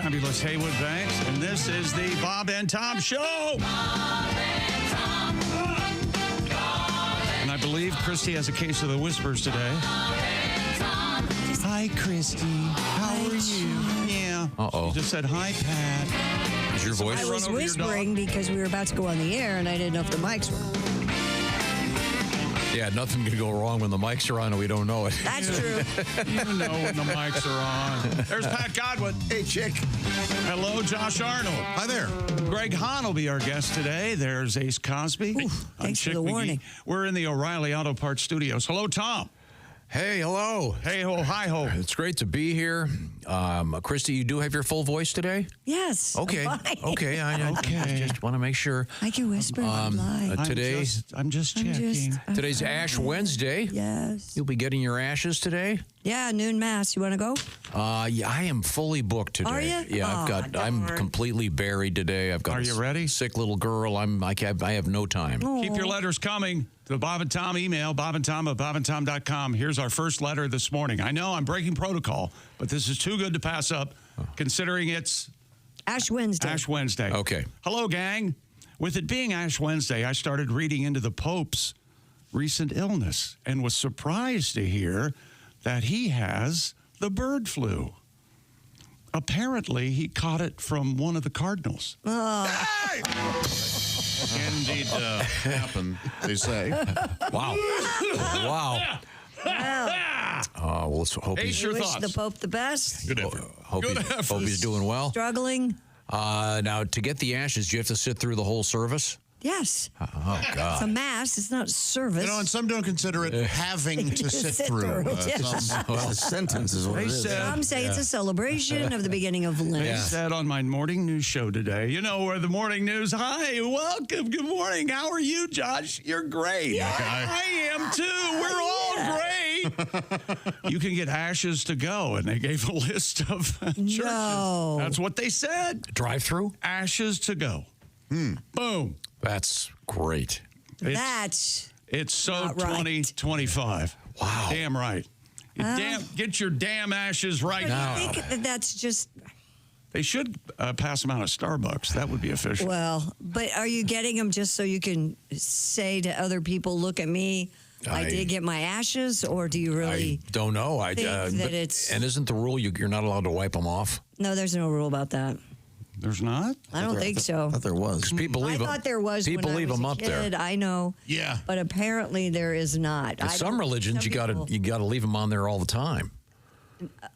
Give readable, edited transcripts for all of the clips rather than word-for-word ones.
fabulous Haywood Banks, and this is the Bob and Tom Show. And I believe Christy has a case of the whispers today. Hi, Christy. How are you? Yeah. Uh-oh. She just said, hi, Pat. Is your voice? I was whispering because we were about to go on the air, and I didn't know if the mics were. Yeah, nothing can go wrong when the mics are on and we don't know it. That's true. You know when the mics are on. There's Pat Godwin. Hey, chick. Hello, Josh Arnold. Hi there. Greg Hahn will be our guest today. There's Ace Cosby. Ooh, thanks for the warning. We're in the O'Reilly Auto Parts studios. Hello, Tom. Hey, hello. Hey ho, hi ho. It's great to be here. Christy, you do have your full voice today? Yes. Okay. I'm fine. Okay. I just want to make sure. I can whisper on live. Today, I'm just checking. today's Ash Wednesday. Yes. You'll be getting your ashes today? Yeah, noon mass. You want to go? Yeah, I am fully booked today. Are you? Yeah, I'm completely buried today. I've got Are you ready? Sick little girl. I have no time. Keep your letters coming. The Bob and Tom email, bobandtom@bobandtom.com. Here's our first letter this morning. I know I'm breaking protocol, but this is too good to pass up, considering it's Ash Wednesday. Ash Wednesday. Okay. Hello, gang. With it being Ash Wednesday, I started reading into the Pope's recent illness and was surprised to hear that he has the bird flu. Apparently, he caught it from one of the cardinals. Indeed happen, they say. Wow. Wow. Well, let's hope Ace, he's, your Wish thoughts. the Pope the best. Good effort. hope he's doing well. Struggling. Now, to get the ashes, do you have to sit through the whole service? Yes. Oh, It's a God. mass. It's not service. You know, and some don't consider it having to sit through. Well, a sentence is what They it is. said, Some say it's a celebration of the beginning of Lent. I said on my morning news show today, you know, where the morning news, hi, welcome, good morning. How are you, Josh? You're great. I am too. We're all great. You can get ashes to go. And they gave a list of churches. No. That's what they said. Drive-through? Ashes to go. Boom. That's great. That's It's so Not right. 2025. Wow. Damn right. Get your damn ashes right now. I think that that's just, They should pass them out at Starbucks. That would be official. well, but are you getting them just so you can say to other people, look at me, I did get my ashes, or do you really? I don't know. think that it's- And isn't the rule you're not allowed to wipe them off? No, there's no rule about that. There's not? I don't think so. I thought there was. Because people I leave them. thought there was People when I leave was them a up kid. there. I know. Yeah. But apparently there is not. In some religions, you got to leave them on there all the time.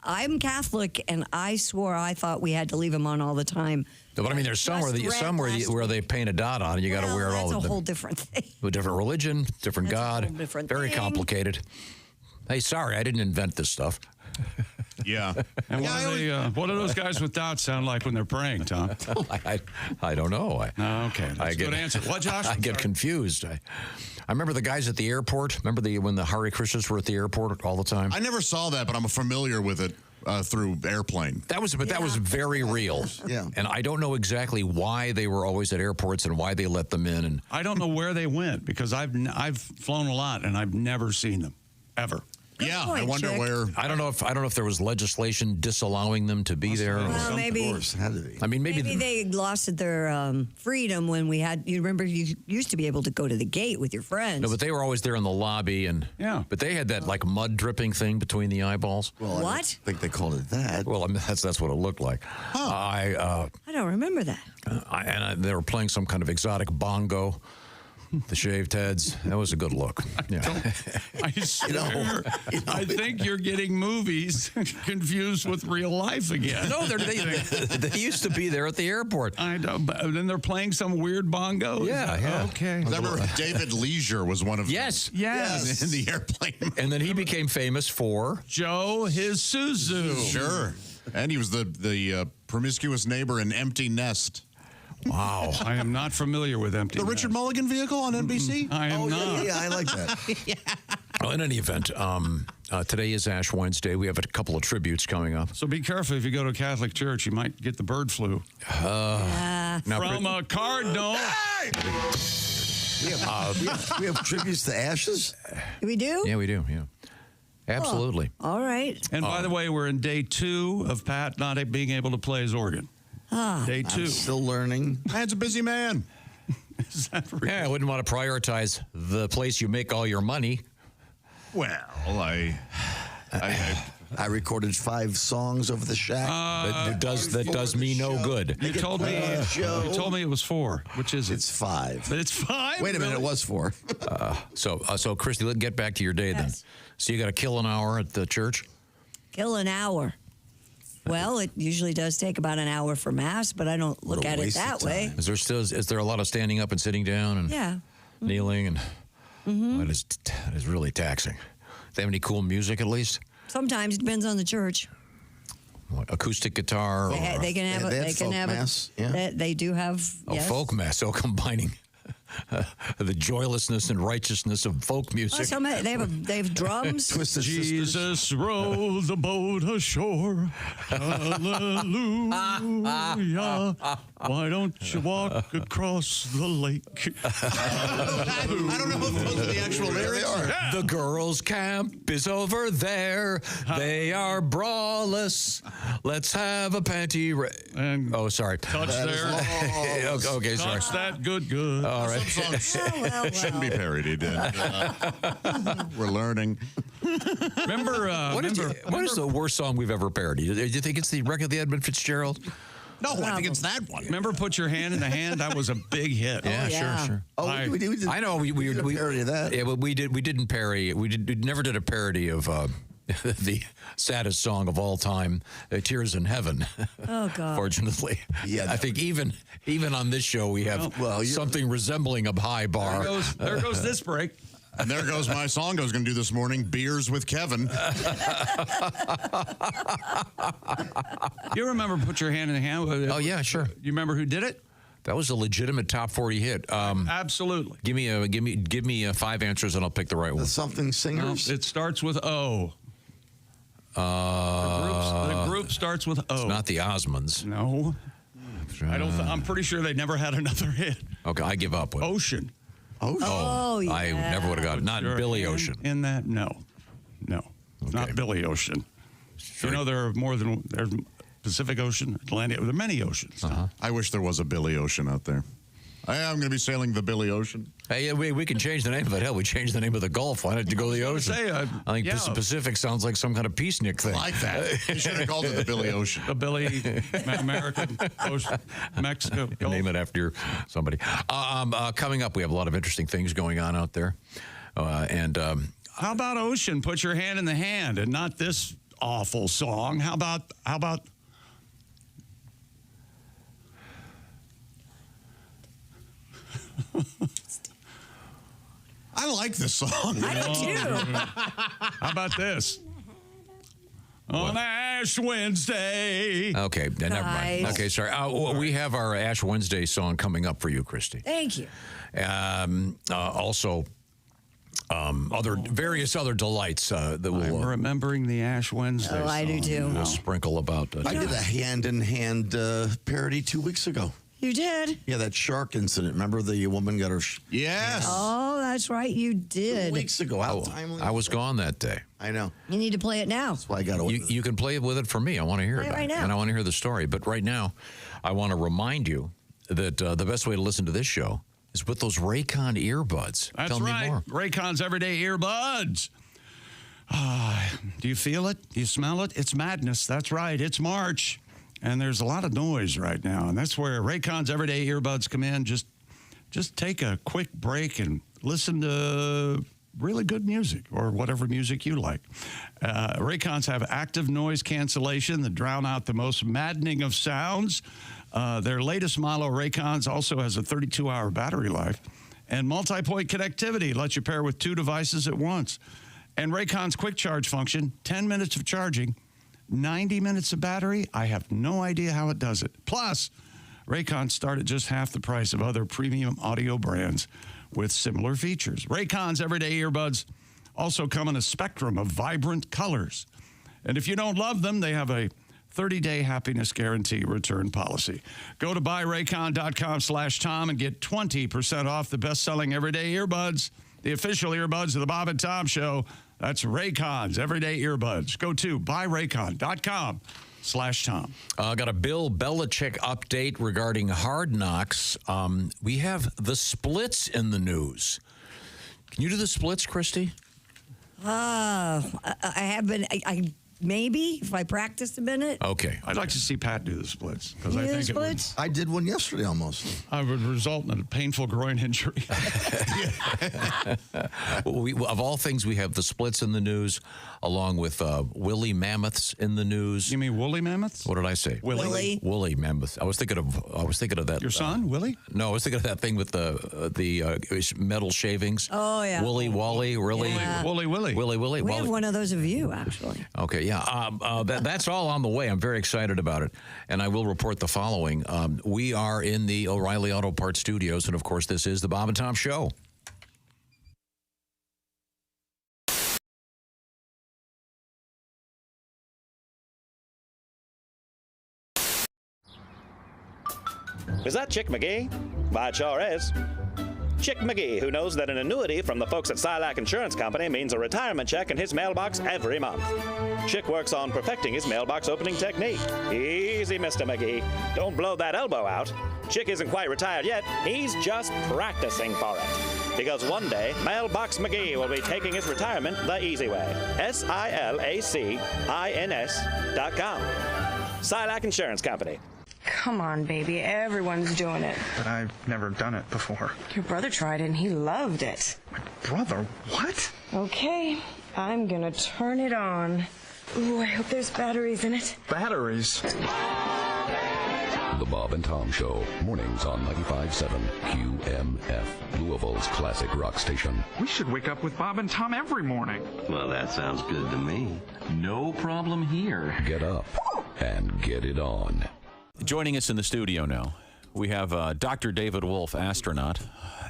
I'm Catholic, and I swore I thought we had to leave them on all the time. No, but I mean, there's some Just read last where they paint a dot on, and you got to wear it all That's the a whole different thing. A different religion, different That's a God. whole different Very thing. complicated. Hey, sorry, I didn't invent this stuff. Yeah. And what do those guys with dots sound like when they're praying, Tom? I don't know. Okay, that's a good answer. What, Josh? I get confused. I remember the guys at the airport. Remember when the Hare Krishnas were at the airport all the time? I never saw that, but I'm familiar with it through airplane. That was very real. Yeah. And I don't know exactly why they were always at airports and why they let them in. And I don't know where they went because I've flown a lot and I've never seen them, ever. Yeah, point, I wonder Chick. where. I don't know if there was legislation disallowing them to be there. Well, maybe. Of course, it had to be. I mean, maybe They lost their freedom when we had. You remember, you used to be able to go to the gate with your friends. no, but they were always there in the lobby, and Yeah. But they had that like mud dripping thing between the eyeballs. Well, I What? don't think they called it that. Well, I mean, that's what it looked like. I don't remember that. They were playing some kind of exotic bongo. The shaved heads. That was a good look. Yeah. I swear, I think you're getting movies confused with real life again. No, they used to be there at the airport. I know, but then they're playing some weird bongo. Yeah. Okay. I remember David Leisure was one of Yes. Yes. in the airplane. And then he became famous for. Joe his Suzu. Sure. And he was the promiscuous neighbor in Empty Nest. Wow. I am not familiar with Empty The Nest. Richard Mulligan vehicle on NBC? I am not. Yeah, I like that. Well, in any event, today is Ash Wednesday. We have a couple of tributes coming up. So be careful if you go to a Catholic church. You might get the bird flu. Now, From a cardinal. We have tributes to ashes? We do? Yeah, we do. Yeah. Absolutely. All right. And by the way, we're in day 2 of Pat not being able to play his organ. Day 2. I'm still learning. Man's a busy man. Is that real? Yeah, I wouldn't want to prioritize the place you make all your money. Well, I recorded 5 songs over the shack. That does me no good. You told me it was 4. Which is it? It's 5. But it's 5. Wait a minute, it was 4. So Christy, let's get back to your day then. Yes. So you got to kill an hour at the church? Kill an hour. Well, it usually does take about an hour for Mass, but I don't look What a at it waste that of way. time. Is there a lot of standing up and sitting down and Yeah. kneeling and that is really taxing. They have any cool music at least? Sometimes it depends on the church. What, acoustic guitar? They can have. They had folk mass, yeah. They do have. Yes. Folk mass. So combining the joylessness and righteousness of folk music. Well, they have drums. Twisted Sisters. Jesus rowed the boat ashore. Hallelujah. Why don't you walk across the lake? I don't know if those are the actual lyrics. The girls' camp is over there. They are braless. Let's have a panty. And Oh, sorry. touch there. Okay, sorry. Touch that good. All right. Some songs Well. shouldn't be parodied. We're learning. Remember, What is the worst song we've ever parodied? Do you think it's the record of the Edmund Fitzgerald? No, I think it's that one. remember Put Your Hand in the Hand? That was a big hit. yeah. Sure. Oh, we did. I know we did a parody of that. Yeah, but we didn't parody. We never did a parody of the saddest song of all time, "Tears in Heaven." Oh God. Fortunately, Yeah, I think even on this show we have something resembling a high bar. There goes this break. And there goes my song I was going to do this morning, Beers with Kevin. You remember Put Your Hand in the Hand? Oh yeah, sure. You remember who did it? That was a legitimate top 40 hit. Absolutely. Give me 5 answers and I'll pick the right one. The Something Well, Singers. it starts with O. The group starts with O. It's not the Osmonds. No. I'm pretty sure they never had another hit. Okay, I give up with it. Ocean. Oh yeah. I never would have got it. Not Your Billy hand Ocean. In that, no. It's not Billy Ocean. You know, there are there's Pacific Ocean, Atlantic. There are many oceans. I wish there was a Billy Ocean out there. I'm going to be sailing the Billy Ocean. Hey, we can change the name of it. Hell, we changed the name of the Gulf. Why not you go to the ocean? I think yeah. Pacific sounds like some kind of peacenik thing. Like that. You should have called it the Billy Ocean. The Billy American Ocean, Mexico. You name it after somebody. Coming up, we have a lot of interesting things going on out there. How about Ocean? Put Your Hand in the Hand, and not this awful song. How about? I like this song. I do too. How about this? On Ash Wednesday. Okay, never mind. Nice. Okay, sorry. We have our Ash Wednesday song coming up for you, Christy. Thank you. Also, various other delights that I'm we'll remembering the Ash Wednesday. Oh, I do too. we'll sprinkle about. I did a hand-in-hand parody 2 weeks ago. You did. Yeah, that shark incident. Remember the woman got her... Yes. Oh, that's right. You 2 did. weeks ago. How timely. I was gone that day. I know. You need to play it now. That's why I got away. You can play it with it for me. I want to hear Play it it right now. and I want to hear the story. But right now, I want to remind you that the best way to listen to this show is with those Raycon earbuds. That's Tell right. me more. Raycon's Everyday Earbuds. Do you feel it? Do you smell it? It's madness. That's right. It's March. And there's a lot of noise right now. And that's where Raycon's Everyday Earbuds come in. Just take a quick break and listen to really good music or whatever music you like. Raycons have active noise cancellation that drown out the most maddening of sounds. Their latest model, Raycons, also has a 32-hour battery life. And multi-point connectivity lets you pair with 2 devices at once. And Raycon's quick charge function, 10 minutes of charging, 90 minutes of battery. I have no idea how it does it. Plus, Raycons start at just half the price of other premium audio brands with similar features. Raycon's Everyday Earbuds also come in a spectrum of vibrant colors. And if you don't love them, they have a 30-day happiness guarantee return policy. Go to buyraycon.com/Tom and get 20% off the best-selling Everyday Earbuds, the official earbuds of the Bob and Tom Show. That's Raycon's Everyday Earbuds. Go to buyraycon.com/Tom. Got a Bill Belichick update regarding Hard Knocks. We have the splits in the news. Can you do the splits, Christy? I have been. I maybe if I practiced a minute. Okay. I'd like to see Pat do the splits because You I do think the splits? I did one yesterday almost. it would result in a painful groin injury. Of all things, we have the splits in the news, along with woolly mammoths in the news. You mean woolly mammoths? What did I say? Willie. Woolly mammoths. I was thinking of that. Your son, Willie? No, I was thinking of that thing with the metal shavings. Oh, yeah. Woolly Wally, really? Yeah. Woolly Willie. Willy Willy. We have one of those of you, actually. Okay, yeah. That's all on the way. I'm very excited about it. And I will report the following. We are in the O'Reilly Auto Parts studios, and of course, this is the Bob and Tom Show. Is that Chick McGee? Why, it sure is. Chick McGee, who knows that an annuity from the folks at Silac Insurance Company means a retirement check in his mailbox every month. Chick works on perfecting his mailbox opening technique. Easy, Mr. McGee. Don't blow that elbow out. Chick isn't quite retired yet. He's just practicing for it. Because one day, Mailbox McGee will be taking his retirement the easy way. SILACINS.com. Silac Insurance Company. Come on, baby. Everyone's doing it. But I've never done it before. Your brother tried it and he loved it. My brother? What? Okay, I'm gonna turn it on. Ooh, I hope there's batteries in it. Batteries? The Bob and Tom Show, mornings on 95.7 QMF, Louisville's classic rock station. We should wake up with Bob and Tom every morning. Well, that sounds good to me. No problem here. Get up and get it on. Joining us in the studio now, we have Dr. David Wolf, astronaut,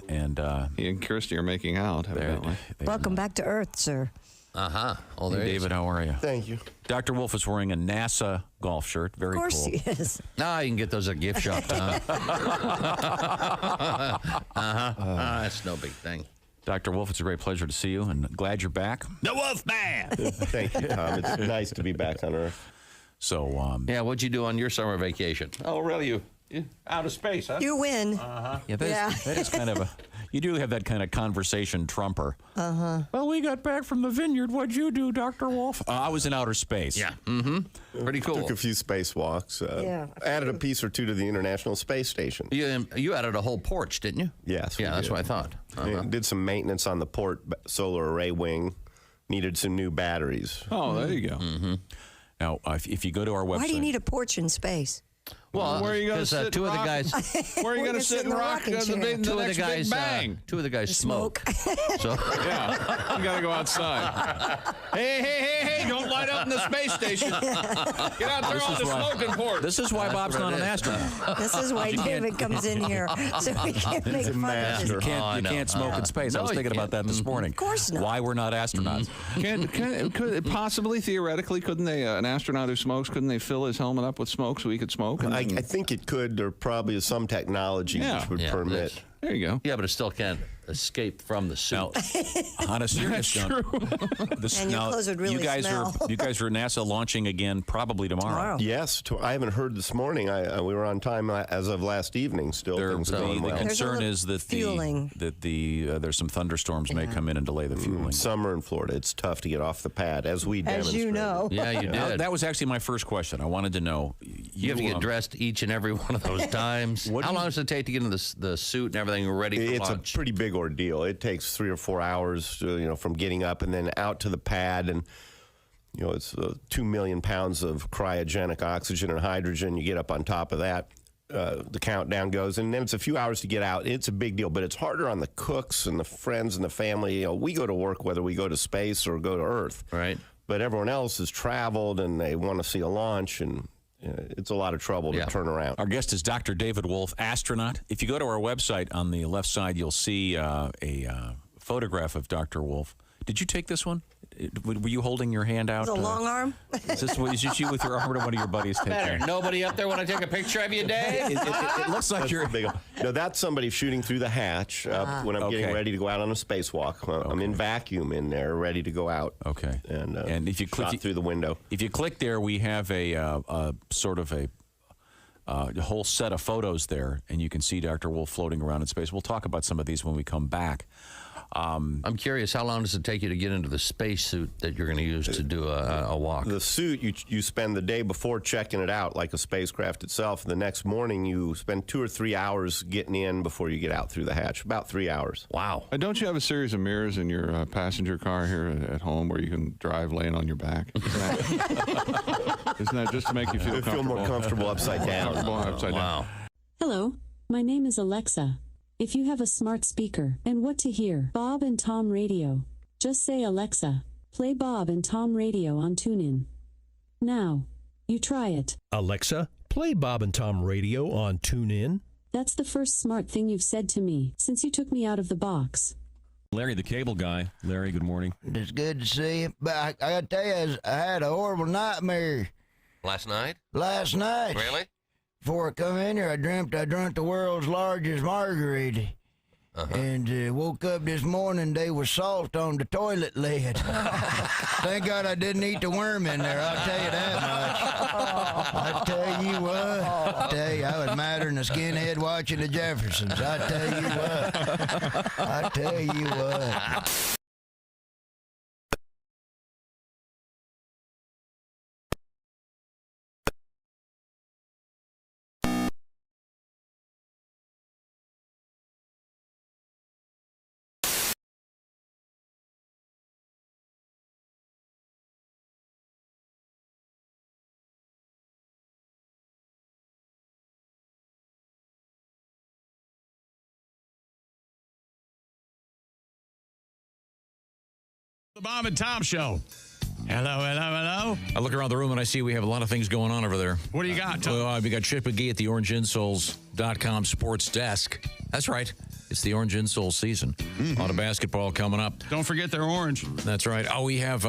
and He and Kirsty are making out, evidently. Welcome back to Earth, sir. Oh, there David, how are you? Thank you. Dr. Wolf is wearing a NASA golf shirt. Very cool. Of course he is. You can get those at gift shop, Tom. That's no big thing. Dr. Wolf, it's a great pleasure to see you, and glad you're back. The Wolf Man! Thank you, Tom. It's nice to be back on Earth. So, Yeah, what'd you do on your summer vacation? Oh, really? You out of space, huh? You win. yeah, that is kind of you do have that kind of conversation trumper. Well, we got back from the vineyard. What'd you do, Dr. Wolf? I was in outer space. Yeah. Pretty cool. Took a few spacewalks. Added a piece or two to the International Space Station. You added a whole porch, didn't you? Yes. Yeah, that's what I thought. Did some maintenance on the port solar array wing. Needed some new batteries. Oh, there you go. Now, if you go to our website. Why do you need a porch in space? Well, where are you going to because sit two of the rock? guys, Where are you going to sit and rock the next Big Bang? two of the guys smoke. So Yeah, you got to go outside. Hey, don't light up in the space station. Get out there on the smoking port. This is why Bob's not an astronaut. This is why David comes in here, so we can make fun of You him. can't smoke in space. I was thinking about that this morning. Of course not. Why we're not astronauts. Could possibly, theoretically, couldn't they, an astronaut who smokes, couldn't they fill his helmet up with smoke so he could smoke? I think it could. There probably is some technology which would permit. There you go. yeah, but it still can't escape from the suit. Now, on a serious note, And your clothes would really you guys smell. are NASA launching again probably tomorrow. Yes, I haven't heard this morning. We were on time as of last evening. Still, things going The well. concern is that fueling. there's some thunderstorms may come in and delay the fueling. Summer in Florida, it's tough to get off the pad, as we As demonstrated. you know. Yeah, you Now, did. that was actually my first question. I wanted to know. You have to get dressed each and every one of those times. How long does it take to get into the suit and everything ready for It's launch? a pretty big ordeal. It takes 3 or 4 hours, from getting up and then out to the pad, and it's 2 million pounds of cryogenic oxygen and hydrogen. You get up on top of that, the countdown goes, and then it's a few hours to get out. It's a big deal, but it's harder on the cooks and the friends and the family. We go to work whether we go to space or go to Earth, Right. But everyone else has traveled and they want to see a launch, and it's a lot of trouble to turn around. Our guest is Dr. David Wolf, astronaut. If you go to our website on the left side, you'll see a photograph of Dr. Wolf. Did you take this one? Were you holding your hand out? It's a long arm. Is this you with your arm or one of your buddies taking it? Nobody up there want to take a picture of you, Dave? It looks like you're... No, that's somebody shooting through the hatch when I'm getting ready to go out on a spacewalk. I'm in vacuum in there, ready to go out. Okay. And if you click through the window. If you click there, we have a sort of a whole set of photos there, and you can see Dr. Wolf floating around in space. We'll talk about some of these when we come back. I'm curious, how long does it take you to get into the spacesuit that you're going to use to do a walk? The suit, you spend the day before checking it out, like a spacecraft itself. The next morning, you spend 2 or 3 hours getting in before you get out through the hatch. About 3 hours. Wow. Don't you have a series of mirrors in your passenger car here at home where you can drive laying on your back? Isn't that just to make you feel comfortable? More comfortable upside down. Wow. Hello, my name is Alexa. If you have a smart speaker and what to hear, Bob and Tom Radio, just say, Alexa, play Bob and Tom Radio on TuneIn. Now, you try it. Alexa, play Bob and Tom Radio on TuneIn. That's the first smart thing you've said to me since you took me out of the box. Larry, the cable guy. Larry, good morning. It's good to see you. But I got to tell you, I had a horrible nightmare. Last night? Last night. Really? Before I come in here, I dreamt I drank the world's largest margarita. And woke up this morning, they was salt on the toilet lid. Thank God I didn't eat the worm in there, I'll tell you that much. I tell you what, I was madder than a skinhead watching the Jeffersons. I tell you what. The Bob and Tom Show. Hello. I look around the room and I see we have a lot of things going on over there. What do you got, Tom? Well, we got Chip McGee at the OrangeInsoles.com sports desk. That's right. It's the Orange Insole season. A lot of basketball coming up. Don't forget they're orange. That's right. Oh, we have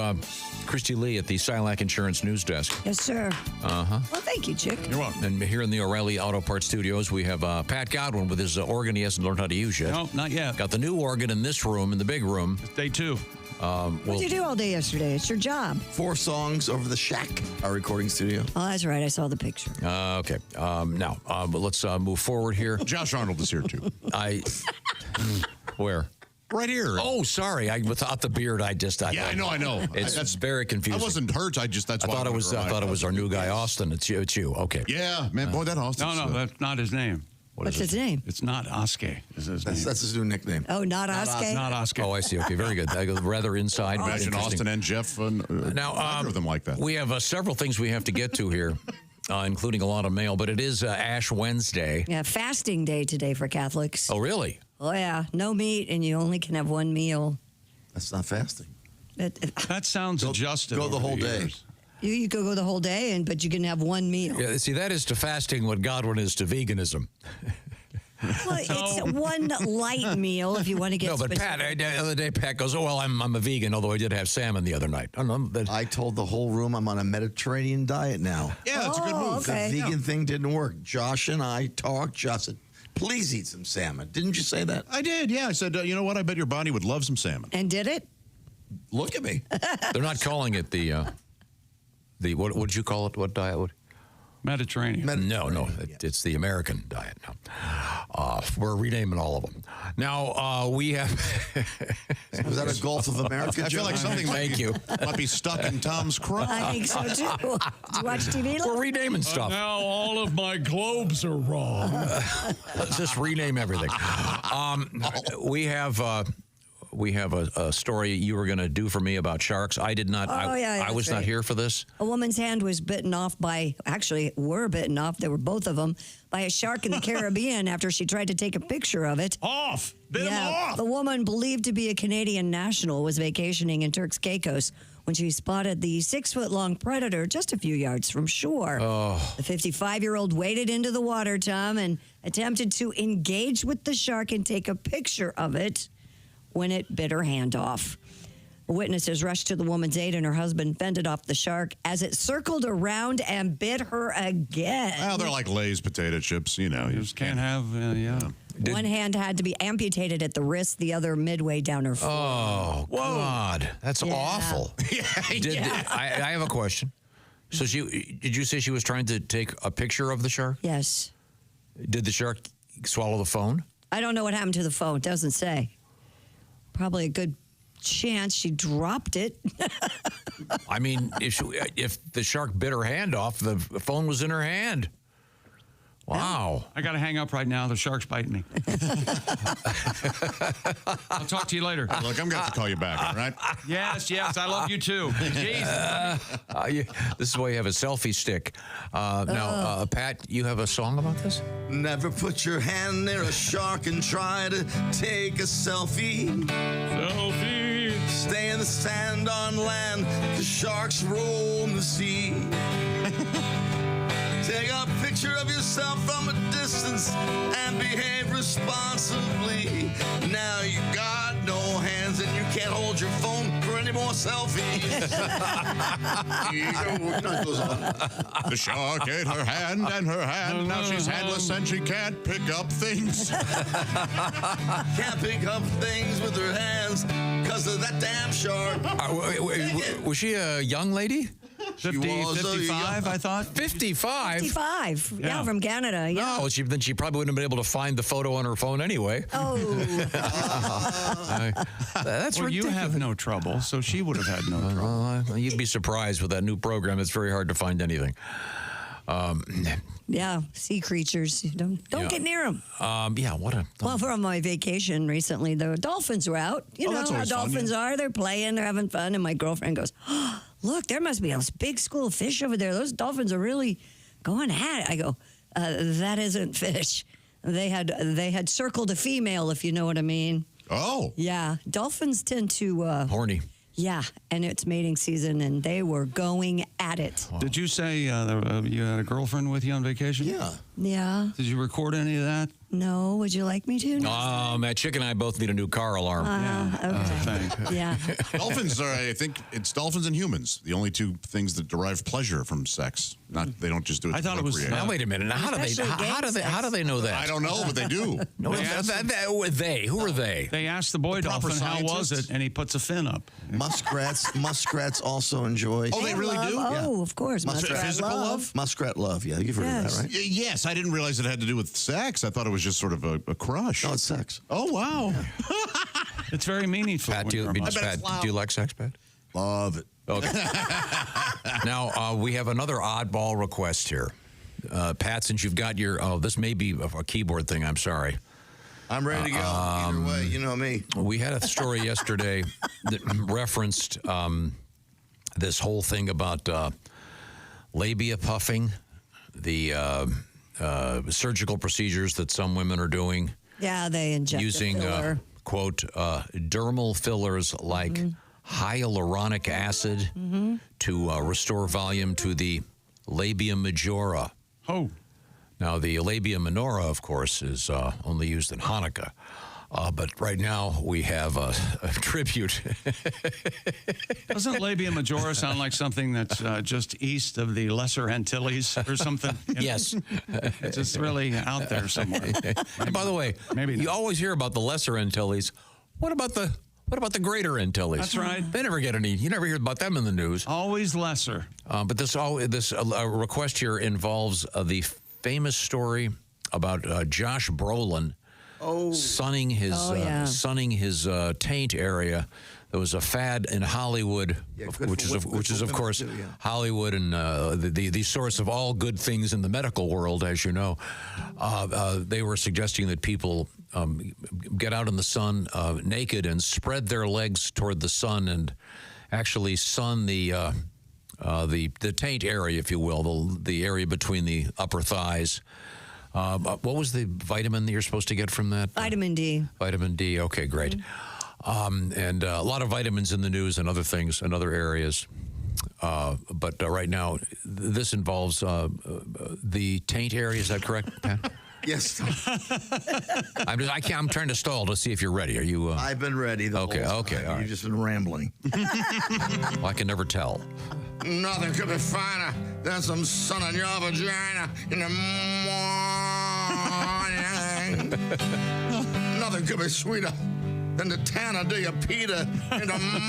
Christy Lee at the Silac Insurance News Desk. Yes, sir. Uh-huh. Well, thank you, Chick. You're welcome. And here in the O'Reilly Auto Parts Studios, we have Pat Godwin with his organ he hasn't learned how to use yet. No, not yet. Got the new organ in this room, in the big room. Day 2. What did you do all day yesterday? It's your job. 4 songs over the shack, our recording studio. Oh, that's right. I saw the picture. Okay. Now, but let's move forward here. Josh Arnold is here, too. Where? Right here. Oh, sorry. Without the beard, I know. It's very confusing. I wasn't hurt. I thought it was our new guy, Austin. It's you. Okay. Yeah, man. Boy, that Austin. No, that's not his name. What's his name? It's not Oske. Is his name. That's his new nickname. Oh, not Oske? Not Oske. Oh, I see. Okay, very good. I go rather inside. Imagine Austin and Jeff. Now, neither of them like that. We have several things we have to get to here, including a lot of mail, but it is Ash Wednesday. Yeah, fasting day today for Catholics. Oh, really? Oh, yeah. No meat, and you only can have one meal. That's not fasting. That sounds adjusted. Go the whole day. Years. You could go the whole day, but you can have one meal. Yeah, see, that is to fasting what Godwin is to veganism. Well, it's one light meal if you want to get but Pat, the other day, Pat goes, oh, well, I'm a vegan, although I did have salmon the other night. I told the whole room I'm on a Mediterranean diet now. Yeah, that's a good move. Okay. The vegan thing didn't work. Josh and I talked. Josh said, please eat some salmon. Didn't you say that? I did, yeah. I said, you know what? I bet your body would love some salmon. And did it? Look at me. They're not calling it the what would you call it? What diet would? Mediterranean. No, it's the American diet now. We're renaming all of them. Now, we have... Was that a Gulf of America? I feel like something might be stuck in Tom's craw. I think so, too. Did you watch TV? We're renaming stuff. Now all of my globes are wrong. Let's just rename everything. We have a story you were going to do for me about sharks. I did not. I was not here for this. A woman's hand was bitten off were bitten off. There were both of them by a shark in the Caribbean after she tried to take a picture of it. Bit him off. The woman, believed to be a Canadian national, was vacationing in Turks Caicos when she spotted the 6-foot-long predator just a few yards from shore. Oh. The 55-year-old waded into the water, Tom, and attempted to engage with the shark and take a picture of it when it bit her hand off. Witnesses rushed to the woman's aid, and her husband fended off the shark as it circled around and bit her again. Well, they're like Lay's potato chips, you know. You just can't have, One hand had to be amputated at the wrist, the other midway down her foot. Oh, God. That's awful. I have a question. So did you say she was trying to take a picture of the shark? Yes. Did the shark swallow the phone? I don't know what happened to the phone. It doesn't say. Probably a good chance she dropped it. I mean, if the shark bit her hand off, the phone was in her hand. Wow. I got to hang up right now. The shark's biting me. I'll talk to you later. Look, I'm going to have to call you back, all right? Yes, I love you too. This is why you have a selfie stick. Now, Pat, you have a song about this? Never put your hand near a shark and try to take a selfie. Stay in the sand on land, 'cause sharks roll in the sea. Take a picture of yourself from a distance and behave responsibly. Now you got no hands and you can't hold your phone for any more selfies. The shark ate her hand and her hand. Now she's handless and she can't pick up things. Can't pick up things with her hands because of that damn shark. Was she a young lady? 55, I thought. 55? 55. Yeah, from Canada. Yeah. No, then she probably wouldn't have been able to find the photo on her phone anyway. Oh. That's well, ridiculous. you have no trouble, so she would have had no trouble. You'd be surprised with that new program. It's very hard to find anything. Yeah, sea creatures. Don't get near them. Well, from my vacation recently, the dolphins were out. You know how dolphins are. They're playing, they're having fun, and my girlfriend goes, "Oh, look, there must be a big school of fish over there. Those dolphins are really going at it." I go, that isn't fish. They had circled a female, if you know what I mean. Oh. Yeah, dolphins tend to horny. Yeah, and it's mating season, and they were going at it. Did you say you had a girlfriend with you on vacation? Yeah. Yeah. Did you record any of that? No. Would you like me to? Matt Chick and I both need a new car alarm. Okay. Yeah. Dolphins are, I think, it's dolphins and humans, the only two things that derive pleasure from sex. They don't just do it. I thought it was. Now wait a minute. Now, how do they know that? I don't know, but they do. No, who are they? They asked the boy dolphin how was it, and he puts a fin up. Muskrats also enjoy. Oh, they really do? Oh, of course. Muskrat physical love? Muskrat love, yeah. You've heard of that, right? Yes, I didn't realize it had to do with sex. I thought it was just sort of a crush. No, it's sex. Oh, wow. It's very meaningful. Pat, do you like sex, Pat? Love it. Okay. Now, we have another oddball request here. Pat, since you've got this may be a keyboard thing, I'm sorry. I'm ready to go. Either way, you know me. We had a story yesterday that referenced this whole thing about labia puffing, the surgical procedures that some women are doing. Yeah, they inject using, quote, dermal fillers like hyaluronic acid to restore volume to the labia majora. Oh. Now, the labia minora, of course, is only used in Hanukkah. But right now, we have a tribute. Doesn't labia majora sound like something that's just east of the Lesser Antilles or something? Yes. It's just really out there somewhere. And by the way, you always hear about the Lesser Antilles. What about the Greater Antilles? That's right. They never get any. You never hear about them in the news. Always lesser. But this request here involves the famous story about Josh Brolin sunning his taint area. There was a fad in Hollywood, which is of course Hollywood and the source of all good things in the medical world, as you know. They were suggesting that people get out in the sun naked and spread their legs toward the sun and actually sun the taint area, if you will, the area between the upper thighs. What was the vitamin that you're supposed to get from that? Vitamin D. Vitamin D. Okay, great. And a lot of vitamins in the news and other things and other areas. But right now, this involves the taint area. Is that correct, Pat? Yes. I'm trying to stall to see if you're ready. Are you? I've been ready the Okay, whole okay, time. all right. You've just been rambling. Well, I can never tell. Nothing could be finer than some sun in your vagina in the morning. Nothing could be sweeter than the tanner do you Peter in the morning.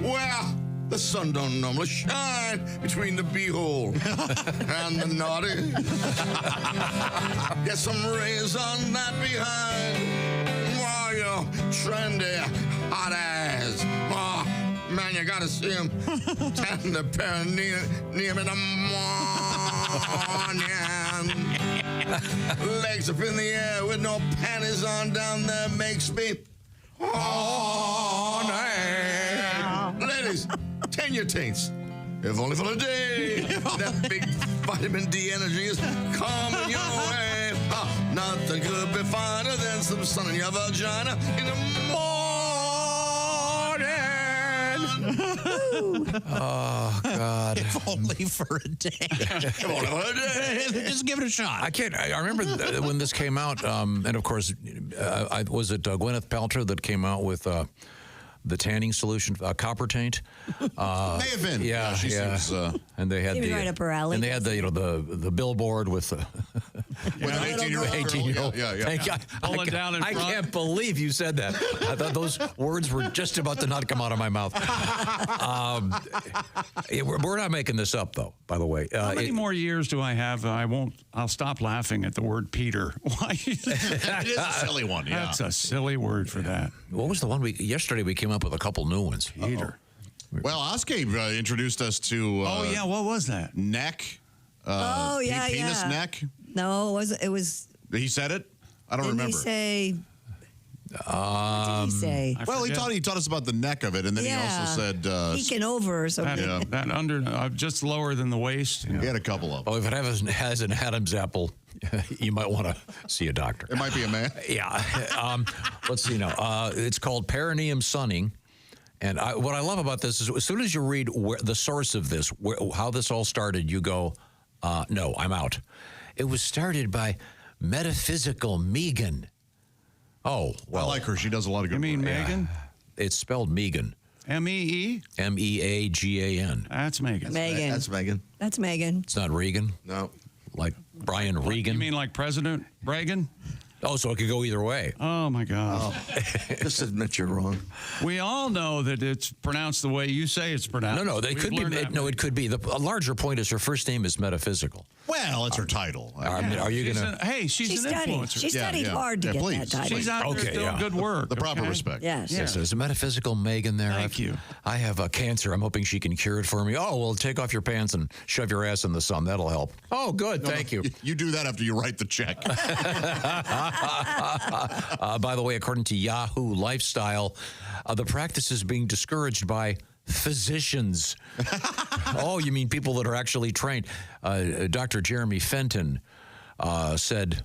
Well, the sun don't normally shine between the beehole and the naughty. Get some rays on that behind. Oh, you trendy hot ass. Oh, man, you gotta see him tan the perineum in the morning. Legs up in the air with no panties on down there makes me horny. Ladies, tan your taints. If only for a day. That big vitamin D energy is coming your way. Nothing could be finer than some sun in your vagina in the morning. Oh, God. If only for a day. If only for a day. Just give it a shot. I remember when this came out, and of course, was it Gwyneth Paltrow that came out with the tanning solution, copper taint? May have been. Yeah, She seems, and they had Seems right up her alley. and they had the billboard with with an 18-year-old 18-year-old. Yeah. Pulling down in I front. can't believe you said that. I thought those words were just about to not come out of my mouth. We're not making this up, though, by the way. How many more years do I have? I'll stop laughing at the word Peter. Why? It is a silly one, yeah. That's a silly word for that. What was the one yesterday we came up with a couple new ones. Peter. Well, Oskabe introduced us to... oh, yeah, what was that? Neck. Penis neck. No, it was. He said it? I don't Didn't remember. he say? What did he say? Well, he taught us about the neck of it, and then he also said... peeking over or something. That under, just lower than the waist. He had a couple of them. Oh, if it has an Adam's apple, you might want to see a doctor. It might be a man. Yeah. Let's see now. It's called perineum sunning. And what I love about this is as soon as you read the source of this, how this all started, you go, no, I'm out. It was started by Metaphysical Megan. Oh, well. I like her. She does a lot of good You mean work. Megan? It's spelled Megan. M-E-E? M-E-A-G-A-N. That's Megan. Megan. That's Megan. That's Megan. It's not Regan? No. Like Brian Regan? You mean like President Reagan? Oh, so it could go either way. Oh, my God. Just admit you're wrong. We all know that it's pronounced the way you say it's pronounced. No, it could be. It could be. A larger point is her first name is Metaphysical. Well, it's her title. Are you going to? Hey, she's an influencer. She studied hard to get that title. She's out there doing good work. The proper respect. Yes. Yes, there's a Metaphysical Megan there. Thank you. I have a cancer. I'm hoping she can cure it for me. Oh, well, take off your pants and shove your ass in the sun. That'll help. Oh, good. Thank you. You do that after you write the check. By the way, according to Yahoo Lifestyle, the practice is being discouraged by physicians. Oh, you mean people that are actually trained. Dr. Jeremy Fenton said,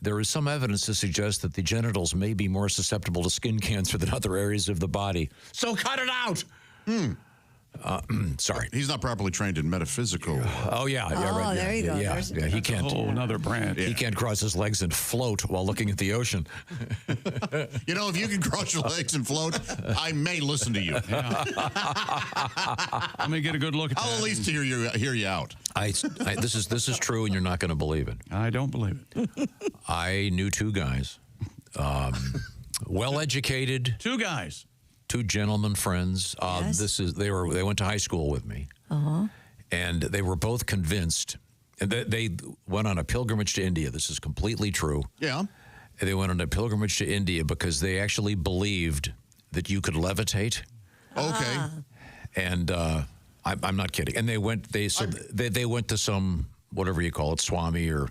there is some evidence to suggest that the genitals may be more susceptible to skin cancer than other areas of the body. So cut it out! Sorry. He's not properly trained in metaphysical. Oh, yeah. Oh, there you go. Yeah, he can't. A whole another brand. He can't cross his legs and float while looking at the ocean. You know, if you can cross your legs and float, I may listen to you. Let me get a good look at that. I'll at least hear you out. This is true, and you're not going to believe it. I don't believe it. I knew two guys, well-educated. Two guys. Two gentlemen friends. Yes. They went to high school with me, and they were both convinced. And they went on a pilgrimage to India. This is completely true. Yeah. They went on a pilgrimage to India because they actually believed that you could levitate. Okay. And I'm not kidding. And they went to some, whatever you call it, Swami or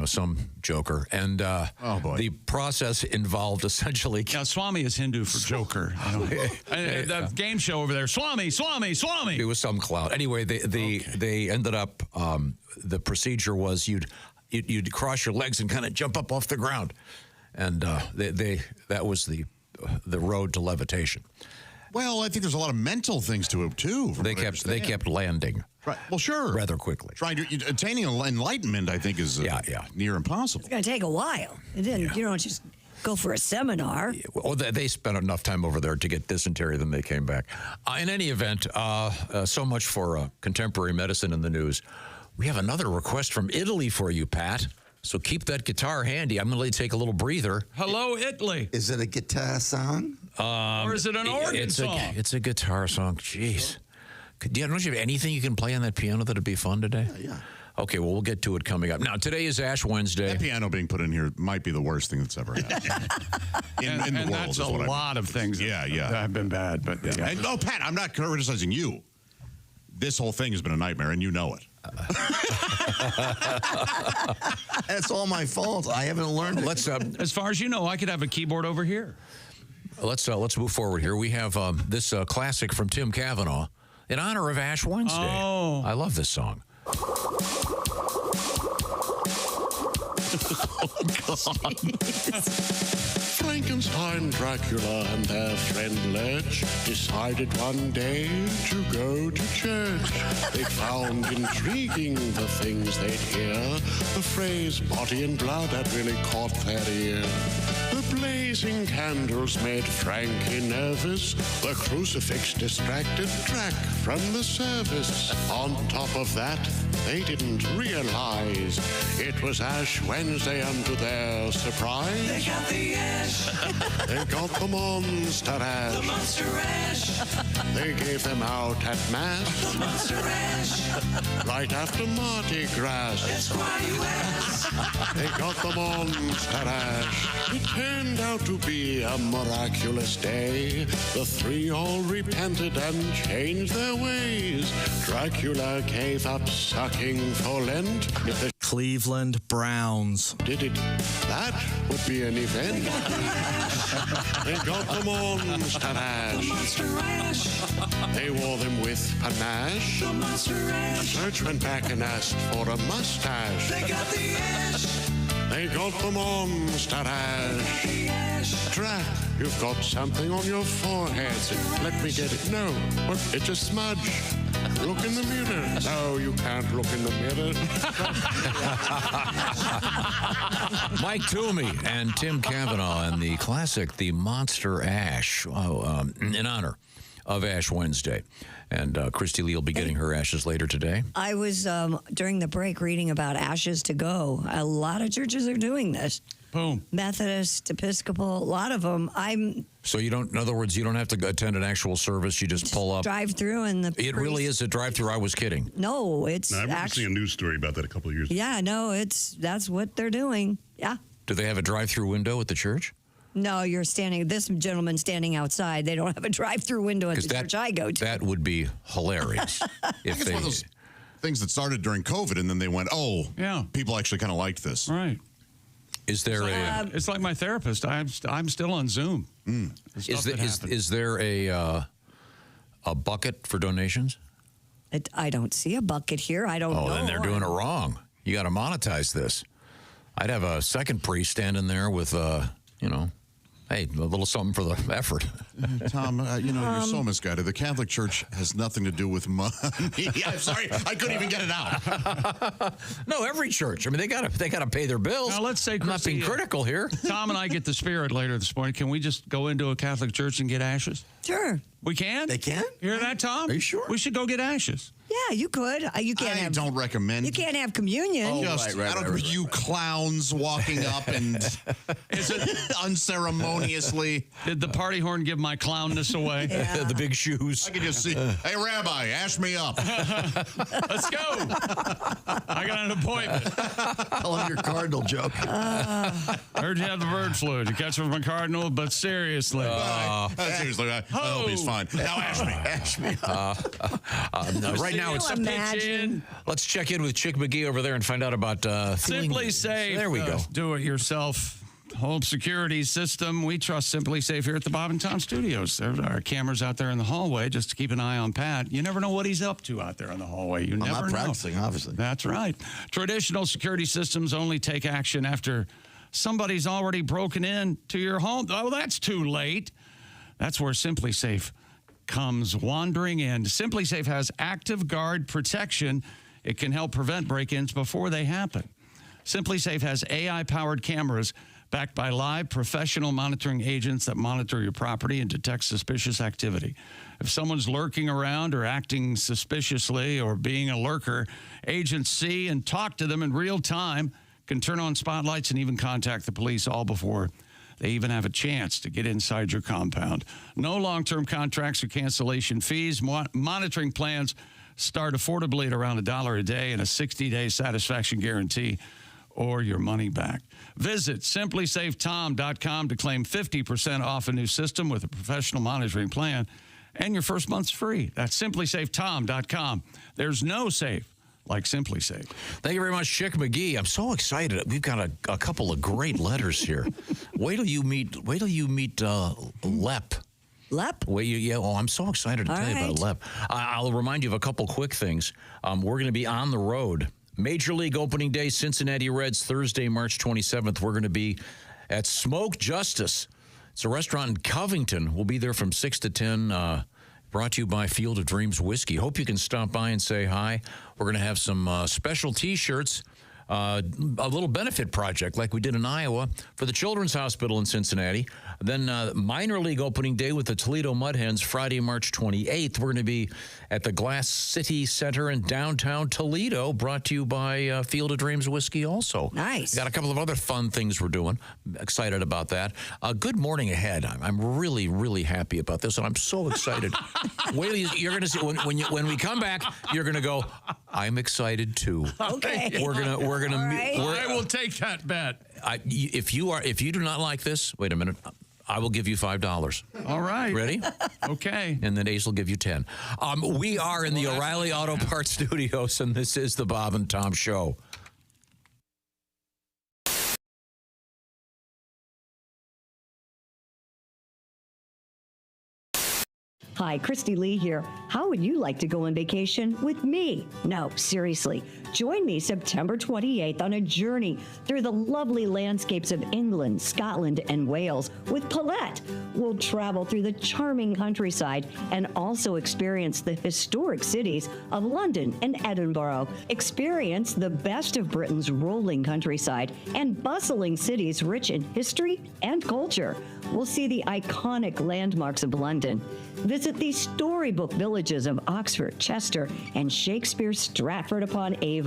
some joker. And the process involved essentially... Yeah, Swami is Hindu for joker. The game show over there, Swami. It was some clown. Anyway, they ended up, the procedure was you'd cross your legs and kind of jump up off the ground. And that was the road to levitation. Well, I think there's a lot of mental things to it too. They kept landing. Right. Well, sure. Rather quickly. Attaining enlightenment, I think, is near impossible. It's going to take a while. It didn't. You don't just go for a seminar. Well, they spent enough time over there to get dysentery, then they came back. In any event, so much for contemporary medicine in the news. We have another request from Italy for you, Pat. So keep that guitar handy. I'm going to let you take a little breather. Hello, Italy. Is it a guitar song? Or is it an organ song? It's a guitar song. Jeez. Don't you have anything you can play on that piano that'd be fun today? Yeah. Okay, well, we'll get to it coming up. Now, today is Ash Wednesday. That piano being put in here might be the worst thing that's ever happened in the world. That's a lot of things that have been bad. But no, Pat, I'm not criticizing you. This whole thing has been a nightmare, and you know it. That's all my fault. I haven't learned it. Let's. As far as you know, I could have a keyboard over here. Let's move forward here. We have this classic from Tim Cavanaugh in honor of Ash Wednesday. Oh. I love this song. Frankenstein, Dracula, and their friend Lurch decided one day to go to church. They found intriguing the things they'd hear. The phrase body and blood had really caught their ear. The blazing candles made Frankie nervous. The crucifix distracted Drac from the service. On top of that, they didn't realize it was Ash Wednesday, and to their surprise, They got the ash. they got the Monster Ash. The Monster Ash. They gave them out at Mass. The Monster Ash. Right after Mardi Gras. That's why you ask. They got the Monster Ash. It turned out to be a miraculous day. The three all repented and changed their ways. Dracula gave up sucking for Lent. If the Cleveland Browns. did it, that would be an event. They got the Monster Ash. The Monster Ash. They wore them with panache. The Monster The Ash. church went back and asked for a mustache. They got the ash. They got the Monster Ash. The ash. Drac, you've got something on your forehead. Let me get it. No, what? It's a smudge. Look in the mirror. No, you can't look in the mirror. Mike Toomey and Tim Cavanaugh and the classic, The Monster Ash, in honor of Ash Wednesday. And Christy Lee will be getting her ashes later today. I was, during the break, reading about Ashes to Go. A lot of churches are doing this. Boom. Methodist, Episcopal, a lot of them. So you don't, in other words, you don't have to attend an actual service. You just pull up. Drive through and the It really is a drive-through. I was kidding. No, it's I remember actually. seeing a news story about that a couple of years ago. Yeah, no, that's what they're doing. Yeah. Do they have a drive-through window at the church? No, you're standing. This gentleman standing outside. They don't have a drive-through window at the church I go to. That would be hilarious. If It's they, one of those things that started during COVID, and then they went, "Oh, yeah, people actually kind of liked this." Right. Is there It's like my therapist. I'm still on Zoom. Is there a bucket for donations? I don't see a bucket here. I don't know. Oh, then they're doing it wrong. You got to monetize this. I'd have a second priest standing there with, hey, a little something for the effort. Tom, you're so misguided. The Catholic Church has nothing to do with money. I'm sorry, I couldn't even get it out. No, every church. I mean, they gotta pay their bills. Now let's say, I'm not being critical here. Tom and I get the Spirit later this morning. Can we just go into a Catholic church and get ashes? Sure. We can? They can? You hear that, Tom? Are you sure? We should go get ashes. Yeah, you could. You can't don't recommend. You can't have communion. You clowns walking up and Is it unceremoniously. Did the party horn give my clownness away? Yeah. The big shoes. I can just see. Hey, Rabbi, ash me up. Let's go. I got an appointment. Tell him your cardinal joke. Heard you have the bird flu. Did you catch it from a cardinal? But seriously. Seriously, I hope he's fine. Now ash me. Ash me. Right now it's imagine? Let's check in with Chick McGee over there and find out about Simply Safe. There we go. Do-it-yourself home security system. We trust Simply Safe here at the Bob and Tom Studios. There are cameras out there in the hallway just to keep an eye on Pat. You never know what he's up to out there in the hallway. You never I'm not know. practicing, obviously. That's right. Traditional security systems only take action after somebody's already broken in to your home. Oh, that's too late. That's where Simply Safe comes wandering in. Simply Safe has active guard protection. It can help prevent break-ins before they happen. Simply Safe has AI-powered cameras backed by live professional monitoring agents that monitor your property and detect suspicious activity. If someone's lurking around or acting suspiciously or being a lurker, agents see and talk to them in real time, can turn on spotlights and even contact the police all before they even have a chance to get inside your compound. No long-term contracts or cancellation fees. Monitoring plans start affordably at around $1 a day and a 60-day satisfaction guarantee or your money back. Visit simplysafetom.com to claim 50% off a new system with a professional monitoring plan, and your first month's free. That's simplysafetom.com. There's no safe like Simply Safe. Thank you very much, Chick McGee. I'm so excited. We've got a couple of great letters here. Wait till you meet Lep. Lep? I'm so excited to tell you about Lep. I'll remind you of a couple quick things. We're going to be on the road. Major League Opening Day, Cincinnati Reds, Thursday, March 27th. We're going to be at Smoke Justice. It's a restaurant in Covington. We'll be there from 6 to 10, brought to you by Field of Dreams Whiskey. Hope you can stop by and say hi. We're going to have some special T-shirts, a little benefit project like we did in Iowa for the Children's Hospital in Cincinnati. Then minor league opening day with the Toledo Mud Hens, Friday, March 28th. We're going to be at the Glass City Center in downtown Toledo, brought to you by Field of Dreams Whiskey also. Nice. Got a couple of other fun things we're doing. Excited about that. Good morning ahead. I'm really, really happy about this, and I'm so excited. Wait till you're going to see when we come back. You're going to go, I'm excited too. Okay. We're gonna. Right. I will take that bet. If you do not like this, wait a minute. I will give you $5. All right. Ready? Okay. And then Ace will give you 10. We are in the O'Reilly Auto Parts Studios, and this is the Bob and Tom Show. Hi, Christy Lee here. How would you like to go on vacation with me? No, seriously. Join me September 28th on a journey through the lovely landscapes of England, Scotland, and Wales with Paulette. We'll travel through the charming countryside and also experience the historic cities of London and Edinburgh. Experience the best of Britain's rolling countryside and bustling cities rich in history and culture. We'll see the iconic landmarks of London. Visit the storybook villages of Oxford, Chester, and Shakespeare's Stratford-upon-Avon.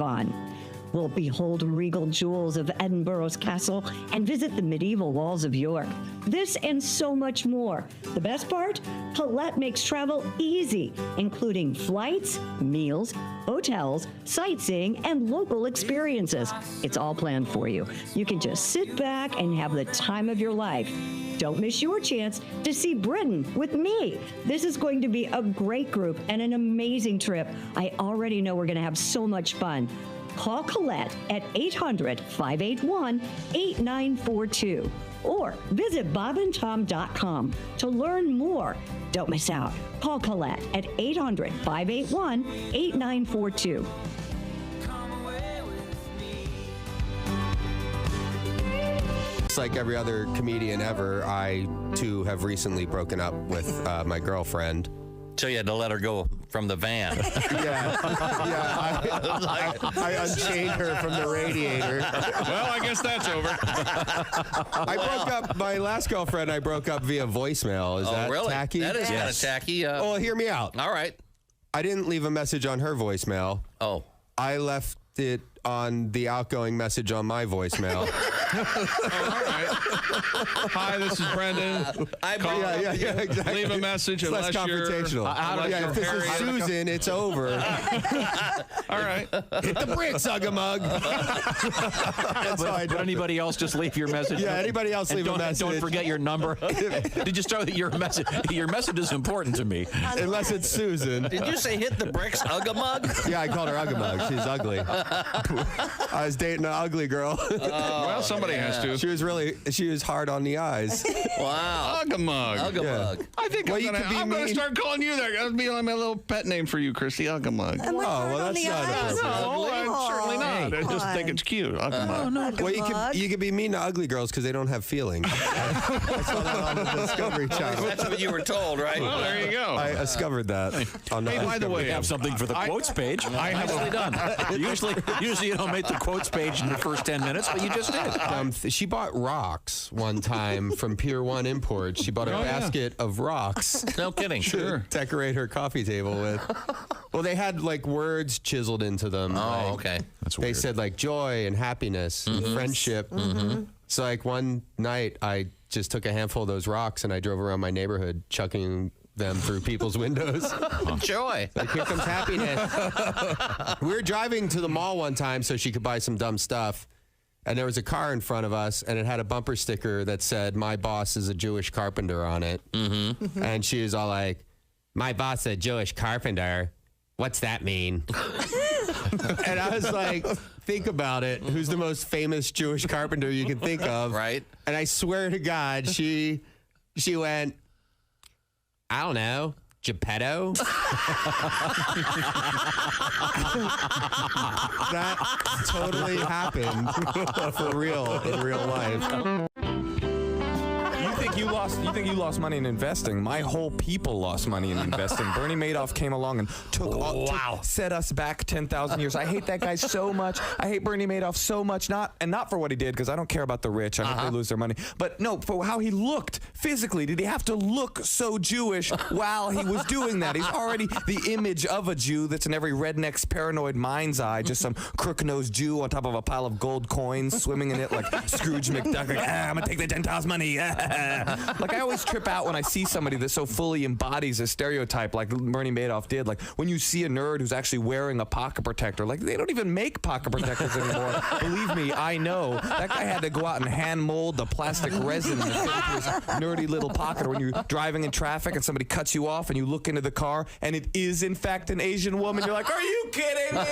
We'll behold regal jewels of Edinburgh's castle and visit the medieval walls of York. This and so much more. The best part? Paulette makes travel easy, including flights, meals, hotels, sightseeing, and local experiences. It's all planned for you. You can just sit back and have the time of your life. Don't miss your chance to see Britain with me. This is going to be a great group and an amazing trip. I already know we're going to have so much fun. Call Colette at 800-581-8942 or visit bobandtom.com to learn more. Don't miss out. Call Colette at 800-581-8942. Like every other comedian ever, I too have recently broken up with my girlfriend. So you had to let her go from the van. I unchained her from the radiator. Well, I guess that's over. I broke up my last girlfriend. I broke up via voicemail. Is that really? tacky? That is kind of tacky. Well, hear me out. All right. I didn't leave a message on her voicemail. Oh. I left it on the outgoing message on my voicemail. All right. Hi, this is Brendan. Exactly. Leave a message it's unless less you're confrontational. If this is Susan, it's over. All right. Hit the bricks, Ugga-Mug. Would anybody else just leave your message? Yeah, anybody else leave a message. Don't forget your number. Did you start with your message? Your message is important to me. Unless it's Susan. Did you say hit the bricks, Ugga-Mug? Yeah, I called her Ugga-Mug. She's ugly. I was dating an ugly girl. Well, somebody has to. She was hard on the eyes. Wow. Uggamug. Uggamug. I think Well, I'm going to start calling you that. That'll be my little pet name for you, Christy. Uggamug. Am I hard on that's the not eyes? No, I'm certainly not. I just think it's cute. Uggamug. Well, you could be mean to ugly girls because they don't have feelings. I saw that on the Discovery Channel. That's what you were told, right? Well, there you go. I discovered that. On the Hey, by the way, have something for the quotes page. Nicely done. Usually you don't make the quotes page in the first 10 minutes, but you just did. She bought rocks one time from Pier 1 Imports. She bought a basket of rocks. No kidding. To decorate her coffee table with. Well, they had like words chiseled into them. Oh, okay. That's They weird. said like joy and happiness and friendship. So like one night I just took a handful of those rocks and I drove around my neighborhood chucking them through people's windows. Joy. Like, here comes happiness. We were driving to the mall one time so she could buy some dumb stuff. And there was a car in front of us, and it had a bumper sticker that said, "My boss is a Jewish carpenter" on it. And she was all like, "My boss is a Jewish carpenter? What's that mean?" And I was like, think about it. Who's the most famous Jewish carpenter you can think of? Right. And I swear to God, she went, "I don't know, Geppetto." That totally happened for real in real life. You think you lost money in investing? My whole people lost money in investing. Bernie Madoff came along and set us back 10,000 years. I hate that guy so much. I hate Bernie Madoff so much. Not for what he did, because I don't care about the rich. I hope they lose their money. But no, for how he looked physically. Did he have to look so Jewish while he was doing that? He's already the image of a Jew that's in every redneck's paranoid mind's eye. Just some crook-nosed Jew on top of a pile of gold coins, swimming in it like Scrooge McDuck. Like, I'm gonna take the Gentiles' money. Like, I always trip out when I see somebody that so fully embodies a stereotype like Bernie Madoff did. Like, when you see a nerd who's actually wearing a pocket protector, like, they don't even make pocket protectors anymore. Believe me, I know. That guy had to go out and hand mold the plastic resin that fit into his nerdy little pocket. Or when you're driving in traffic and somebody cuts you off and you look into the car and it is, in fact, an Asian woman, you're like, are you kidding me?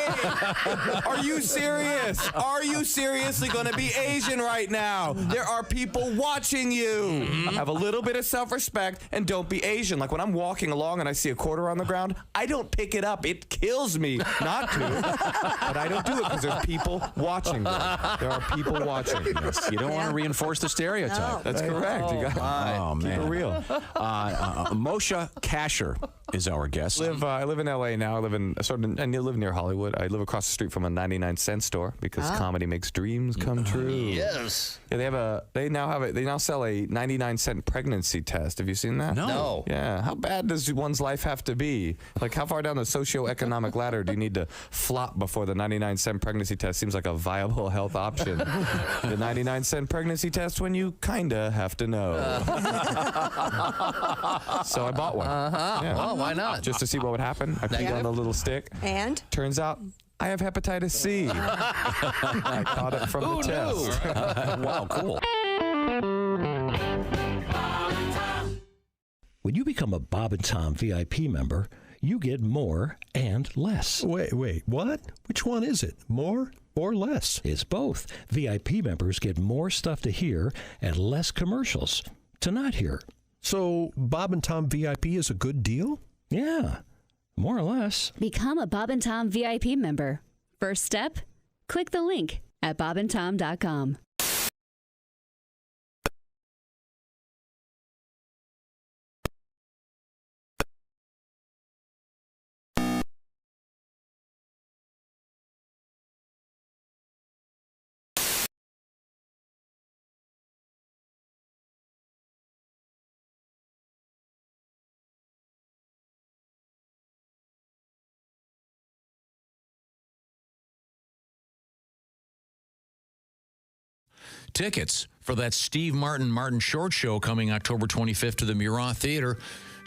Are you serious? Are you seriously going to be Asian right now? There are people watching you. Have a little bit of self-respect and don't be Asian. Like, when I'm walking along and I see a quarter on the ground, I don't pick it up. It kills me not to, but I don't do it because there's people watching. There are people watching. Yes, you don't want to reinforce the stereotype. No. That's correct. You got Oh, man. keep it real. Moshe Kasher is our guest. I live in L.A. now. I live near Hollywood. I live across the street from a 99-cent store because comedy makes dreams come true. Yes. Yeah, they now sell a 99-cent pregnancy test. Have you seen that? No. Yeah. How bad does one's life have to be? Like, how far down the socioeconomic ladder do you need to flop before the 99-cent pregnancy test seems like a viable health option? The 99-cent pregnancy test when you kinda have to know. So I bought one. Yeah. Well, why not? Just to see what would happen. I peed on the little stick. And? Turns out I have hepatitis C. I caught it from the test. Wow, cool. When you become a Bob and Tom VIP member, you get more and less. Wait, what? Which one is it? More or less? It's both. VIP members get more stuff to hear and less commercials to not hear. So Bob and Tom VIP is a good deal? Yeah, more or less. Become a Bob and Tom VIP member. First step, click the link at bobandtom.com. Tickets for that Steve Martin Short Show coming October 25th to the Murat Theater.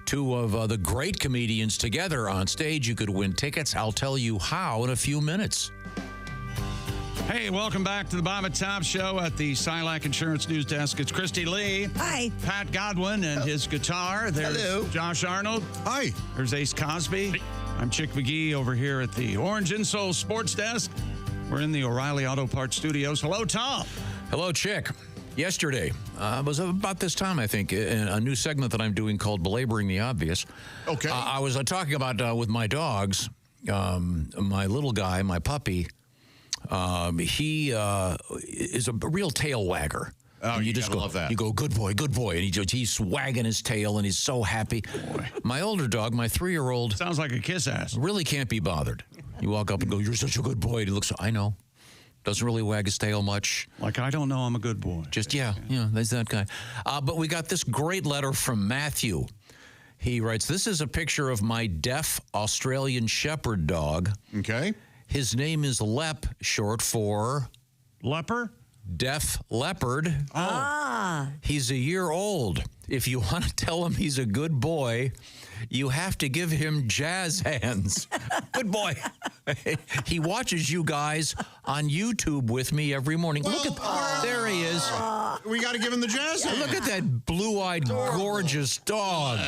Two of the great comedians together on stage. You could win tickets. I'll tell you how in a few minutes. Hey, welcome back to the Bob and Tom Show at the Silac Insurance News Desk. It's Christy Lee. Hi. Pat Godwin and his guitar. There's Josh Arnold. Hi. There's Ace Cosby. I'm Chick McGee over here at the Orange and Soul Sports Desk. We're in the O'Reilly Auto Parts studios. Hello, Tom. Hello, Chick. Yesterday, was about this time, I think, in a new segment that I'm doing called Belaboring the Obvious. Okay. I was talking about with my dogs, my little guy, my puppy, he is a real tail wagger. Oh, and you just love that. You go, good boy, and he's wagging his tail, and he's so happy. Boy. My older dog, my 3-year-old... Sounds like a kiss ass. Really can't be bothered. You walk up and go, you're such a good boy. And he looks, I know. Doesn't really wag his tail much. Like, I don't know, I'm a good boy. Just, yeah, there's that guy. But we got this great letter from Matthew. He writes, this is a picture of my deaf Australian Shepherd dog. Okay. His name is Lep, short for... Leper? Deaf leopard. Ah. He's a year old. If you want to tell him he's a good boy, you have to give him jazz hands. Good boy. He watches you guys on YouTube with me every morning. Well, look at there he is. We got to give him the jazz hands. Look at that blue-eyed, gorgeous dog.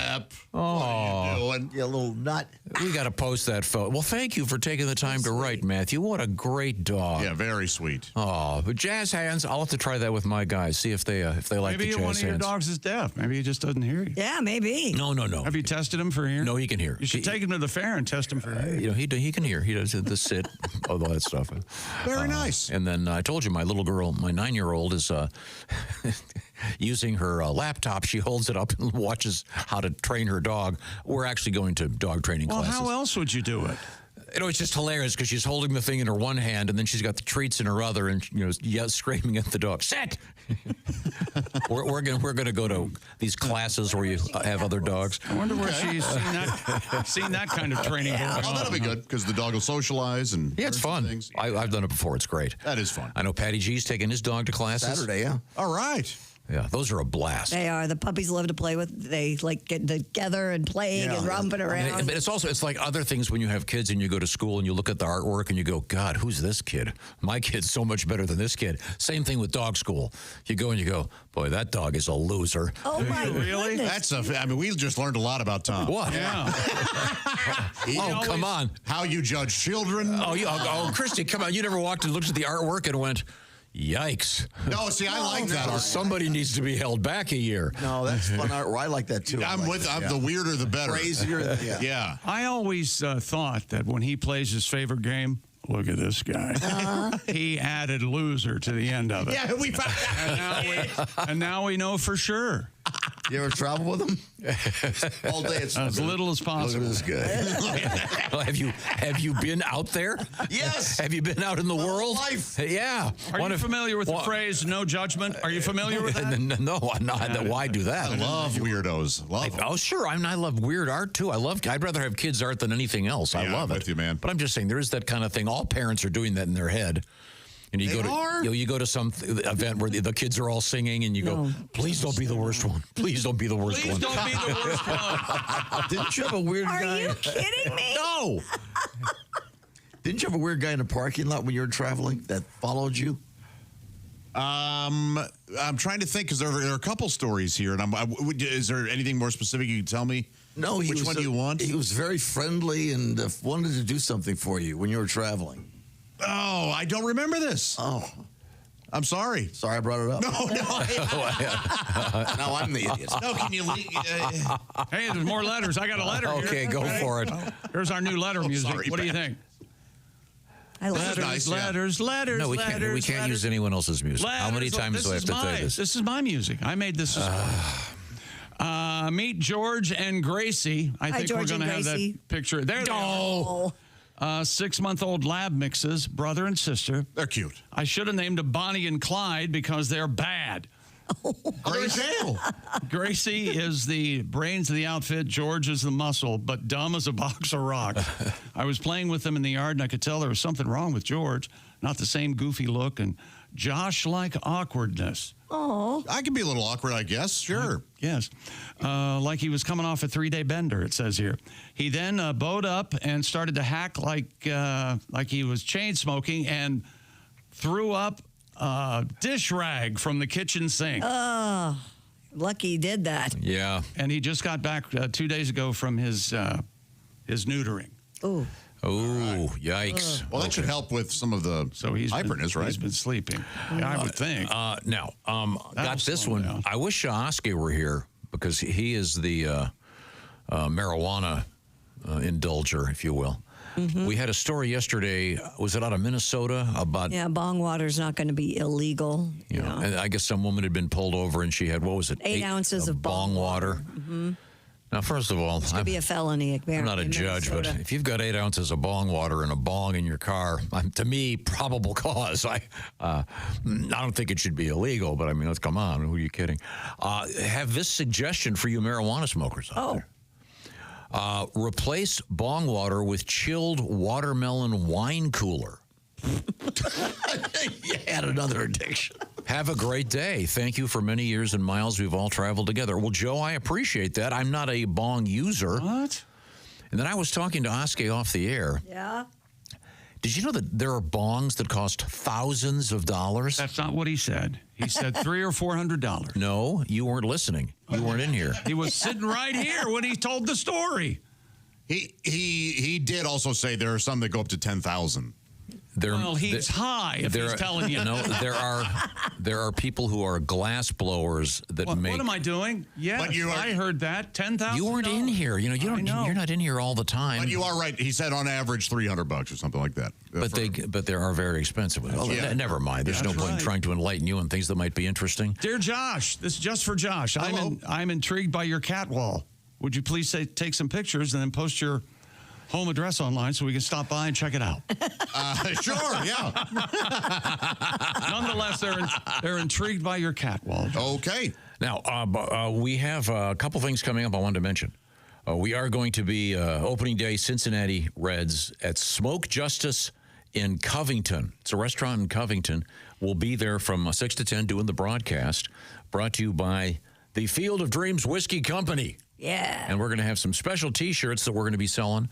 What are you doing? You little nut. We got to post that photo. Well, thank you for taking the time to write, Matthew. What a great dog. Yeah, very sweet. Oh, but jazz hands, I'll have to try that with my guys, see if they like maybe the jazz hands. Maybe one of your dogs is deaf. Maybe he just doesn't hear you. Yeah, maybe. No. Have you tested him for hearing? No, he can hear. You should take him to the fair and test him for hearing. He can hear. He does the sit, all that stuff. Very nice. And then I told you my little girl, my 9-year-old, is using her laptop. She holds it up and watches how to train her dog. We're actually going to dog training classes. Well, how else would you do it? It's just hilarious because she's holding the thing in her one hand and then she's got the treats in her other, and screaming at the dog, "Sit!" we're gonna go to these classes where you have other dogs. I wonder where she's seen that kind of training. Yeah. Well, that'll be good because the dog will socialize and it's fun. Things. I've done it before. It's great. That is fun. I know Patty G's taking his dog to classes Saturday, yeah. All right. Yeah, those are a blast. They are. The puppies love to play with. They like getting together and playing and romping around. But it's like other things when you have kids and you go to school and you look at the artwork and you go, God, who's this kid? My kid's so much better than this kid. Same thing with dog school. You go and you go, boy, that dog is a loser. Oh my really? goodness. We just learned a lot about Tom. What? Yeah. Come on. How you judge children. Oh, Christy, come on. You never walked and looked at the artwork and went, yikes. No, see, I like that art. Somebody needs to be held back a year. No, that's fun art. I like that too. I'm the weirder the better. Crazier. Yeah. I always thought that when he plays his favorite game, look at this guy. He added loser to the end of it. Yeah, we found and now we know for sure. You ever travel with him? All day. It's as little as possible. Look at this guy. Well, have you been out there? Yes. Have you been out in the world? Life. Yeah. Are you familiar with the phrase "no judgment"? Are you familiar with that? No, I'm not. Why do that? I love weirdos. Love them. Oh, sure. I love weird art too. I'd rather have kids' art than anything else. I love I'm it. with you, man. But I'm just saying there is that kind of thing. All parents are doing that in their head. And you go to some event where the kids are all singing, and you go, "Please don't be the worst one. Please don't be the worst one. Please don't be the worst one." Didn't you have a weird guy? Are you kidding me? No. Didn't you have a weird guy in the parking lot when you were traveling that followed you? I'm trying to think because there are a couple stories here, and is there anything more specific you can tell me? No, Which one do you want? He was very friendly and wanted to do something for you when you were traveling. Oh, I don't remember this. Oh. I'm sorry. Sorry I brought it up. No. Now I'm the idiot. No, can you leave? Hey, there's more letters. I got a letter here. Okay, go for it. Here's our new letter music. sorry, What do you Pat. think? I love Letters, nice, yeah. letters. No, we can't use anyone else's music. How many times do I have to say this? This is my music. I made this. Meet George and Gracie. I think George we're going to and have Gracie. that picture. There they are. 6-month-old lab mixes, brother and sister. They're cute. I should have named them Bonnie and Clyde because they're bad. Gracie is the brains of the outfit. George is the muscle, but dumb as a box of rocks. I was playing with them in the yard, and I could tell there was something wrong with George. Not the same goofy look and Josh-like awkwardness. Oh. I can be a little awkward, I guess. Sure. Yes. Like he was coming off a 3-day bender, it says here. He then bowed up and started to hack like he was chain smoking and threw up a dish rag from the kitchen sink. Oh, lucky he did that. Yeah. And he just got back 2 days ago from his neutering. Ooh. Oh, yikes. Well, that should help with some of the hyperness, right? He's been sleeping. Yeah, I would think. Now, got this one. down. I wish Oski were here because he is the marijuana indulger, if you will. We had a story yesterday. Was it out of Minnesota about? Yeah, bong water's not going to be illegal. You know, and I guess some woman had been pulled over and she had, what was it? 8 ounces of bong water. Mm-hmm. Now, first of all, This could be a felony. I'm not a judge, but if you've got 8 ounces of bong water and a bong in your car, to me, probable cause. I don't think it should be illegal, but I mean, let's come on. Who are you kidding? Have this suggestion for you marijuana smokers out there. Replace bong water with chilled watermelon wine cooler. You had another addiction. Have a great day. Thank you for many years and miles we've all traveled together. Well, Joe, I appreciate that. I'm not a bong user. What? And then I was talking to Oski off the air. Yeah. Did you know that there are bongs that cost thousands of dollars? That's not what he said. He said $300 or $400. No, you weren't listening. You weren't in here. He was sitting right here when he told the story. He did also say there are some that go up to 10,000. Well, he's high if he's telling you. No, there are people who are glass blowers that make. What am I doing? Yes, But you are- I heard that. 10,000. You weren't in here. You know, you're not in here all the time. But you are right. He said on average $300 or something like that. But they are very expensive. Well, never mind. There's no point in trying to enlighten you on things that might be interesting. Dear Josh, this is just for Josh. I'm intrigued by your cat wall. Would you please take some pictures and then post your home address online so we can stop by and check it out? Sure, yeah. Nonetheless, they're intrigued by your cat wall. Okay. Now, we have a couple things coming up I wanted to mention. We are going to be opening day Cincinnati Reds at Smoke Justice in Covington. It's a restaurant in Covington. We'll be there from 6 to 10 doing the broadcast, brought to you by the Field of Dreams Whiskey Company. Yeah. And we're going to have some special T-shirts that we're going to be selling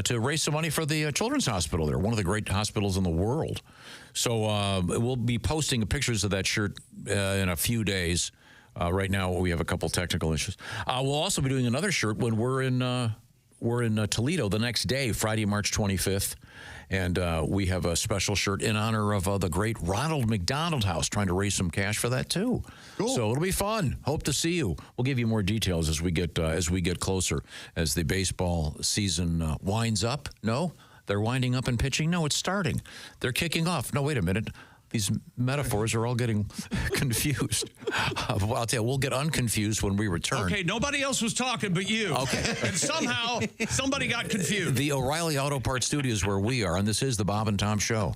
to raise some money for the Children's Hospital there, one of the great hospitals in the world. So we'll be posting pictures of that shirt in a few days. Right now, we have a couple technical issues. We'll also be doing another shirt when we're in Toledo the next day, Friday, March 25th. And we have a special shirt in honor of the great Ronald McDonald House, trying to raise some cash for that too. Cool. So it'll be fun. Hope to see you. We'll give you more details as we get closer, as the baseball season winds up. No, they're winding up and pitching. No, it's starting. They're kicking off. No, wait a minute. These metaphors are all getting confused. Well, I'll tell you, we'll get unconfused when we return. Okay, nobody else was talking but you. Okay. And somehow somebody got confused. The O'Reilly Auto Parts Studios where we are, and this is the Bob and Tom Show.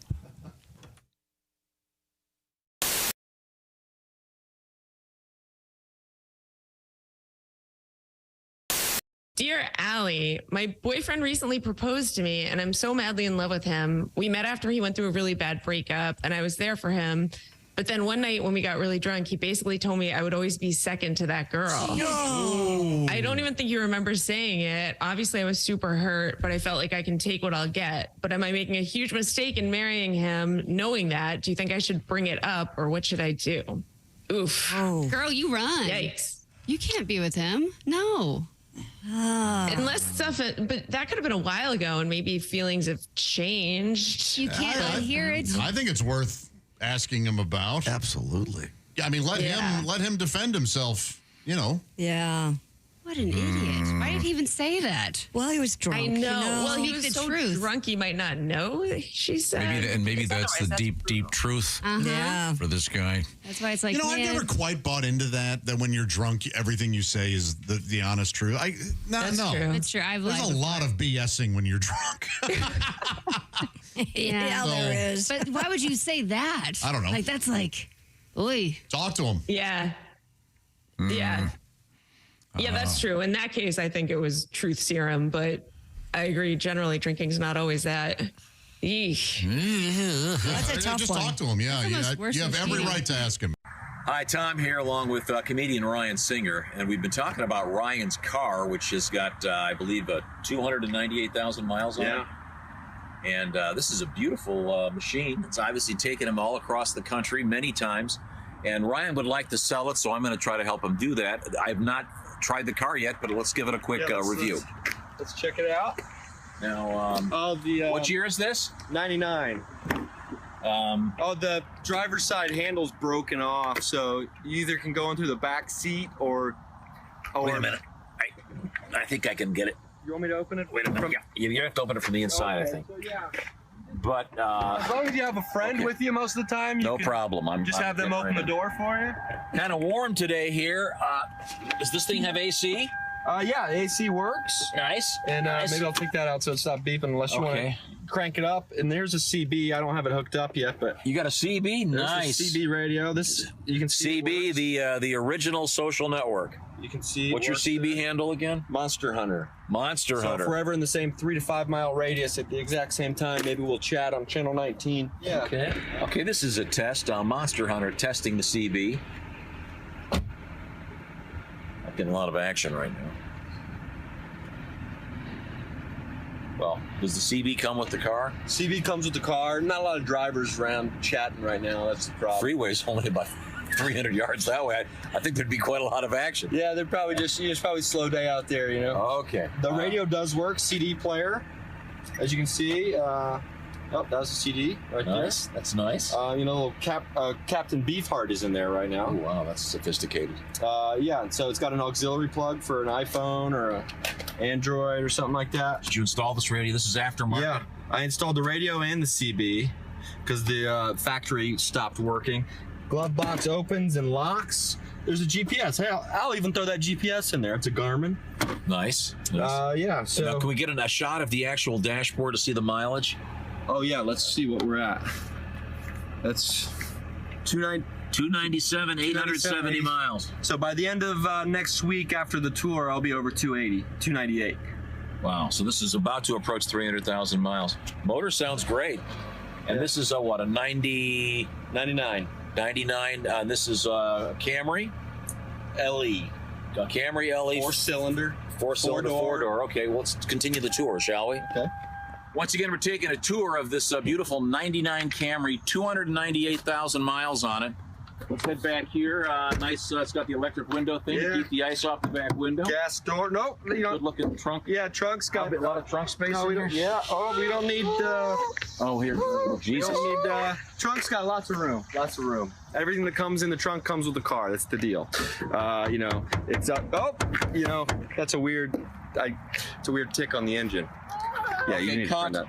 Dear Allie, my boyfriend recently proposed to me and I'm so madly in love with him. We met after he went through a really bad breakup and I was there for him. But then one night when we got really drunk, he basically told me I would always be second to that girl. No. I don't even think he remembers saying it. Obviously, I was super hurt, but I felt like I can take what I'll get. But am I making a huge mistake in marrying him knowing that? Do you think I should bring it up or what should I do? Oof. Girl, you run. Yikes. You can't be with him. No. Unless stuff, but that could have been a while ago and maybe feelings have changed. You can't hear it. I think it's worth asking him about. Absolutely. Yeah, I mean, let him defend himself, you know. Yeah. What an idiot. Why did he even say that? Well, he was drunk. I know. You know? Well, he Speak was the so truth. drunk he might not know. She said. Maybe that's the deep truth Yeah. for this guy. That's why it's like, You know, I've never quite bought into that when you're drunk, everything you say is the honest truth. That's no. true. It's true. I've There's lied a lot of BSing when you're drunk. Yeah, there is. But why would you say that? I don't know. Like, that's like, oy. Talk to him. Yeah. Yeah. Yeah, that's true. In that case, I think it was truth serum, but I agree. Generally, drinking's not always that. Eesh. That's a tough Just one. talk to him. Yeah, almost worse you have than every cheating. right to ask him. Hi, Tom here, along with comedian Ryan Singer, and we've been talking about Ryan's car, which has got, I believe, 298,000 miles on it. And this is a beautiful machine. It's obviously taken him all across the country many times, and Ryan would like to sell it, so I'm going to try to help him do that. I've not tried the car yet, but let's give it a quick review. Let's check it out. Now, what year is this? 99. The driver's side handle's broken off, so you either can go in through the back seat or. Wait a minute. I think I can get it. You want me to open it? Wait a minute. You have to open it from the inside, Okay, I think. so yeah. But As long as you have a friend with you most of the time, no problem. I'm just have them open the door for you. Kind of warm today here. Does this thing have AC? Yeah, AC works. Nice. And nice. maybe I'll take that out so it's not beeping unless you want to crank it up. And there's a CB. I don't have it hooked up yet, but you got a CB. Nice. There's a CB radio. This you can see. CB, the original social network. You can see. What's your CB handle again? Monster Hunter. Monster Hunter. So if we're ever in the same 3 to 5 mile radius at the exact same time, maybe we'll chat on channel 19. Yeah. Okay. Okay. This is a test. Monster Hunter testing the CB. I'm getting a lot of action right now. Well, does the CB come with the car? CB comes with the car. Not a lot of drivers around chatting right now. That's the problem. Freeway's only about 300 yards that way. I think there'd be quite a lot of action. Yeah, they're probably it's probably a slow day out there, you know. Okay. The radio does work. CD player, as you can see. That was a CD right nice. there. That's nice. Little Captain Beefheart is in there right now. Oh, wow, that's sophisticated. Yeah, and so it's got an auxiliary plug for an iPhone or an Android or something like that. Did you install this radio? This is aftermarket? Yeah, I installed the radio and the CB because the factory stopped working. Glove box opens and locks. There's a GPS. Hey, I'll even throw that GPS in there. It's a Garmin. Nice. Yeah, so... Now, can we get a shot of the actual dashboard to see the mileage? Oh, yeah, let's see what we're at. That's 297, 870 miles. So by the end of next week after the tour, I'll be over 280, 298. Wow, so this is about to approach 300,000 miles. Motor sounds great. And this is a 99. 99. This is Camry LE. Camry LE. Four-cylinder. Four-cylinder, four-door. Okay, well, let's continue the tour, shall we? Okay. Once again, we're taking a tour of this beautiful 99 Camry, 298,000 miles on it. Let's head back here. Nice, it's got the electric window thing to keep the ice off the back window. Gas door. Nope. Good looking trunk. Yeah, trunk's got a lot of trunk space in here. Yeah. Oh, we don't need. Oh, here. Jesus. We don't need. Trunk's got lots of room. Lots of room. Everything that comes in the trunk comes with the car. That's the deal. It's up. Oh, that's a weird. It's a weird tick on the engine. Yeah, you need to turn that.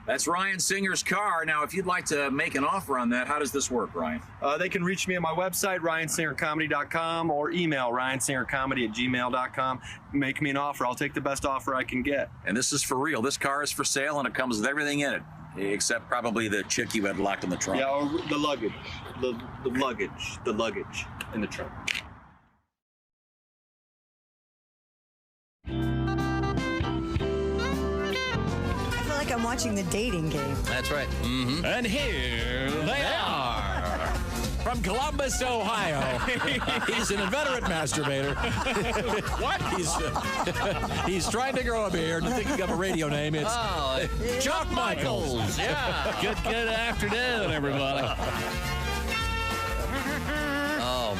That's Ryan Singer's car. Now, if you'd like to make an offer on that, how does this work, Ryan? They can reach me at my website, ryansingercomedy.com, or email ryansingercomedy@gmail.com. Make me an offer. I'll take the best offer I can get. And this is for real. This car is for sale, and it comes with everything in it, except probably the chick you had locked in the trunk. Yeah, or the luggage. The luggage in the trunk. I'm watching The Dating Game. That's right. Mm-hmm. And here they are. From Columbus, Ohio. He's an inveterate masturbator. What? He's trying to grow a beard and thinking of a radio name. It's Chuck Michaels. Yeah. Good afternoon, everybody.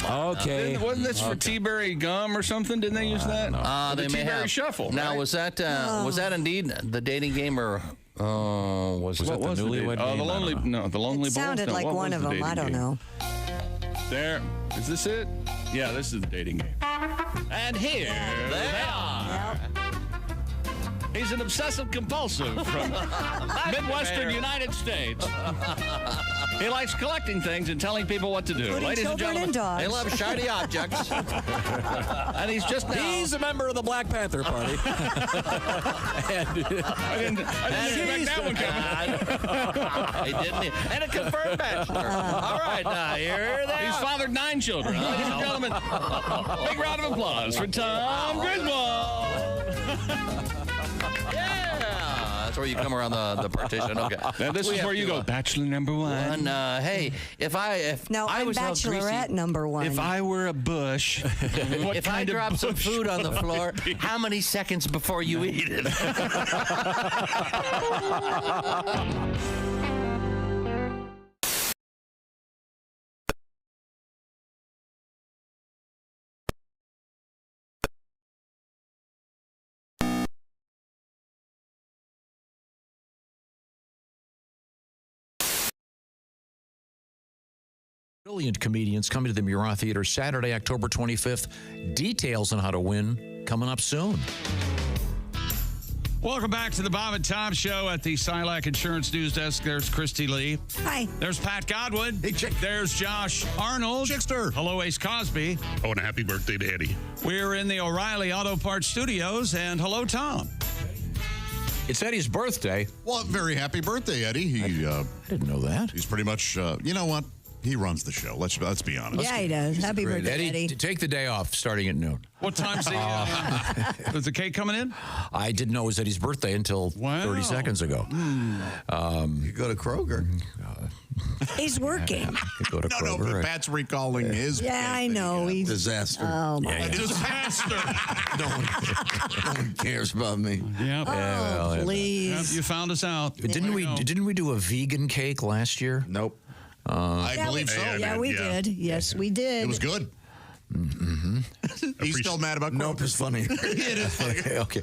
Okay. Wasn't this for T-Berry gum or something? Didn't they use that? They may T-Berry have. Shuffle. Now, right? was that indeed the dating game, or was that the newlywed game? The Lonely Boys. It sounded like one of them. I don't know. There. Is this it? Yeah, this is the dating game. And here they are. He's an obsessive compulsive from Midwestern United States. He likes collecting things and telling people what to do. Including Ladies and children gentlemen, and dogs. They love shiny objects. And he's just now. He's a member of the Black Panther Party. I didn't expect that one coming. He didn't. And a confirmed bachelor. All right, now here they He's are. fathered 9 children. Ladies and gentlemen, big round of applause for Tom Griswold. Yeah, that's where you come around the partition. Okay. Now this is where you go, bachelor number one. Hey, if I I'm was held greasy, bachelorette number 1. If I were a bush, if I dropped some food on the floor, how many seconds before you eat it? Brilliant comedians coming to the Murat Theater Saturday, October 25th. Details on how to win coming up soon. Welcome back to the Bob and Tom Show at the Silac Insurance News Desk. There's Christy Lee. Hi. There's Pat Godwin. Hey, Chick. There's Josh Arnold. Chickster. Hello, Ace Cosby. Oh, and a happy birthday to Eddie. We're in the O'Reilly Auto Parts Studios, and hello, Tom. It's Eddie's birthday. Well, very happy birthday, Eddie. I didn't know that. He's pretty much, you know what? He runs the show. Let's be honest. Yeah, he does. Happy birthday, Eddie. Take the day off starting at noon. What time's is the cake coming in? I didn't know it was Eddie's birthday until 30 seconds ago. You go to Kroger. He's working. Go to No, Kroger. but Pat's recalling his. Yeah, I know. He's Disaster. Oh, my. Disaster. No one cares about me. Yep. Oh, please. Yep, you found us out. Didn't we do a vegan cake last year? Nope. I Yeah, believe so. Yeah, we did. Yes, we did. It was good. He's still mad about Nope, it's funny. It is funny. Okay.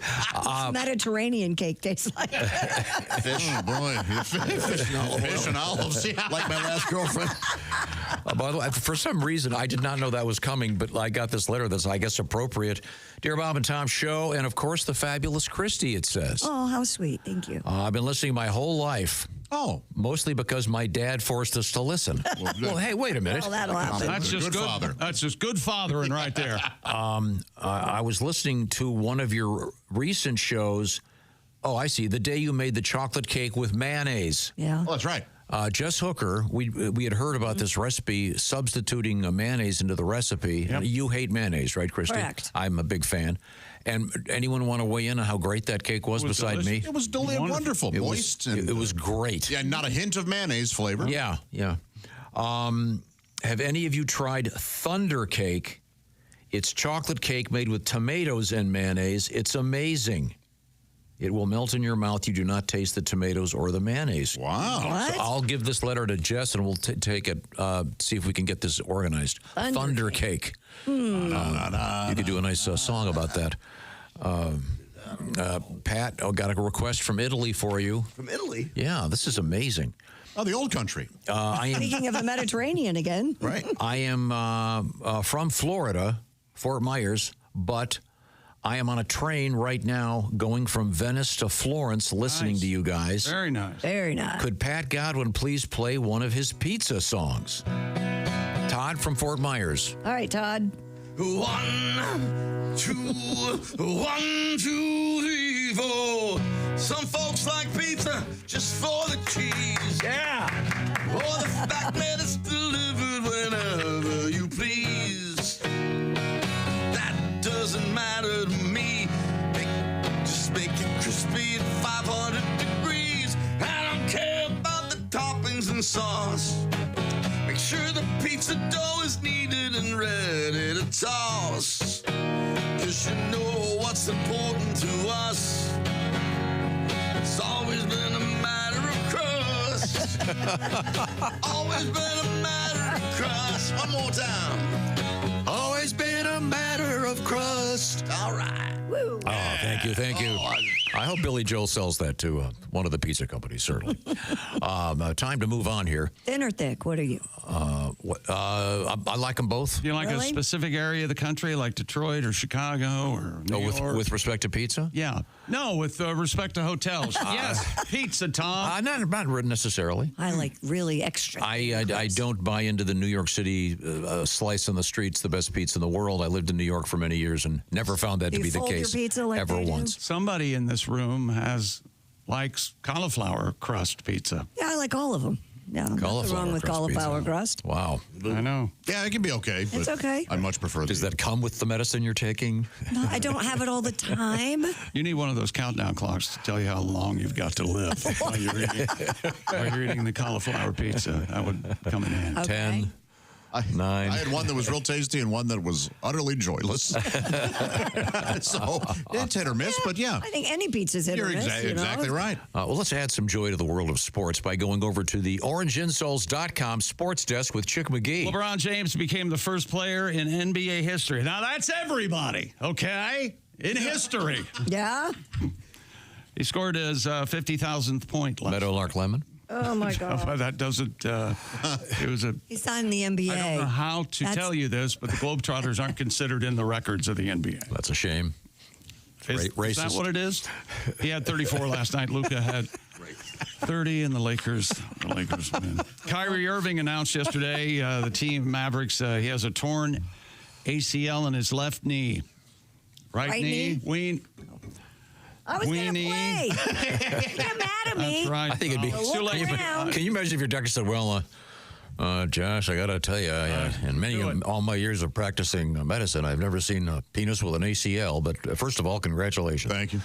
Mediterranean cake tastes like. Fish. Oh, boy. Fish and olives. Yeah. Like my last girlfriend. By the way, for some reason, I did not know that was coming, but I got this letter that's, I guess, appropriate. Dear Bob and Tom Show, and of course, the fabulous Christy, it says. Oh, how sweet. Thank you. I've been listening my whole life. Oh. Mostly because my dad forced us to listen. Well, hey, wait a minute. Well, that'll happen. That's just good father. That's just good fathering right there. I was listening to one of your recent shows. Oh, I see. The day you made the chocolate cake with mayonnaise. Yeah. Oh, that's right. Jess Hooker, we had heard about this recipe, substituting a mayonnaise into the recipe. Yep. You hate mayonnaise, right, Christy? Correct. I'm a big fan. And anyone want to weigh in on how great that cake was beside delicious. me? It was wonderful. Moist. It was great. Yeah, not a hint of mayonnaise flavor. Yeah. Have any of you tried Thunder Cake? It's chocolate cake made with tomatoes and mayonnaise. It's amazing. It will melt in your mouth. You do not taste the tomatoes or the mayonnaise. Wow. What? So I'll give this letter to Jess, and we'll take it, see if we can get this organized. Thunder Cake. You could do a nice song about that. Pat, got a request from Italy for you. From Italy? Yeah, this is amazing. Oh, the old country. Speaking of the Mediterranean again. Right. I am from Florida, Fort Myers, but I am on a train right now going from Venice to Florence listening to you guys. Very nice. Very nice. Could Pat Godwin please play one of his pizza songs? Todd from Fort Myers. All right, Todd. 1, 2, 1, 2, 3, 4. Some folks like pizza just for the cheese. Yeah. Or the fact that it's delivered whenever you please. That doesn't matter to me. Just make it crispy at 500 degrees. I don't care about the toppings and sauce. Make sure the pizza dough is kneaded and ready to toss. 'Cause you know what's important to us. It's always been a matter of crust. Always been a matter of crust. One more time. Always been a matter of crust. All right. Woo. Oh, thank you. I hope Billy Joel sells that to one of the pizza companies, certainly. Time to move on here. Thin or thick? What are you? I like them both. Do you like a specific area of the country, like Detroit or Chicago or New York? With respect to pizza? Yeah. No, with respect to hotels. Yes, pizza, Tom. Not necessarily. I like really extra. I don't buy into the New York City slice on the streets, the best pizza in the world. I lived in New York for many years and never found that to be the case ever once. Somebody in this room likes cauliflower crust pizza. Yeah, I like all of them. Yeah, nothing wrong with cauliflower crust. Wow. I know. Yeah, it can be okay. But It's okay. I much prefer Does that come with the medicine you're taking? No, I don't have it all the time. You need one of those countdown clocks to tell you how long you've got to live while you're eating the cauliflower pizza. That would come in handy. Okay. 10, 9. I had one that was real tasty and one that was utterly joyless. So it's hit or miss, but yeah. I think any pizza's hit or miss. Exactly right. Well, let's add some joy to the world of sports by going over to the OrangeInsoles.com sports desk with Chick McGee. LeBron James became the first player in NBA history. Now, that's everybody, okay? In history. Yeah? He scored his 50,000th point last Meadowlark Lemon? Oh my God. But that doesn't. It was a. He signed the NBA. I don't know how to tell you this, but the Globetrotters aren't considered in the records of the NBA. That's a shame. Is that what it is? He had 34 last night. Luka had 30, and the Lakers win. Kyrie Irving announced yesterday, the team Mavericks, he has a torn ACL in his left knee. Right knee? I was going to play. You're mad at me. That's right. I think it'd be too late. Can you imagine if your doctor said, well, Josh, I got to tell you, in all my years of practicing medicine, I've never seen a penis with an ACL. But first of all, congratulations. Thank you.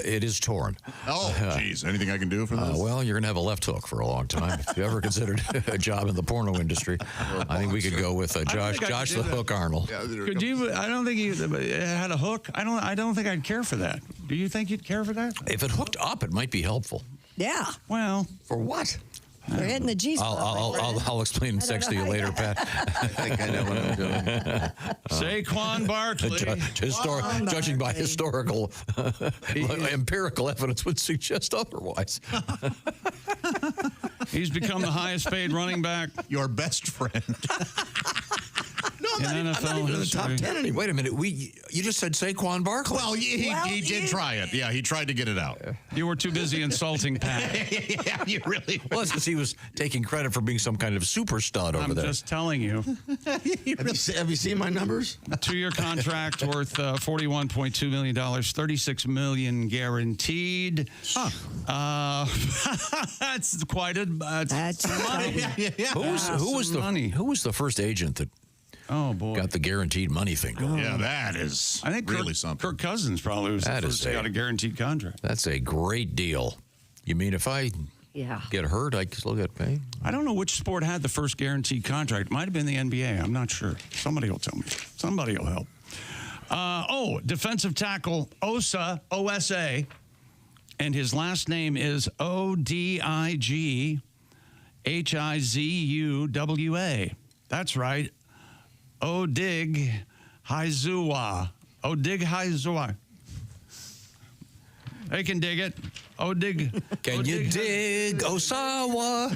It is torn. Oh, geez. Anything I can do for this? Well, you're going to have a left hook for a long time. If you ever considered a job in the porno industry, I think we could go with Josh the Hook Arnold. Could you? I don't think you had a hook. I don't think I'd care for that. Do you think you'd care for that? If it hooked up, it might be helpful. Yeah. Well, for what? We're hitting the G spot. I'll explain in sex to you later, Pat. I think I know what I'm doing. Saquon Barkley. Judging by historical, empirical evidence would suggest otherwise. He's become the highest paid running back. Your best friend. In NFL in the top 10 anymore. Wait a minute. You just said Saquon Barkley. Well, he did try it. Yeah, he tried to get it out. You were too busy insulting Pat. Yeah, you really were. Well, it's because he was taking credit for being some kind of super stud over there. I'm just telling you. Have you seen my numbers? A 2-year contract worth $41.2 million, $36 million guaranteed. That's quite a that's money. Who was the first agent that got the guaranteed money thing going? Yeah, that is I think really something. Kirk Cousins probably was the first that got a guaranteed contract. That's a great deal. You mean if I get hurt, I still get paid? I don't know which sport had the first guaranteed contract. It might have been the NBA. I'm not sure. Somebody will tell me. Somebody will help. Defensive tackle Osa, O-S-A, and his last name is O-D-I-G-H-I-Z-U-W-A. That's right. Odig Haizuwa. They can dig it. Can you dig Osawa?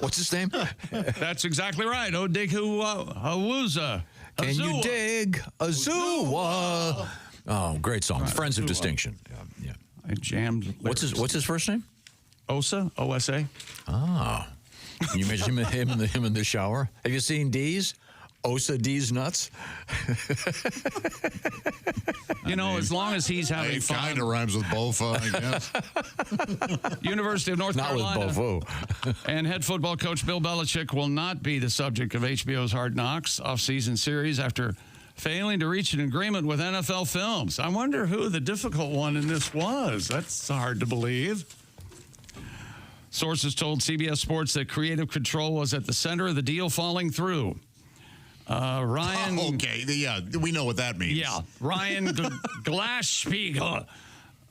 What's his name? That's exactly right. Hawuza. Can you dig Azua? Oh, great song. Right. Friends of Distinction. Yeah. I jammed. What's his first name? Osa. O-S-A. Ah. Can you imagine him in the shower? Have you seen D's? Osa D's nuts. As long as he's having fun. Kind of rhymes with Bofa, I guess. University of North Carolina. Not with Bofo. And head football coach Bill Belichick will not be the subject of HBO's Hard Knocks off-season series after failing to reach an agreement with NFL Films. I wonder who the difficult one in this was. That's hard to believe. Sources told CBS Sports that creative control was at the center of the deal falling through. Ryan. Okay, yeah, we know what that means. Yeah, Ryan Glassspiegel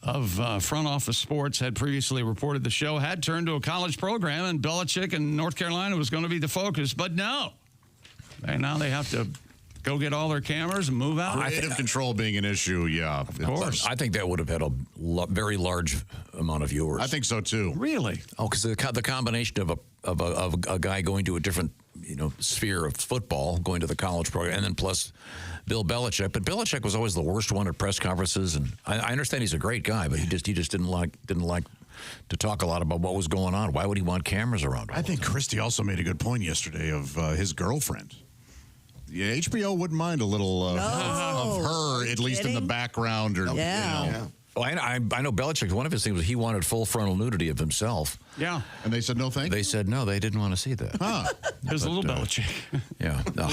of Front Office Sports had previously reported the show had turned to a college program, and Belichick in North Carolina was going to be the focus. But no, now they have to go get all their cameras and move out. Creative control being an issue, yeah. Of course. I think that would have had a very large amount of viewers. I think so, too. Really? Oh, because the combination of a guy going to a different sphere of football, going to the college program, and then plus Bill Belichick. But Belichick was always the worst one at press conferences, and I understand he's a great guy, but he just didn't like to talk a lot about what was going on. Why would he want cameras around? I think Christie also made a good point yesterday of his girlfriend. Yeah, HBO wouldn't mind a little of her, at least in the background, or Well, I know Belichick, one of his things was he wanted full frontal nudity of himself. Yeah. And they said no thank you? They said no, they didn't want to see that. Huh. There's a little Belichick. Yeah. The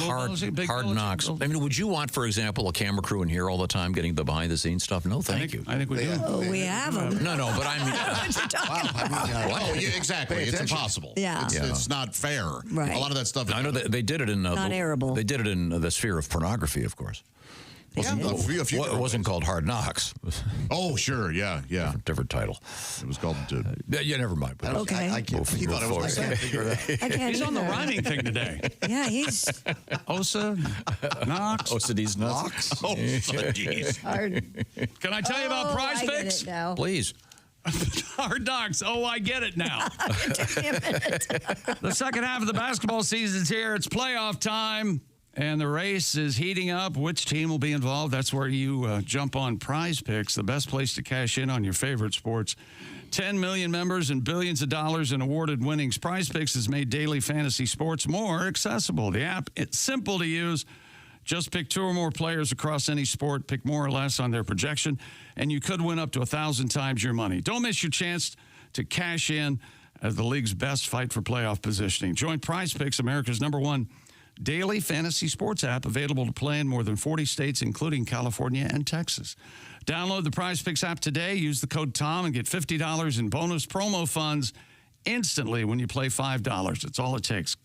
hard knocks. I mean, would you want, for example, a camera crew in here all the time getting the behind-the-scenes stuff? No, thank you. I think we do. Oh, we have them. No, but I mean... Exactly. It's impossible. Yeah. It's not fair. Right. A lot of that stuff... I know that they did it in... Non-airable. They did it in the sphere of pornography, of course. It wasn't called Hard Knocks. Oh, sure. Yeah. Different title. It was called... yeah, never mind. Okay. I can't. He thought it was... I can't figure it out. He's on the rhyming thing today. Yeah, he's... Osa, Knox. Osa D's nuts. Osa D's. Can I tell you about Prize Picks? Please. Hard Knocks. Oh, I get it now. The second half of the basketball season's here. It's playoff time, and the race is heating up. Which team will be involved? That's where you jump on Prize Picks, the best place to cash in on your favorite sports. 10 million members and billions of dollars in awarded winnings. Prize Picks has made daily fantasy sports more accessible. The app, it's simple to use. Just pick 2 or more players across any sport, pick more or less on their projection, and you could win up to 1,000 times your money. Don't miss your chance to cash in as the league's best fight for playoff positioning. Join Prize Picks, America's #1 daily fantasy sports app, available to play in more than 40 states, including California and Texas. Download the Prize Picks app today. Use the code TOM and get $50 in bonus promo funds instantly when you play $5. That's all it takes.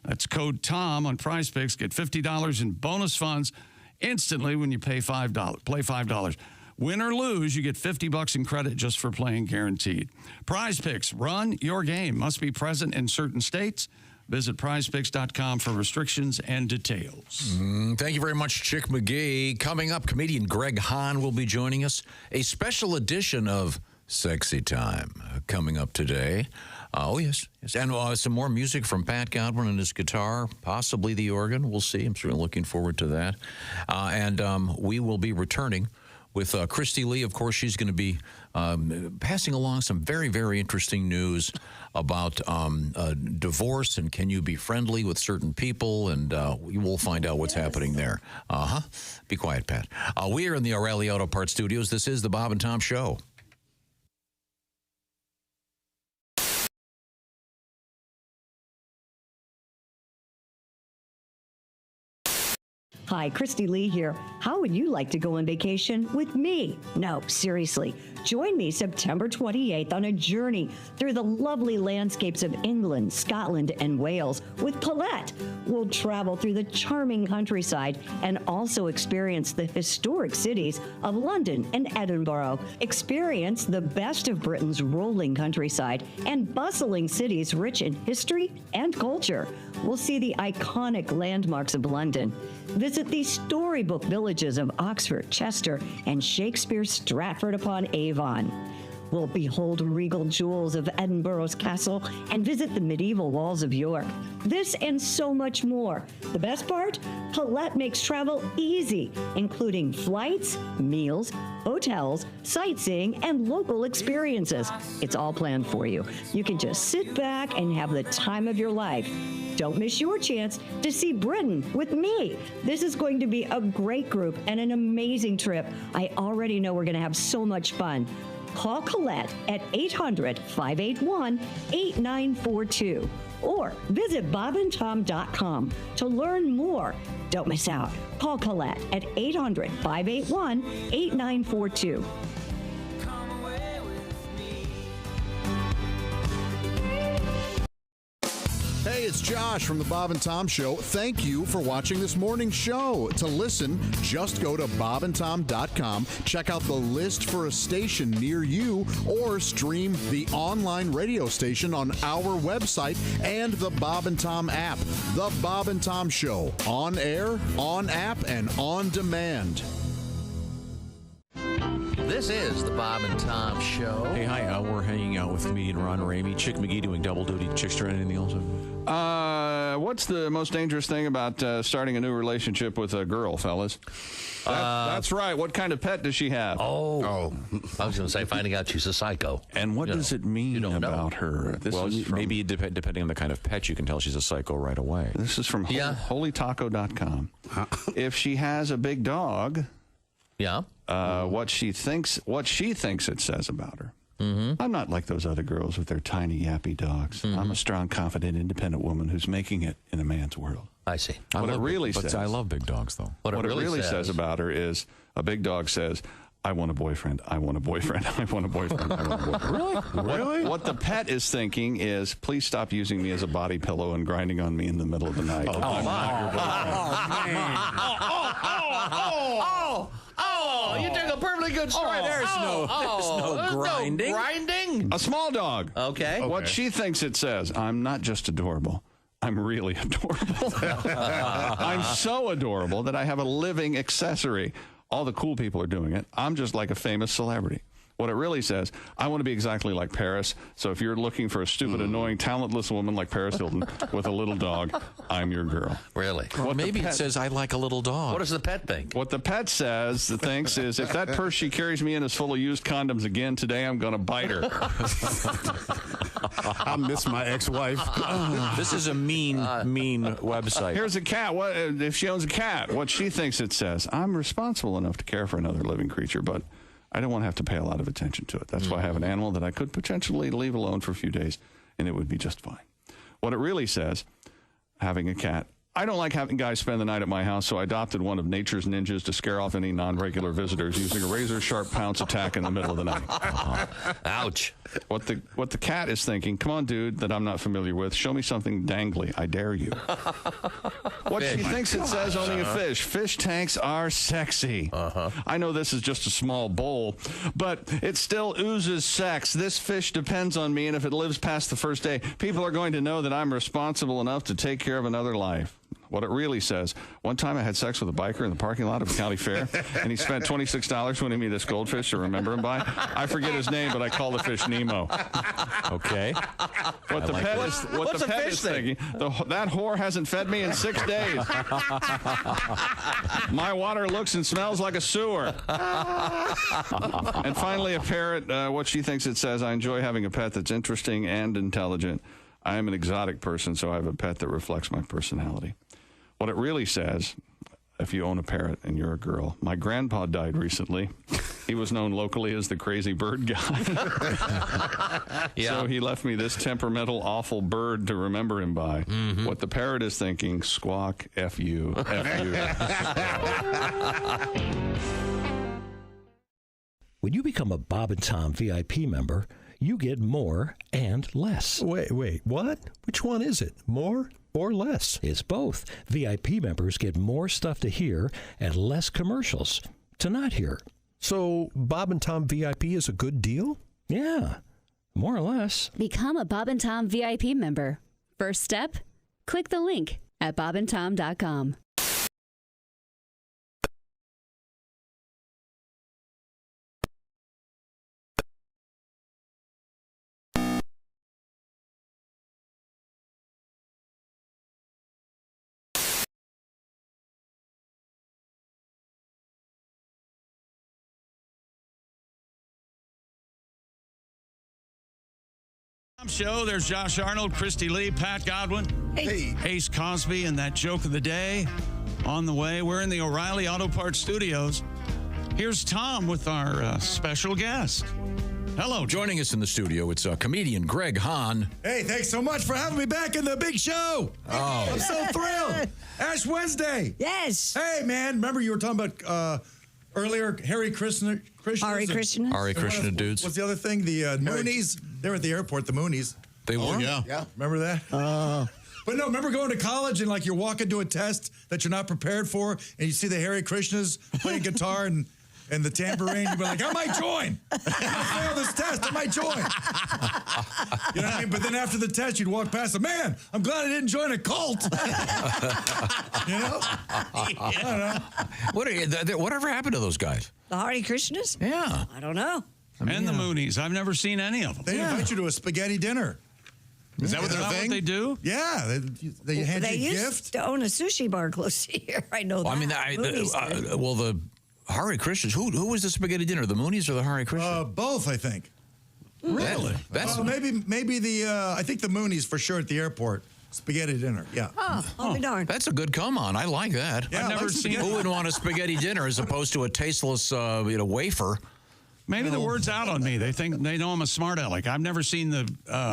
That's code TOM on Prize Picks. Get $50 in bonus funds instantly when you pay $5. Play $5. Win or lose, you get $50 in credit just for playing guaranteed. Prize Picks, run your game. Must be present in certain states. Visit prizepicks.com for restrictions and details. Thank you very much, Chick McGee. Coming up, comedian Greg Hahn will be joining us. A special edition of Sexy Time coming up today. Oh, yes. And some more music from Pat Godwin and his guitar, possibly the organ. We'll see. I'm certainly looking forward to that. And we will be returning with Christy Lee. Of course, she's going to be passing along some very, very interesting news about divorce and can you be friendly with certain people, and we will find out what's happening there. Be quiet, Pat. We are in the O'Reilly Auto Parts Studios. This is the Bob and Tom Show. Hi, Christy Lee here. How would you like to go on vacation with me? No, seriously. Join me September 28th on a journey through the lovely landscapes of England, Scotland, and Wales with Paulette. We'll travel through the charming countryside and also experience the historic cities of London and Edinburgh. Experience the best of Britain's rolling countryside and bustling cities rich in history and culture. We'll see the iconic landmarks of London. Visit the storybook villages of Oxford, Chester, and Shakespeare's Stratford-upon-Avon. We'll behold regal jewels of Edinburgh's castle and visit the medieval walls of York. This and so much more. The best part? Paulette makes travel easy, including flights, meals, hotels, sightseeing, and local experiences. It's all planned for you. You can just sit back and have the time of your life. Don't miss your chance to see Britain with me. This is going to be a great group and an amazing trip. I already know we're going to have so much fun. Call Colette at 800-581-8942 or visit bobandtom.com to learn more. Don't miss out. Call Colette at 800-581-8942. Hey, it's Josh from the Bob and Tom Show. Thank you for watching this morning's show. To listen, just go to bobandtom.com, check out the list for a station near you, or stream the online radio station on our website and the Bob and Tom app. The Bob and Tom Show, on air, on app, and on demand. This is the Bob and Tom Show. Hey, hi. We're hanging out with comedian Ron Ramey. Chick McGee doing double duty. Chick's doing anything else? What's the most dangerous thing about starting a new relationship with a girl, fellas? That's right. What kind of pet does she have? Oh. I was going to say finding out she's a psycho. And what does it mean about her? This is from, maybe depending on the kind of pet, you can tell she's a psycho right away. This is from holytaco.com. If she has a big dog, what she thinks it says about her. Mm-hmm. I'm not like those other girls with their tiny yappy dogs. Mm-hmm. I'm a strong, confident, independent woman who's making it in a man's world. I see. What it really says. I love big dogs, though. What it really says about her is a big dog says, I want a boyfriend. I want a boyfriend. I want a boyfriend. I want a boyfriend. Really? What the pet is thinking is, please stop using me as a body pillow and grinding on me in the middle of the night. You took a perfectly good strike. There's no grinding. Grinding? A small dog. Okay. What she thinks it says, I'm not just adorable. I'm really adorable. I'm so adorable that I have a living accessory. All the cool people are doing it. I'm just like a famous celebrity. What it really says, I want to be exactly like Paris. So if you're looking for a stupid, annoying, talentless woman like Paris Hilton with a little dog, I'm your girl. Really? Well, maybe it says, I like a little dog. What does the pet think? What the pet thinks is, if that purse she carries me in is full of used condoms again today, I'm going to bite her. I miss my ex-wife. This is a mean website. Here's a cat. What if she owns a cat? What she thinks it says, I'm responsible enough to care for another living creature, but I don't want to have to pay a lot of attention to it. That's why I have an animal that I could potentially leave alone for a few days, and it would be just fine. What it really says, having a cat, I don't like having guys spend the night at my house, so I adopted one of nature's ninjas to scare off any non-regular visitors using a razor-sharp pounce attack in the middle of the night. Ouch. What the cat is thinking, come on, dude, that I'm not familiar with, show me something dangly. I dare you. What she thinks it says owning a fish. Fish tanks are sexy. I know this is just a small bowl, but it still oozes sex. This fish depends on me, and if it lives past the first day, people are going to know that I'm responsible enough to take care of another life. What it really says, one time I had sex with a biker in the parking lot of a county fair, and he spent $26 winning me this goldfish to remember him by. I forget his name, but I call the fish Nemo. Okay. What the pet is thinking, that whore hasn't fed me in 6 days. My water looks and smells like a sewer. And finally, a parrot, what she thinks it says, I enjoy having a pet that's interesting and intelligent. I am an exotic person, so I have a pet that reflects my personality. What it really says, if you own a parrot and you're a girl, my grandpa died recently. He was known locally as the crazy bird guy. So he left me this temperamental, awful bird to remember him by. What the parrot is thinking, squawk, F you, F you. When you become a Bob and Tom VIP member, you get more and less. Wait, what? Which one is it? More or less? It's both. VIP members get more stuff to hear and less commercials to not hear. So Bob and Tom VIP is a good deal? Yeah, more or less. Become a Bob and Tom VIP member. First step, click the link at bobandtom.com. Show. There's Josh Arnold, Christy Lee, Pat Godwin, Ace Cosby, and that joke of the day on the way. We're in the O'Reilly Auto Parts Studios. Here's Tom with our special guest. Hello. Joining us in the studio, it's comedian Greg Hahn. Hey, thanks so much for having me back in the big show. Oh. I'm so thrilled. Ash Wednesday. Yes. Hey, man. Remember you were talking about earlier, Hare Krishna? Hare Krishna. Hare Krishna dudes. What's the other thing? The Moonies. They were at the airport, the Moonies. They were? Yeah. Remember that? But no, remember going to college and like you're walking to a test that you're not prepared for and you see the Hare Krishnas playing guitar and the tambourine, you'd be like, I might join. I failed this test, I might join. You know what I mean? But then after the test, you'd walk past them, man, I'm glad I didn't join a cult. You know? I don't know. Whatever happened to those guys? The Hare Krishnas? Yeah. I don't know. And the Moonies. I've never seen any of them. They invite you to a spaghetti dinner. Is that what their thing? What they do? Yeah, they hand They you a used gift. to own a sushi bar close to here. I know that. I mean, the Hare Krishnas. Who was the spaghetti dinner? The Moonies or the Hare Krishnas? Both, I think. Really? Maybe the I think the Moonies for sure at the airport. Spaghetti dinner, yeah. I'll be darned. That's a good come on. I like that. Yeah, I've never seen. Who would want a spaghetti dinner as opposed to a tasteless wafer? Maybe the word's out on me. They think they know I'm a smart aleck. I've never seen the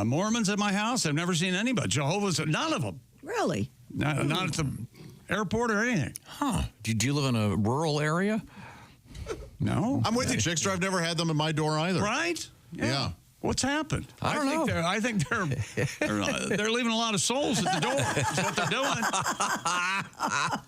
Mormons at my house. I've never seen anybody. Jehovah's, none of them. Really? Not at the airport or anything. Huh. Do you live in a rural area? No. I'm with you, Chickster. I've never had them at my door either. Right? Yeah. What's happened? I don't know. I think they're leaving a lot of souls at the door. That's what they're doing.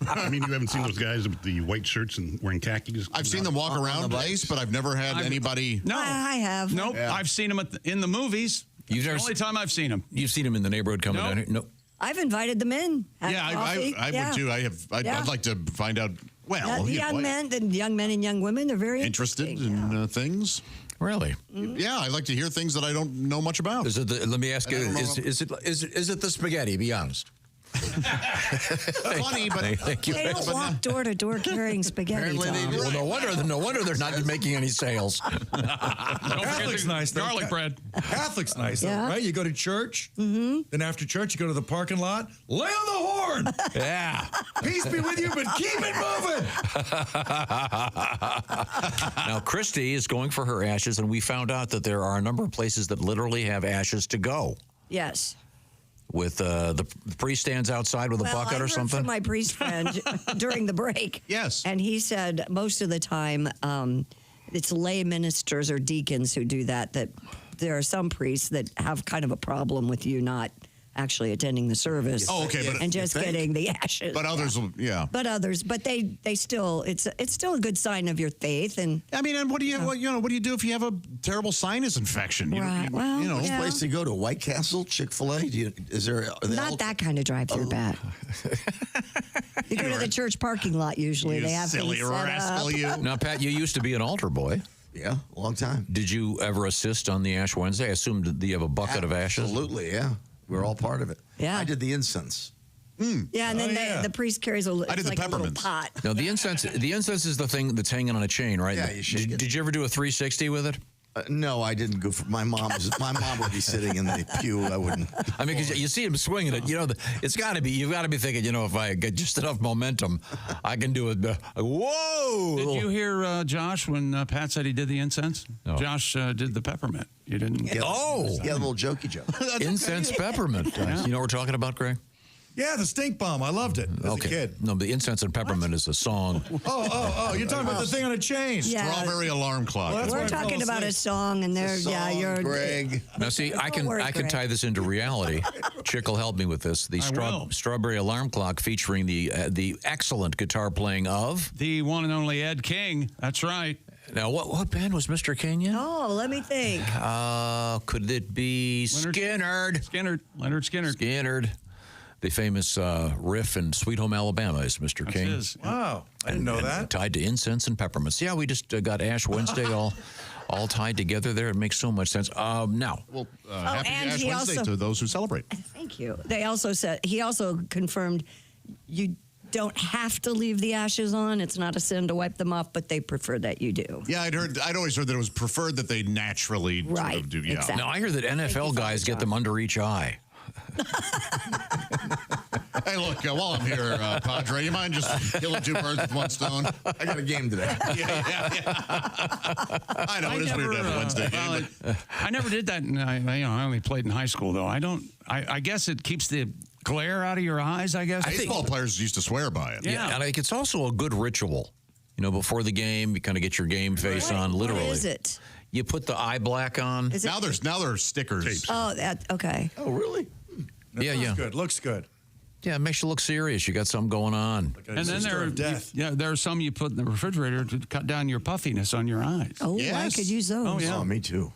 I mean, you haven't seen those guys with the white shirts and wearing khakis? I've seen them walk around place, but I've never had anybody. No, I have. Nope. Yeah. I've seen them in the movies. You've the never only time I've seen them. You've seen them in the neighborhood coming down here? No. I've invited them in. Yeah, I would too. I'd like to find out. Well, the young men and young women, they're very interested in things. Really? Yeah, I like to hear things that I don't know much about. Let me ask you: is it the spaghetti? Be honest. Funny, but Thank you. They don't walk door to door carrying spaghetti. Tom. Well, no wonder they're not making any sales. Catholic's nice. Though. Garlic bread. Catholic's nice, though, Yeah. right? You go to church, then after church, you go to the parking lot, lay on the horn. Yeah. Peace be with you, but keep it moving. Now, Christy is going for her ashes, and we found out that there are a number of places that literally have ashes to go. Yes. With the priest stands outside with a bucket I or heard something. from my priest friend during the break. Yes. And he said most of the time it's lay ministers or deacons who do that, that there are some priests that have kind of a problem with you not actually attending the service. Oh, okay, but and just getting the ashes. But others, yeah. But they still, it's still a good sign of your faith. And I mean, and what do you do if you have a terrible sinus infection? Right. Well, yeah. Place to go to White Castle, Chick-fil-A. Is there not that kind of drive-through bat? You go to the church parking lot usually. They have silly things set rascal, up. you. Now, Pat, you used to be an altar boy. Yeah, a long time. Did you ever assist on the Ash Wednesday? I assume that you have a bucket of ashes. Absolutely, yeah. We're all part of it. Yeah. I did the incense. Yeah, and then the priest carries a little pot. No, the incense is the thing that's hanging on a chain, right? Yeah, you shake it. Did you ever do a 360 with it? No, I didn't go for my mom. My mom would be sitting in the pew. I wouldn't. I mean, because you see him swinging it. It's got to be. You've got to be thinking. If I get just enough momentum, I can do it. Whoa! Did you hear Josh when Pat said he did the incense? No. Josh did the peppermint. You didn't. Yeah, a little jokey joke. Incense peppermint. Yeah. You know what we're talking about, Greg? Yeah, the stink bomb. I loved it as a kid. No, the incense and peppermint is a song. Oh, you're talking about the thing on a chain. Yeah. Strawberry alarm clock. Well, We're talking about a song, and there, you're Greg. Now, see, I can tie this into reality. Chick will help me with this. The Strawberry Alarm Clock, featuring the excellent guitar playing of the one and only Ed King. That's right. Now, what band was Mr. King in? Oh, let me think. Could it be Skynyrd? Leonard Skinner. Skynyrd. The famous riff in Sweet Home Alabama is Mr. King. Wow, I didn't know that. Tied to incense and peppermints. Yeah, we just got Ash Wednesday all tied together there. It makes so much sense. Now, happy and Ash he Wednesday also- to those who celebrate. Thank you. He also confirmed you don't have to leave the ashes on. It's not a sin to wipe them off, but they prefer that you do. Yeah, I'd always heard that it was preferred that they naturally sort of do. Yeah. exactly. now I hear that NFL guys get them under each eye. Hey, look, while I'm here, Padre, you mind just killing two birds with one stone? I got a game today. I know, it is weird to have a Wednesday game. I never did that. I only played in high school, though. I guess it keeps the glare out of your eyes, I guess. Baseball players used to swear by it. Yeah, and I think it's also a good ritual. Before the game, you kind of get your game face on, literally. What is it? You put the eye black on. Now there's stickers. Oh, okay. Oh, really? Looks good. Yeah, it makes you look serious. You got something going on. And then there are some you put in the refrigerator to cut down your puffiness on your eyes. Oh, I could use those. Oh, yeah. Oh, me too.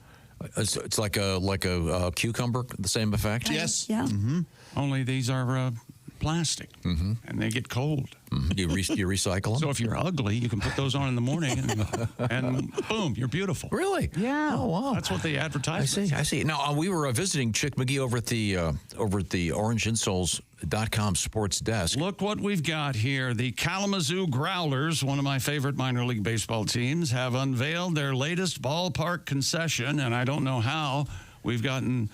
It's like a cucumber, the same effect. Yes. Yeah. Mm-hmm. Only these are plastic, and they get cold. You recycle them. So if you're ugly, you can put those on in the morning, and boom, you're beautiful. Really? Yeah. Oh, wow. That's what they advertise. I see. Now, we were visiting Chick McGee over at the OrangeInsoles.com sports desk. Look what we've got here. The Kalamazoo Growlers, one of my favorite minor league baseball teams, have unveiled their latest ballpark concession, and I don't know how we've gotten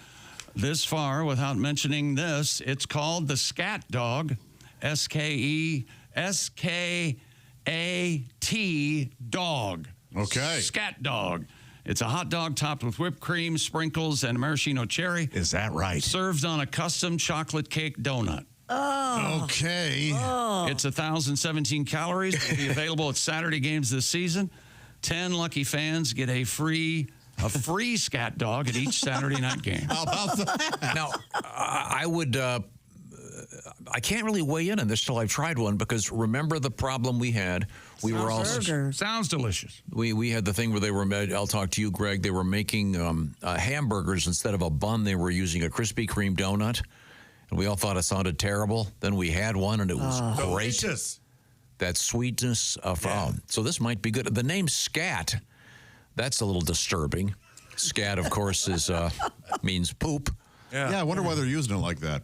this far without mentioning this. It's called the Scat Dog, SKAT Dog. Okay. Scat Dog. It's a hot dog topped with whipped cream, sprinkles, and maraschino cherry. Is that right? Served on a custom chocolate cake donut. Oh. Okay. Oh. It's 1,017 calories. It'll be available at Saturday games this season. 10 lucky fans get a free Scat Dog at each Saturday night game. How about that? Now, I can't really weigh in on this till I've tried one, because remember the problem we had? We were all sounds delicious. We had the thing where they were. I'll talk to you, Greg. They were making hamburgers instead of a bun. They were using a Krispy Kreme donut, and we all thought it sounded terrible. Then we had one, and it was great. Delicious. That sweetness. So this might be good. The name Scat. That's a little disturbing. Scat, of course, is means poop. Yeah, I wonder why they're using it like that.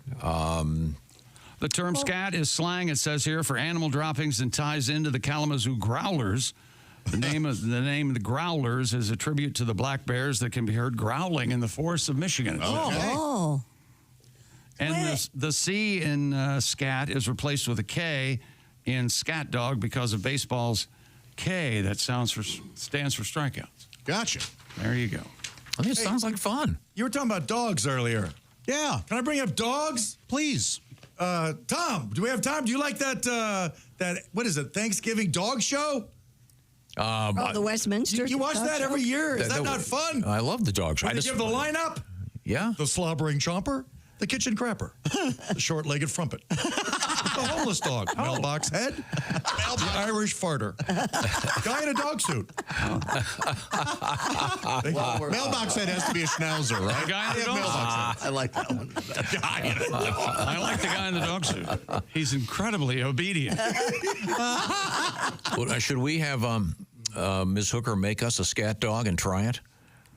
The term scat is slang, it says here, for animal droppings and ties into the Kalamazoo growlers. The name of the growlers is a tribute to the black bears that can be heard growling in the forests of Michigan. Oh. And the C in scat is replaced with a K in scat dog because of baseball's K that stands for strikeouts. Gotcha. There you go. I think it sounds like fun. You were talking about dogs earlier. Yeah. Can I bring up dogs? Please. Tom, do we have time? Do you like that what is it, Thanksgiving dog show? The Westminster. You watch that every year? Is that not fun? I love the dog show. They give the lineup? Yeah. The slobbering chomper, the kitchen crapper, the short-legged frumpet, the homeless dog, mailbox head, the Irish farter, guy in a dog suit. Mailbox head has to be a schnauzer, right? The guy in the dog suit. I like that one. I like the guy in the dog suit. He's incredibly obedient. Should we have Ms. Hooker make us a scat dog and try it?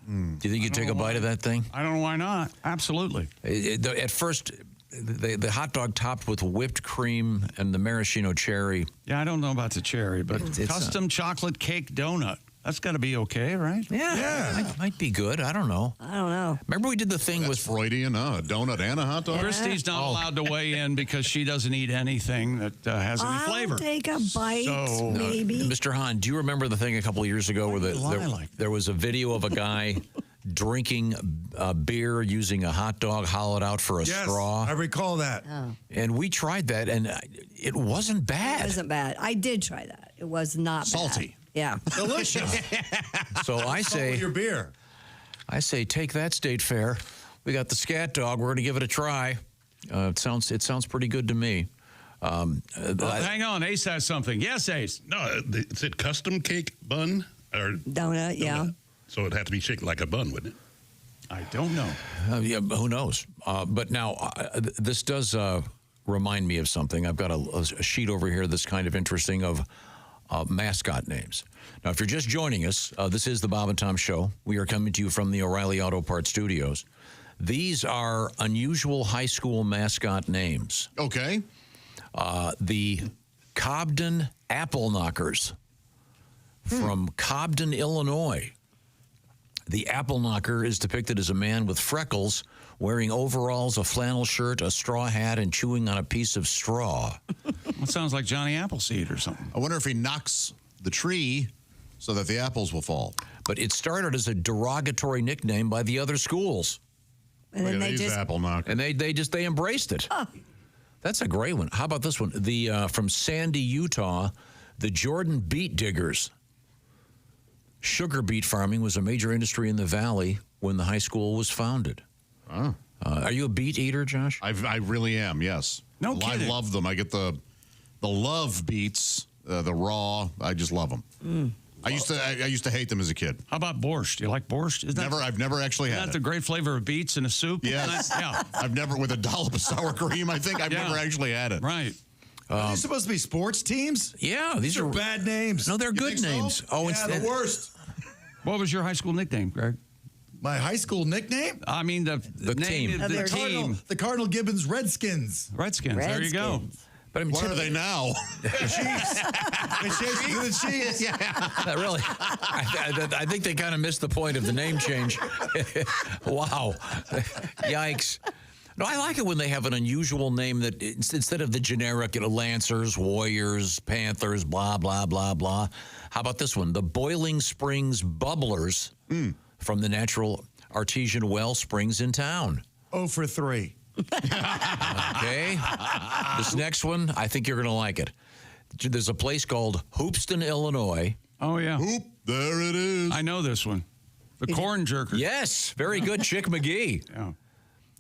Do you think you'd take a bite of that thing? I don't know why not. Absolutely. At first, the hot dog topped with whipped cream and the maraschino cherry. Yeah, I don't know about the cherry, but It's custom chocolate cake donut. That's got to be okay, right? Yeah. Might be good. I don't know. I don't know. Remember we did the thing with Freudian, a donut and a hot dog? Christy's not allowed to weigh in because she doesn't eat anything that has any flavor. I'll take a bite, maybe. Mr. Hahn, do you remember the thing a couple of years ago where there was a video of a guy drinking beer using a hot dog hollowed out for a straw? I recall that. Oh. And we tried that, and it wasn't bad. It wasn't bad. I did try that. It was not Salty. bad. Yeah. Delicious. So I say, your beer. I say, take that, State Fair. We got the scat dog. We're going to give it a try. It sounds pretty good to me. Hang on, Ace has something. Yes, Ace. No, is it custom cake bun or donut? Yeah. So it'd have to be shaped like a bun, wouldn't it? I don't know. Yeah, who knows? But now this does remind me of something. I've got a sheet over here that's kind of interesting of mascot names. Now, if you're just joining us, this is the Bob and Tom Show. We are coming to you from the O'Reilly Auto Parts Studios. These are unusual high school mascot names. Okay. The Cobden Apple Knockers from Cobden, Illinois. The Apple Knocker is depicted as a man with freckles wearing overalls, a flannel shirt, a straw hat, and chewing on a piece of straw. That sounds like Johnny Appleseed or something. I wonder if he knocks the tree so that the apples will fall. But it started as a derogatory nickname by the other schools. And then they just apple knocker. And they embraced it. Oh. That's a great one. How about this one? The from Sandy, Utah, the Jordan Beet Diggers. Sugar beet farming was a major industry in the valley when the high school was founded. Oh. Are you a beet eater, Josh? I really am, yes. No kidding. I love them. I get the love beets, the raw. I just love them. I used to hate them as a kid. How about borscht? Do you like borscht? I've never actually had Isn't that it. the great flavor of beets in a soup? Yes. Yeah. I've never, with a dollop of sour cream, I think I've never actually had it. Right. Are these supposed to be sports teams? Yeah, These are bad names. No, they're You good think so? names. Oh, yeah, the worst. What was your high school nickname, Greg? My high school nickname? I mean the name team. of the team. The Cardinal Gibbons Redskins. Redskins. There you go. But I mean, what are they now? The Chiefs. The Chiefs. Really, I think they kind of missed the point of the name change. Wow. Yikes. No, I like it when they have an unusual name that instead of the generic, Lancers, Warriors, Panthers, blah, blah, blah, blah. How about this one? The Boiling Springs Bubblers from the natural artesian well springs in town. 0 for 3. Okay. This next one, I think you're going to like it. There's a place called Hoopston, Illinois. Oh, yeah. Hoop, there it is. I know this one. The corn jerker. Yes, very good, Chick McGee. Yeah.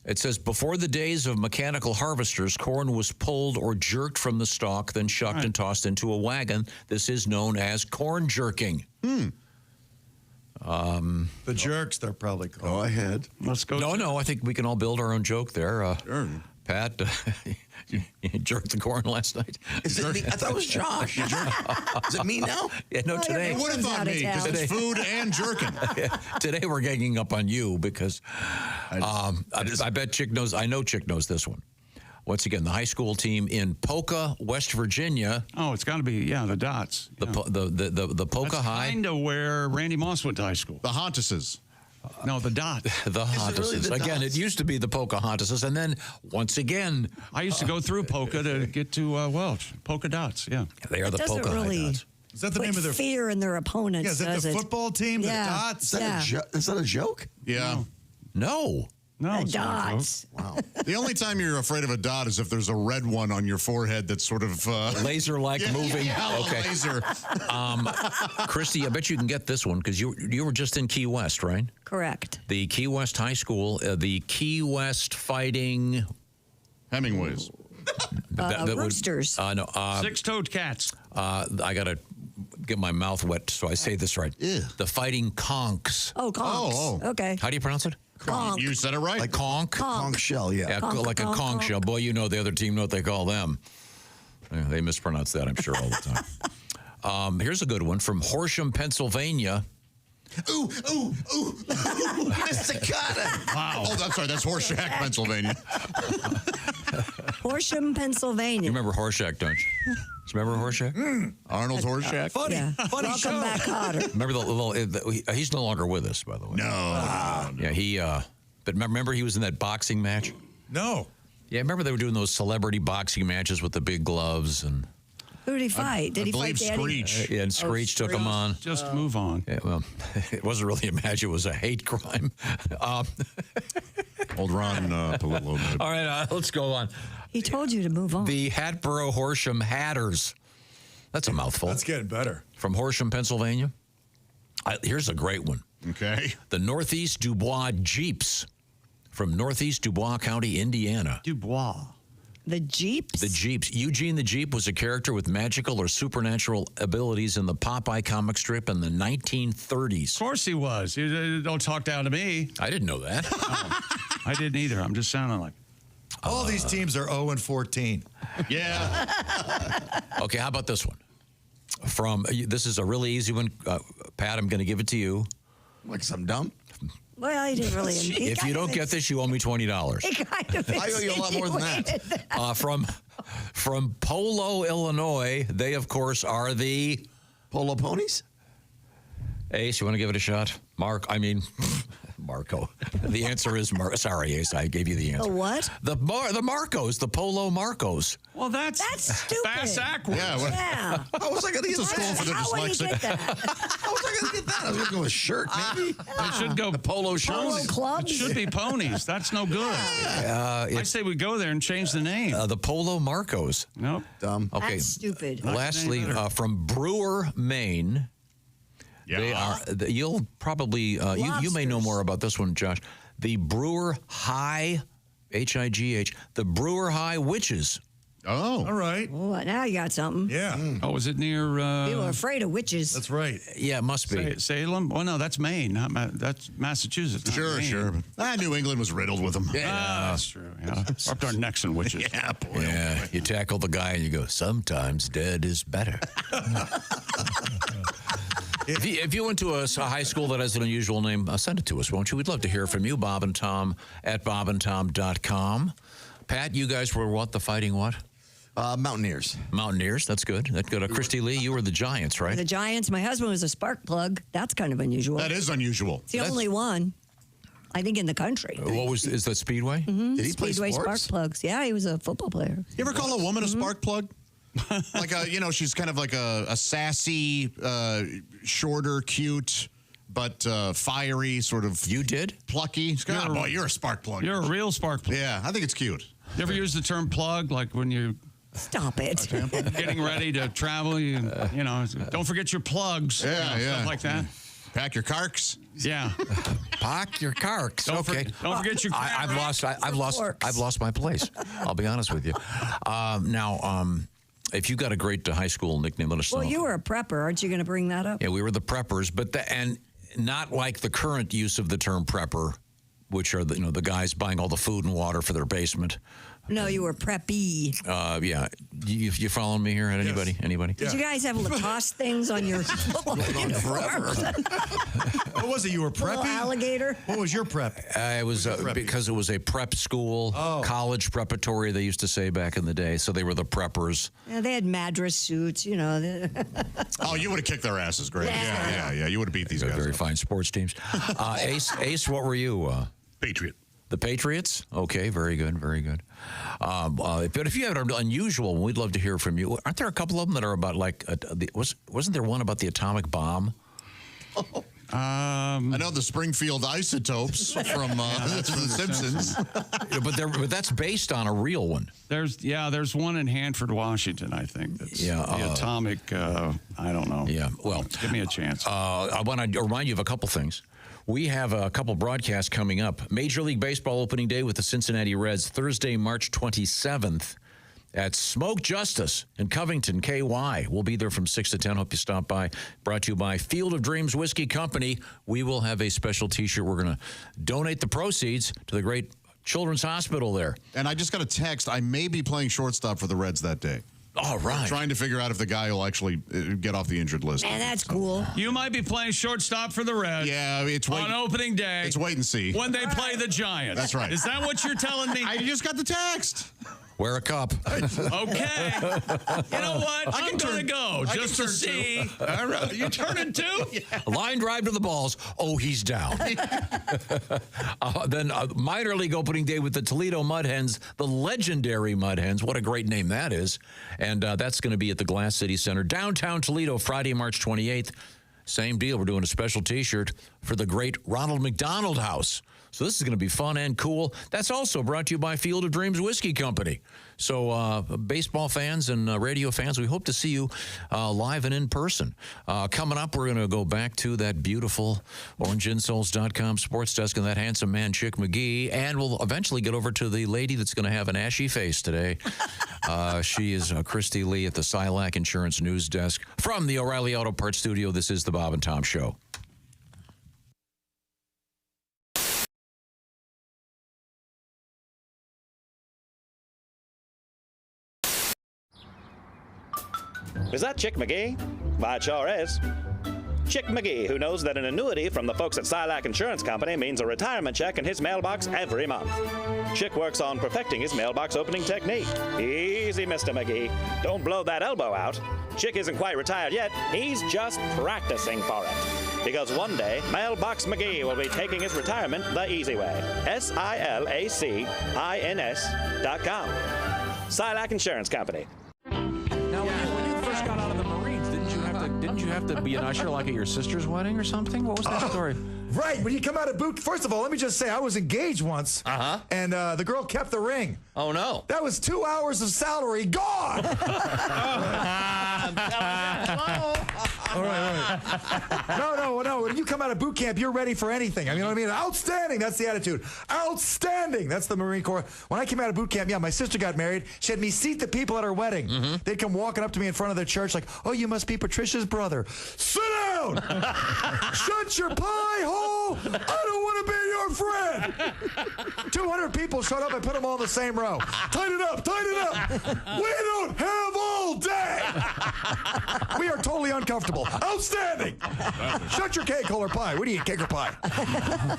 It says, before the days of mechanical harvesters, corn was pulled or jerked from the stalk, then shucked and tossed into a wagon. This is known as corn jerking. The jerks, they're probably called. Go ahead. Let's go. No, I think we can all build our own joke there. Sure. Pat, you jerked the corn last night. Is it me? I thought it was Josh. Is it me now? Yeah, no, today. It would have thought me because it's food and jerking. Today we're ganging up on you because I bet Chick knows. I know Chick knows this one. Once again, the high school team in Polka, West Virginia. Oh, it's got to be the Dots. The Polka High. Kind of where Randy Moss went to high school. The Hontuses. No, the Dots. The Hontuses. Again, it used to be the Pocahontases, and then once again, I used to go through Polka to get to Welch. Polka Dots. Yeah, they are the doesn't Polka really Dots. Is that the put name of their fear in their opponents? Yeah, is that the football team? Yeah. The Dots? Is that a joke? Yeah. No. No, The Dots. Wow. The only time you're afraid of a dot is if there's a red one on your forehead that's sort of laser-like moving. Yeah, Okay. laser. Christy, I bet you can get this one because you were just in Key West, right? Correct. The Key West High School, the Key West Fighting Hemingways. Roosters. No. Six-toed cats. I got to get my mouth wet so I say this right. Ew. The Fighting Conchs. Oh, conchs. Oh. Okay. How do you pronounce it? Conch. You said it right. Like Conch? Conch shell, yeah. Yeah, Conch, like a conch, conch conch. shell. Boy, you know the other team know what they call them. Yeah, they mispronounce that, I'm sure, all the time. Here's a good one from Horsham, Pennsylvania. Ooh, ooh, ooh. Staccato. Wow. Oh, I'm sorry. That's Horseshack, Pennsylvania. Horsham, Pennsylvania. You remember Horseshack, don't you? Do you remember Horseshack? Arnold Horseshack. Funny. Yeah. Funny Welcome show. back, Cotter. Remember the little? He's no longer with us, by the way. No. Yeah, he. But remember, he was in that boxing match. No. Yeah, remember they were doing those celebrity boxing matches with the big gloves and. Who did he fight? Did he fight Daddy? Screech. Yeah, and Screech took him on. Just move on. Yeah, well, it wasn't really a match; it was a hate crime. Old Ron Palillo. All right, let's go on. He told you to move on. The Hatboro Horsham Hatters. That's a mouthful. That's getting better. From Horsham, Pennsylvania. Here's a great one. Okay. The Northeast Dubois Jeeps from Northeast Dubois County, Indiana. Dubois. The Jeeps? The Jeeps. Eugene the Jeep was a character with magical or supernatural abilities in the Popeye comic strip in the 1930s. Of course he was. You don't talk down to me. I didn't know that. I didn't either. I'm just sounding like. All these teams are 0-14. Yeah. Okay, how about this one? This is a really easy one. Pat, I'm going to give it to you. Like some dumb? Well, he didn't really. If you don't get this, you owe me $20. He kind of I owe you a lot more than that. From Polo, Illinois, they, of course, are the Polo Ponies? Ace, you want to give it a shot? Marco. The answer is sorry, Ace, I gave you the answer. The what? The Marcos, the Polo Marcos. Well, that's stupid. Bass Aqua. Yeah. How was I going to get It's a school for the How would he dyslexic. get that? How was I going to get that? I was going to go with shirt, maybe. It should go polo Polo shirts. clubs? It should be ponies. That's no good. I say we go there and change the name. The Polo Marcos. Nope. Dumb. Okay. That's stupid. Lastly, from Brewer, Maine. Yeah. They are. You'll probably you may know more about this one, Josh. The Brewer High, H-I-G-H. The Brewer High Witches. Oh. All right. Oh, now you got something. Yeah. Oh, is it near? People are afraid of witches. That's right. Yeah, it must be. Salem? Well, no, that's Maine. That's Massachusetts. not Sure, Maine. sure. New England was riddled with them. Ah, that's true. Yeah. Up to our necks and witches. Yeah, boy. Yeah, you tackle the guy and you go, sometimes dead is better. If you went to a high school that has an unusual name, send it to us, won't you? We'd love to hear from you, Bob and Tom at bobandtom.com. Pat, you guys were what? The Fighting what? Mountaineers. Mountaineers, that's good. That's good. Christy Lee, you were the Giants, right? The Giants. My husband was a spark plug. That's kind of unusual. That is unusual. It's the only one, I think, in the country. Is that Speedway? Mm-hmm. Did he play Speedway sports? spark plugs. Yeah, he was a football player. You ever call a woman a spark plug? Like she's kind of like a sassy, shorter, cute, but fiery, sort of. You did? Plucky. God, boy, you're a spark plug. You're a real spark plug. Yeah, I think it's cute. You ever use the term plug, like when you Stop it. getting ready to travel? You know, don't forget your plugs. Yeah, yeah. Stuff like that. Pack your carks. Yeah. Pack your carks. Don't Okay. don't forget your. I've lost my place. I'll be honest with you. Now, if you got a great high school nickname, let us know. Well, you were a prepper. Aren't you going to bring that up? Yeah, we were the preppers, and not like the current use of the term prepper, which are the guys buying all the food and water for their basement. No, you were preppy. Yeah. You following me here? Anybody? Yes. Anybody? Did you guys have Lacoste things on your uniforms? What was it? You were Little preppy? alligator? What was your prep? It was because it was a prep school, college preparatory, they used to say back in the day. So they were the preppers. Yeah, they had Madras suits, you know. Oh, you would have kicked their asses, Greg. Yeah. You would have beat these guys. Very fine sports teams. Ace, what were you? Patriot. The Patriots? Okay, very good, very good. But if you have an unusual one, we'd love to hear from you. Aren't there a couple of them that are about like, wasn't there one about the atomic bomb? I know the Springfield isotopes from The Simpsons. Yeah, but that's based on a real one. There's one in Hanford, Washington, I think. That's the atomic, I don't know. Yeah, well. Give me a chance. I want to remind you of a couple things. We have a couple broadcasts coming up. Major League Baseball opening day with the Cincinnati Reds, Thursday, March 27th at Smoke Justice in Covington, KY. We'll be there from 6 to 10. Hope you stop by. Brought to you by Field of Dreams Whiskey Company. We will have a special T-shirt. We're going to donate the proceeds to the great Children's Hospital there. And I just got a text. I may be playing shortstop for the Reds that day. All right. I'm trying to figure out if the guy will actually get off the injured list. Man, that's cool. You might be playing shortstop for the Reds. Yeah, it's on opening day. It's wait and see. When they play the Giants. That's right. Is that what you're telling me? I just got the text. Wear a cup. Okay. You know what? I'm going to go just to see. All right. You turning two? Yeah. Line drive to the balls. Oh, he's down. Then minor league opening day with the Toledo Mud Hens, the legendary Mud Hens. What a great name that is. And that's going to be at the Glass City Center, downtown Toledo, Friday, March 28th. Same deal. We're doing a special T-shirt for the great Ronald McDonald House. So this is going to be fun and cool. That's also brought to you by Field of Dreams Whiskey Company. So baseball fans and radio fans, we hope to see you live and in person. Coming up, we're going to go back to that beautiful orangeinsoles.com sports desk and that handsome man, Chick McGee. And we'll eventually get over to the lady that's going to have an ashy face today. She is Christy Lee at the Silac Insurance News Desk. From the O'Reilly Auto Parts Studio, this is the Bob and Tom Show. Is that Chick McGee? Why, it sure is. Chick McGee, who knows that an annuity from the folks at Silac Insurance Company means a retirement check in his mailbox every month. Chick works on perfecting his mailbox opening technique. Easy, Mr. McGee. Don't blow that elbow out. Chick isn't quite retired yet. He's just practicing for it. Because one day, Mailbox McGee will be taking his retirement the easy way. SILACINS.com. Silac Insurance Company. Now, when you first got out of the Marines, didn't you have to be an usher like at your sister's wedding or something? What was that story? Right. When you come out of boot, first of all, let me just say I was engaged once. Uh-huh. And the girl kept the ring. Oh, no. That was 2 hours of salary gone. All right. No. When you come out of boot camp, you're ready for anything. I mean, you know what I mean? Outstanding. That's the attitude. Outstanding. That's the Marine Corps. When I came out of boot camp, my sister got married. She had me seat the people at her wedding. Mm-hmm. They'd come walking up to me in front of their church like, oh, you must be Patricia's brother. Sit down. Shut your pie hole. I don't want to be your friend. 200 people showed up. I put them all in the same row. Tighten it up. We don't have all day. We are totally uncomfortable. Outstanding. Shut your cake hole or pie. What do you eat, cake or pie?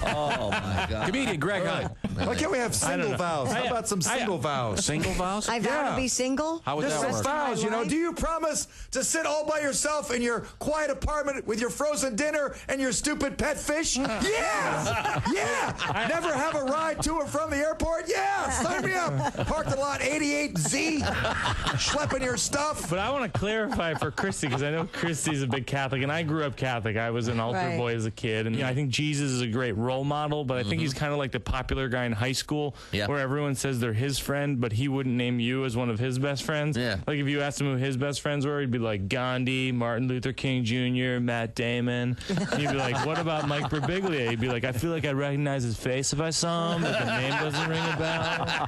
Oh, my God. Comedian Greg Hahn. Why can't we have single vows? How about some single vows? Single vows? I vow to be single? How would Just that some work? vows, do you promise to sit all by yourself in your quiet apartment with your frozen dinner and your stupid pet fish? Yeah! Never have a ride to or from the airport? Yeah! Sign me up! Parked in lot 88Z, schlepping your stuff. But I want to clarify for Christy, because I know Christy's a big Catholic, and I grew up Catholic. I was an altar boy as a kid, and I think Jesus is a great role model, but I think he's kind of like the popular guy in high school where everyone says they're his friend, but he wouldn't name you as one of his best friends. Yeah. Like if you asked him who his best friends were, he'd be like Gandhi, Martin Luther King Jr., Matt Damon. And you'd be like, what about Mike Birbiglia? He'd be like, I feel like I'd recognize his face if I saw him, but the name doesn't ring a bell.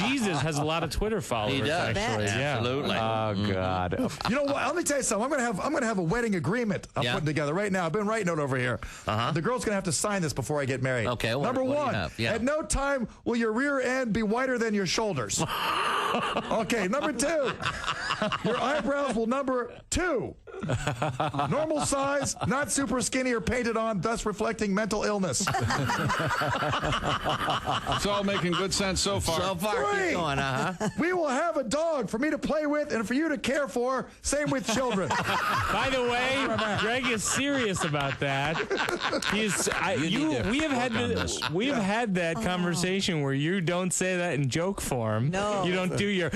Jesus has a lot of Twitter followers. He does. Actually. Yeah. Absolutely. Oh God. You know what? Let me tell you something. I'm gonna have a wedding agreement I'm putting together right now. I've been writing it over here. The girl's gonna have to sign this before I get married. Okay. Number what do you one, have? Yeah. at no time will your rear end be wider than your shoulders. Okay. Number two, your eyebrows will number 2. Normal size, not super skinny or painted on, thus reflecting mental illness. It's all making good sense so far. So far, keep going, We will have a dog for me to play with and for you to care for. Same with children. By the way, Greg is serious about that. We've had that conversation where you don't say that in joke form. No. You don't do your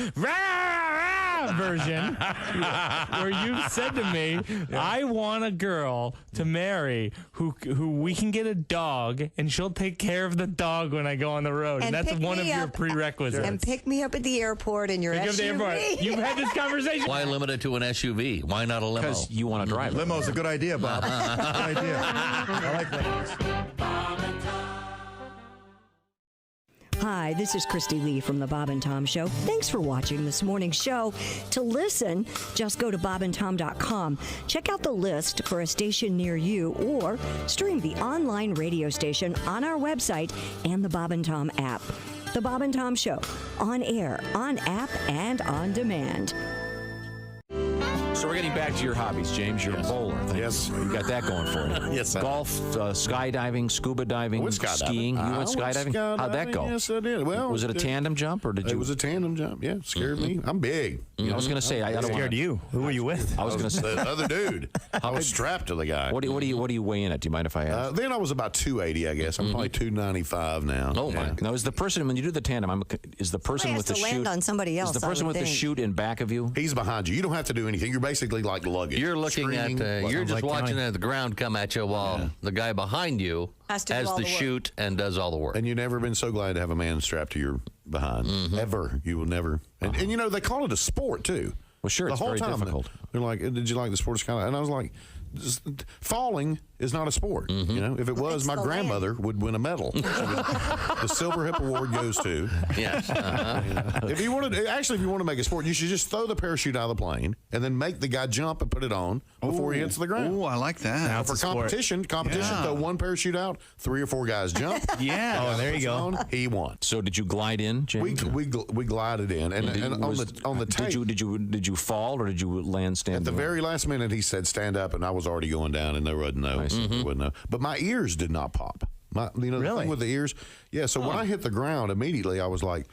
version where you've said to me, I want a girl to marry who we can get a dog and she'll take care of the dog when I go on the road. And that's one of your prerequisites. And pick me up at the airport in your SUV. You've had this conversation. Why limit it to an SUV? Why not a limo? Because you want to drive. Limo's a good idea, Bob. Good idea. I like limos. Hi, this is Christy Lee from The Bob and Tom Show. Thanks for watching this morning's show. To listen, just go to bobandtom.com. Check out the list for a station near you or stream the online radio station on our website and the Bob and Tom app. The Bob and Tom Show, on air, on app, and on demand. So we're getting back to your hobbies, James. You're a bowler. Yes. You got that going for you. Yes. Golf, skydiving, scuba diving, skiing. You went skydiving? How'd that go? Yes, I did. Well, was it a tandem jump or did you? It was a tandem jump. Yeah, scared me. I'm big. I was going to say I don't scared you. Who were you with? I was going to say the other dude. I was strapped to the guy. What do you weigh in at? Do you mind if I ask? Then I was about 280, I guess. I'm probably 295 now. Oh my! Now is the person when you do the tandem? Is the person with the chute? Land on somebody else. Is the person with the chute in back of you? He's behind you. You don't have to do anything. You're basically like luggage. You're looking at. You're just watching the ground come at you while the guy behind you has the chute and does all the work. And you've never been so glad to have a man strapped to your behind. Ever. You will never. And you know, they call it a sport, too. Well, sure, it's very difficult. They're like, did you like the sport? And I was like, falling is not a sport. You know, if it was, my grandmother would win a medal. The Silver Hip Award goes to. Yes. If you want to make a sport, you should just throw the parachute out of the plane and then make the guy jump and put it on before he hits the ground. Oh, I like that. Now, for competition, throw one parachute out, 3 or 4 guys jump. Yeah. Oh, there you go. He won. So did you glide in, James? We glided in, and on the tape. Did you fall or did you land standing? At the very last minute, he said, "Stand up," and I was already going down, and there wasn't no. But my ears did not pop. The thing with the ears. Yeah. So when I hit the ground, immediately I was like.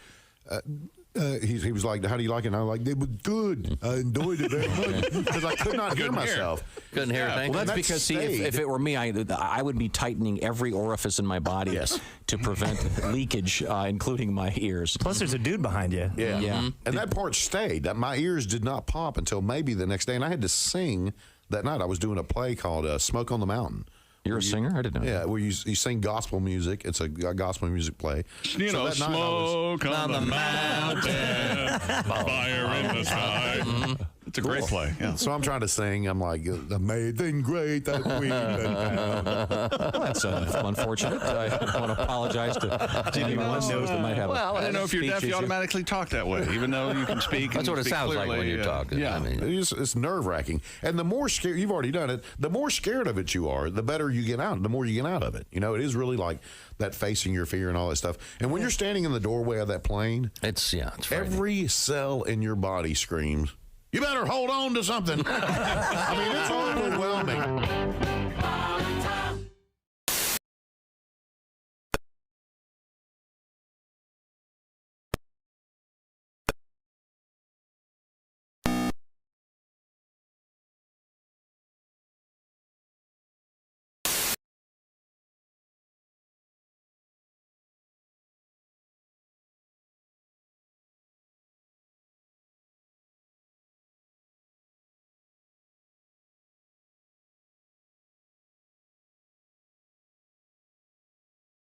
He was like, "How do you like it?" And I was like, "It was good. I enjoyed it very much because I could not hear myself. Couldn't hear a thing." Well, that's because if it were me, I would be tightening every orifice in my body to prevent leakage, including my ears. Plus, there's a dude behind you. Yeah. And that part stayed. That my ears did not pop until maybe the next day, and I had to sing that night. I was doing a play called "Smoke on the Mountain." You're a singer? I didn't know. Yeah, where you sing gospel music. It's a gospel music play. You know, smoke on the mountain, fire in the sky. It's a great play. Yeah. So I'm trying to sing. I'm like, amazing, great that we. Well, that's unfortunate. I want to apologize to anyone knows that might have. Well, I don't know if you're deaf, you automatically talk that way, even though you can speak. That's what it sounds like when you talk. Yeah, I mean, it's nerve wracking. And the more scared you've already done it, the more scared of it you are, the better you get out. The more you get out of it. You know, it is really like that facing your fear and all that stuff. And when you're standing in the doorway of that plane, it's every cell in your body screams, "You better hold on to something." I mean, it's overwhelming.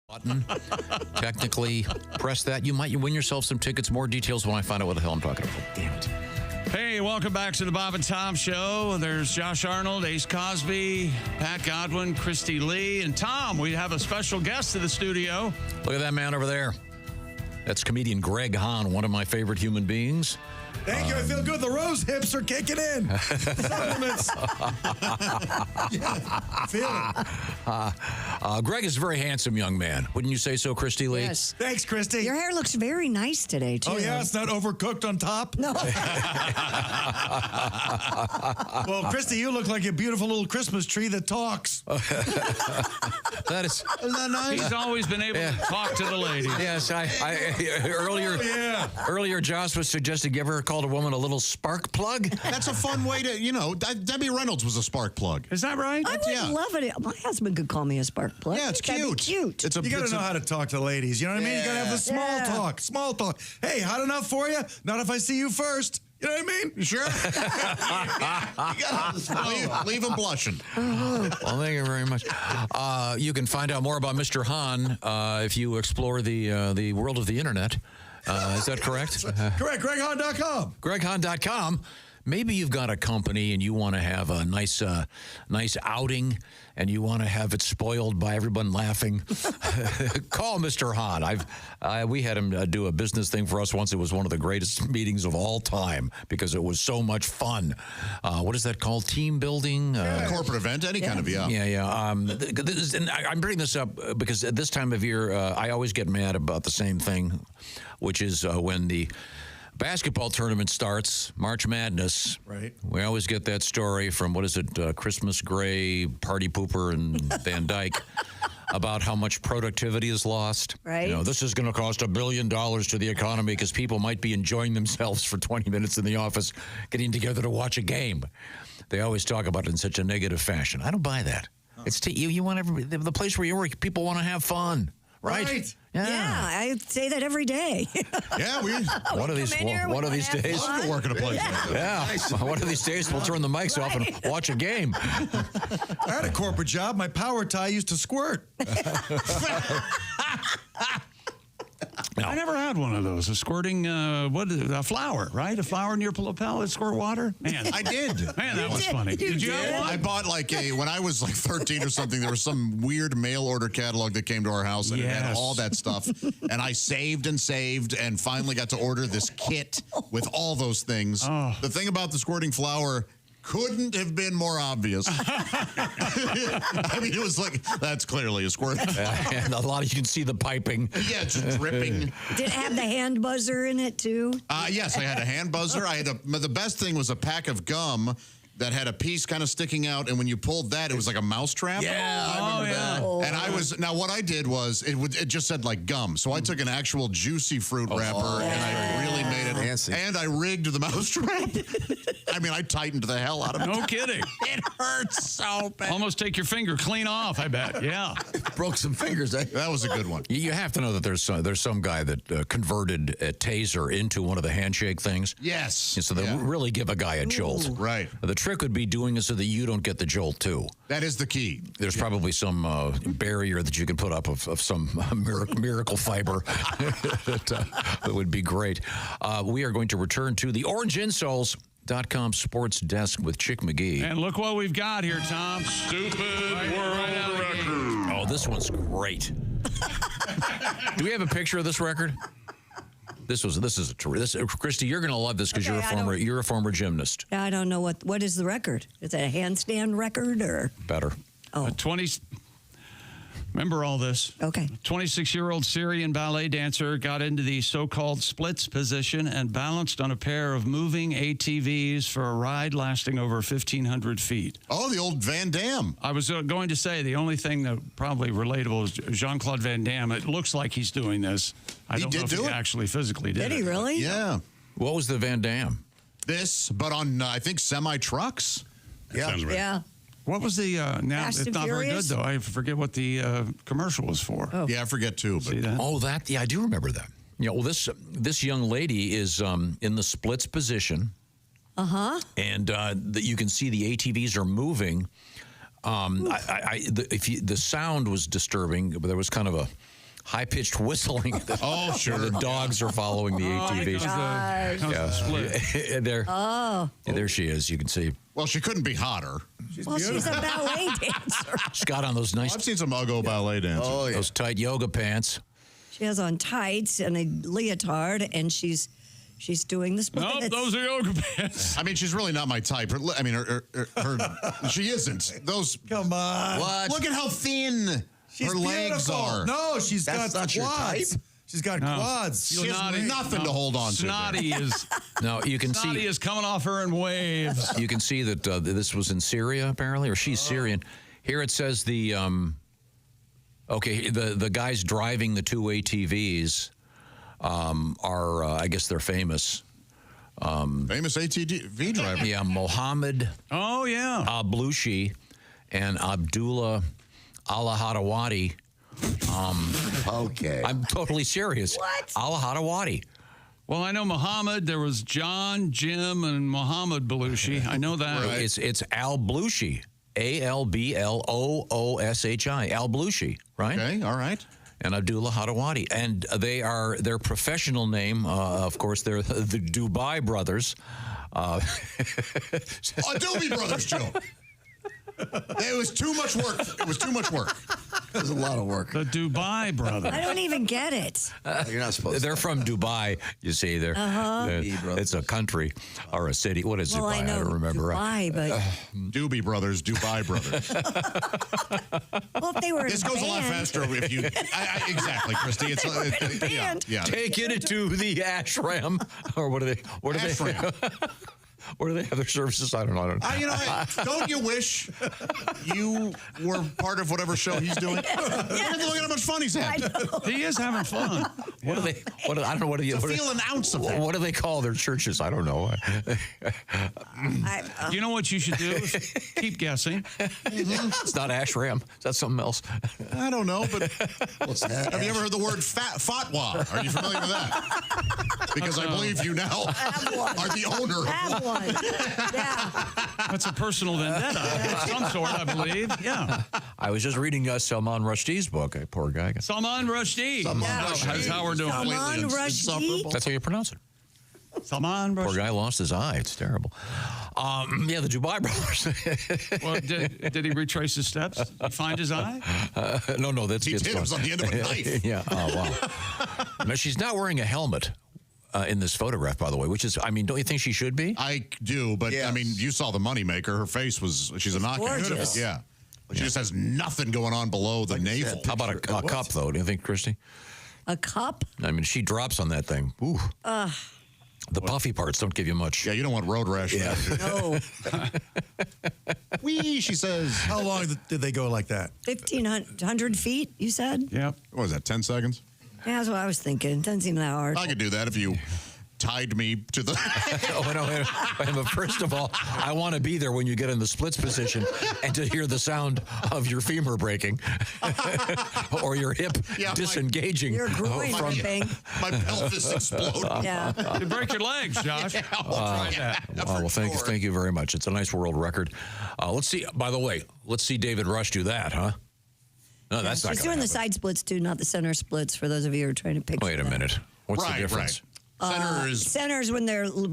Button. Technically, press that. You might win yourself some tickets. More details when I find out what the hell I'm talking about. Damn it. Hey, welcome back to the Bob and Tom Show. There's Josh Arnold, Ace Cosby, Pat Godwin, Christy Lee, and Tom. We have a special guest to the studio. Look at that man over there. That's comedian Greg Hahn, one of my favorite human beings. Thank you. I feel good. The rose hips are kicking in. Supplements. Yeah, feel it. Greg is a very handsome young man. Wouldn't you say so, Christy Lee? Yes. Thanks, Christy. Your hair looks very nice today, too. Oh, yeah? It's not overcooked on top? No. Well, Christy, you look like a beautiful little Christmas tree that talks. Isn't that nice? He's always been able to talk to the ladies. Yes, earlier Josh was suggesting, you ever called a woman a little spark plug? That's a fun way to, Debbie Reynolds was a spark plug. Is that right? I would love it. My husband could call me a spark plug. Yeah, it's That'd be cute. cute. You got to know how to talk to ladies. You know what I mean? You got to have the small talk. Small talk. Hey, hot enough for you? Not if I see you first. You know what I mean? Sure. Leave him blushing. Well, thank you very much. You can find out more about Mr. Hahn if you explore the world of the internet. Is that correct? Correct. GregHahn.com. GregHahn.com. Maybe you've got a company and you want to have a nice outing and you want to have it spoiled by everyone laughing. Call Mr. Hahn. We had him do a business thing for us once. It was one of the greatest meetings of all time because it was so much fun. What is that called? Team building? Corporate event, any kind of, yeah. Yeah. And I'm bringing this up because at this time of year, I always get mad about the same thing, which is when the basketball tournament starts, March Madness. Right. We always get that story from, Christmas Gray, Party Pooper, and Van Dyke about how much productivity is lost. Right. This is going to cost $1 billion to the economy because people might be enjoying themselves for 20 minutes in the office getting together to watch a game. They always talk about it in such a negative fashion. I don't buy that. It's you want the place where you work, people want to have fun. Right? Yeah, I say that every day. Yeah, one of these days. Love to work at a place like that. Yeah, one of these days we'll turn the mics off and watch a game. I had a corporate job. My power tie used to squirt. I never had one of those. A squirting, a flower, right? A flower in your lapel that squirt water? Man, I did. Man, that was funny. Did you have one? I bought when I was 13 or something, there was some weird mail order catalog that came to our house and it had all that stuff. And I saved and finally got to order this kit with all those things. Oh. The thing about the squirting flower couldn't have been more obvious. I mean, it was like, that's clearly a squirt. And you can see the piping. Yeah, it's dripping. Did it have the hand buzzer in it, too? Yes, I had a hand buzzer. The best thing was a pack of gum that had a piece kind of sticking out, and when you pulled that, it was like a mouse trap. Yeah, I remember that. And what I did was, it just said like gum, so I took an actual juicy fruit wrapper, and I really made it fancy. And I rigged the mouse trap. I mean, I tightened the hell out of it. No kidding. It hurts so bad. Almost take your finger clean off, I bet. Yeah. Broke some fingers, eh? That was a good one. You have to know that there's some guy that converted a taser into one of the handshake things. Yes. And so they really give a guy a jolt. Right. The trick would be doing it so that you don't get the jolt, too. That is the key. There's probably some barrier that you can put up of some miracle fiber. that would be great. We are going to return to the OrangeInsoles.com sports desk with Chick McGee. And look what we've got here, Tom. Stupid world record. Oh, this one's great. Do we have a picture of this record? Christy, you're going to love this because you're a former gymnast. I don't know what is the record. Is it a handstand record or better? Oh, 20. Remember all this. Okay. 26-year-old Syrian ballet dancer got into the so-called splits position and balanced on a pair of moving ATVs for a ride lasting over 1,500 feet. Oh, the old Van Damme. I was going to say the only thing that probably relatable is Jean-Claude Van Damme. It looks like he's doing this. I don't know if he actually physically did. Did he really? Yeah. What was the Van Damme? This, but on, I think, semi-trucks. Yeah. Sounds right. Yeah. What was the now? Fast It's and not Furious? very good though. I forget what the commercial was for. Oh. Yeah, I forget too. But See that? I do remember that. Well, this young lady is in the splits position. And you can see the ATVs are moving. The sound was disturbing, but there was kind of a high-pitched whistling. Oh, sure. The dogs are following the ATVs. There she is. You can see. Well, she couldn't be hotter. She's a ballet dancer. She's got on those nice. I've seen some Uggo ballet dancers. Oh, yeah. Those tight yoga pants. She has on tights and a leotard, and she's doing the splits. Nope, those are yoga pants. I mean, she's really not my type. Her she isn't. Those. Come on. What? Look at how thin She's her legs beautiful. are. No, she's That's got not your quads. type. She's got quads. She has nothing to hold on to. Snotty is No, you can Snotty see is coming off her in waves. you can see that this was in Syria apparently, or she's Syrian. Here it says the guys driving the two ATVs are I guess they're famous. Famous ATV driver. Yeah, Mohammed. Oh yeah, Ablushi and Abdullah Al-Hadawadi. Okay. I'm totally serious. What? Al-Hadawadi. Well, I know Muhammad. There was John, Jim, and Muhammad Belushi. I know that. Right. It's Al-Blushi. Albloshi. Al-Blushi, right? Okay, all right. And Abdullah Hadawadi. And their professional name, of course, they're the Dubai Brothers. Adobe Brothers, Joe. It was too much work. It was too much work. It was a lot of work. The Dubai Brothers. I don't even get it. You're not supposed to. They're from Dubai, you see. It's a country or a city. What is Well, Dubai? I know don't remember. Dubai, but Doobie Brothers, Dubai Brothers. well, if they were This in a goes a lot band- faster if you. Exactly, Christy. It's yeah. Take it to the ashram, or what are they? What are Ashram. they? Where do they have their services? I don't know. Don't you wish you were part of whatever show he's doing? Look at how much fun he's having. He is having fun. What do they? I don't know. What do you? To feel an ounce of that. What do they call their churches? I don't know. You know what you should do? Is keep guessing. It's not ashram. Is that something else? I don't know, but have you ever heard the word fatwa? Are you familiar with that? Because I believe you now are the owner. Have one. Yeah. That's a personal vendetta of some sort, I believe. Yeah. I was just reading Salman Rushdie's book. Poor guy. Salman Rushdie. That's how we're doing. Salman Rushdie. That's how you pronounce it. Salman Rushdie. Poor guy lost his eye. It's terrible. Yeah, the Dubai Brothers. Well, did he retrace his steps? Did he find his eye? No, that's He did. It was on the end of a knife. Yeah. Oh, wow. No, she's not wearing a helmet. In this photograph, by the way, which is, I mean, don't you think she should be? I do, but I mean, you saw the moneymaker. Her face she's a knockout. Gorgeous. Yeah. She just has nothing going on below the navel. How about a cup, though? Do you think, Christy? A cup? I mean, she drops on that thing. Ooh. The puffy parts don't give you much. Yeah, you don't want road rash. Yeah. No. Wee, she says. How long did they go like that? 1,500 feet, you said? Yep. What was that, 10 seconds? Yeah, that's what I was thinking. Doesn't seem that hard. I could do that if you tied me to the... Wait, but first of all, I want to be there when you get in the splits position and to hear the sound of your femur breaking or your hip disengaging. Your groin ripping. My pelvis exploding. Yeah. You break your legs, Josh. We'll try that. Well, thank you very much. It's a nice world record. Let's see. By the way, let's see David Rush do that, huh? No, that's not. She's doing the side splits too, not the center splits. For those of you who are trying to picture. Wait a minute. What's the difference? Right. Centers when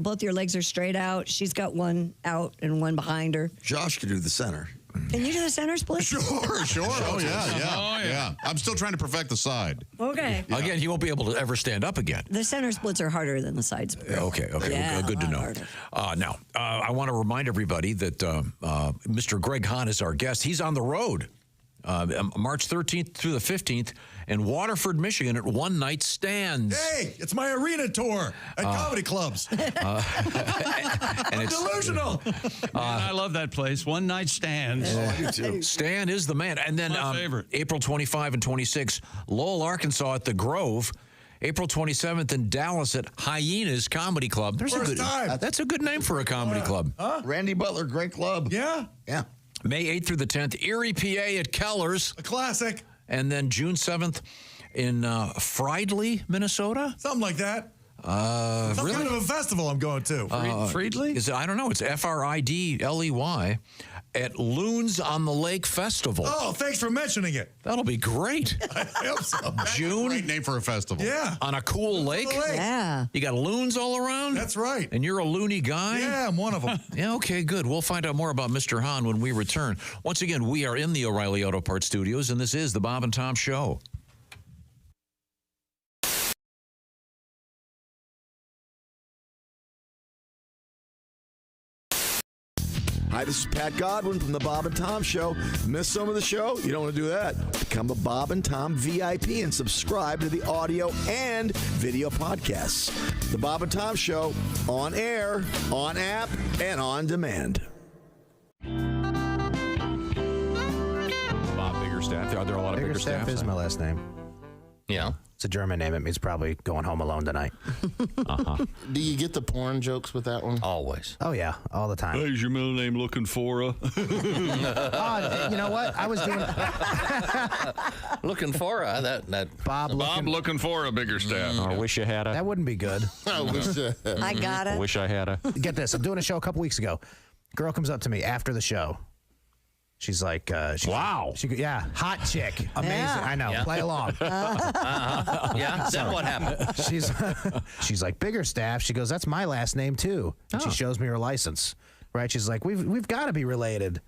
both your legs are straight out. She's got one out and one behind her. Josh could do the center. Can you do the center split? Sure. Oh, yeah. I'm still trying to perfect the side. Okay. Yeah. Again, he won't be able to ever stand up again. The center splits are harder than the side splits. Okay. Yeah, good to know. harder. Now, I want to remind everybody that Mr. Greg Hahn is our guest. He's on the road. March 13th through the 15th in Waterford, Michigan at One Night Stands. Hey, it's my arena tour at comedy clubs. And it's delusional. I love that place. One Night Stands. Stan is the man. And then My favorite. April 25 and 26, Lowell, Arkansas at the Grove. April 27th in Dallas at Hyenas Comedy Club. That's a good name for a comedy club. Randy Butler, great club. Yeah. Yeah. May 8th through the 10th, Erie, PA at Keller's. A classic. And then June 7th in Fridley, Minnesota. Something like that. Some Really? kind of a festival I'm going to. Friedley? I don't know. It's Fridley at Loons on the Lake Festival. Oh, thanks for mentioning it. That'll be great. I hope so. June. Great name for a festival. Yeah. On a cool lake. Yeah. You got loons all around? That's right. And you're a loony guy? Yeah, I'm one of them. Yeah, okay, good. We'll find out more about Mr. Hahn when we return. Once again, we are in the O'Reilly Auto Parts Studios, and this is the Bob and Tom Show. Hi, this is Pat Godwin from the Bob and Tom Show. Miss some of the show? You don't want to do that. Become a Bob and Tom VIP and subscribe to the audio and video podcasts. The Bob and Tom Show, on air, on app, and on demand. Bob Biggerstaff. Are there a lot of Biggerstaff is my last name. Yeah. It's a German name. It means probably going home alone tonight. Do you get the porn jokes with that one? Always. Oh, yeah. All the time. Is your middle name looking for a? You know what? I was doing... looking for a. That Bob looking for a Biggerstaff. I wish you had a. That wouldn't be good. I wish I got it. I wish I had a. Get this. I'm doing a show a couple weeks ago. Girl comes up to me after the show. She's like, wow. Yeah, hot chick. Amazing. Yeah. I know. Yeah. Play along. Yeah. Then what happened? She's like, Biggerstaff. She goes, that's my last name too. And she shows me her license. Right? She's like, we've got to be related.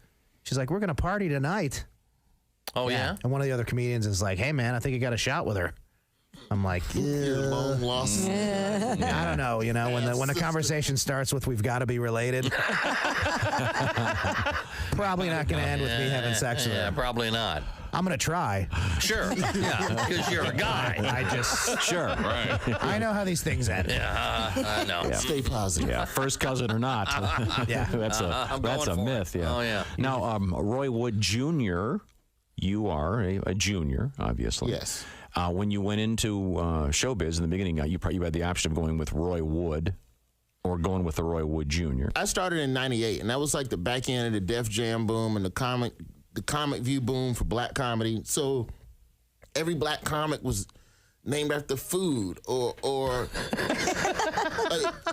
She's like, we're gonna party tonight. Oh yeah. And one of the other comedians is like, hey man, I think you got a shot with her. I'm like, You're long lost. I don't know. You know, when the conversation starts with "we've got to be related," probably not going to end with me having sex with her. Yeah, probably not. I'm going to try. Sure. Yeah, because you're a guy. Sure. Right. I know how these things end. Yeah, I know. Yeah. Stay positive. Yeah, first cousin or not. Yeah, that's a myth. Yeah. Oh yeah. Now, Roy Wood Jr., you are a junior, obviously. Yes. When you went into showbiz in the beginning, you had the option of going with Roy Wood or going with the Roy Wood Jr. I started in '98, and that was like the back end of the Def Jam boom and the comic view boom for black comedy. So every black comic was named after food or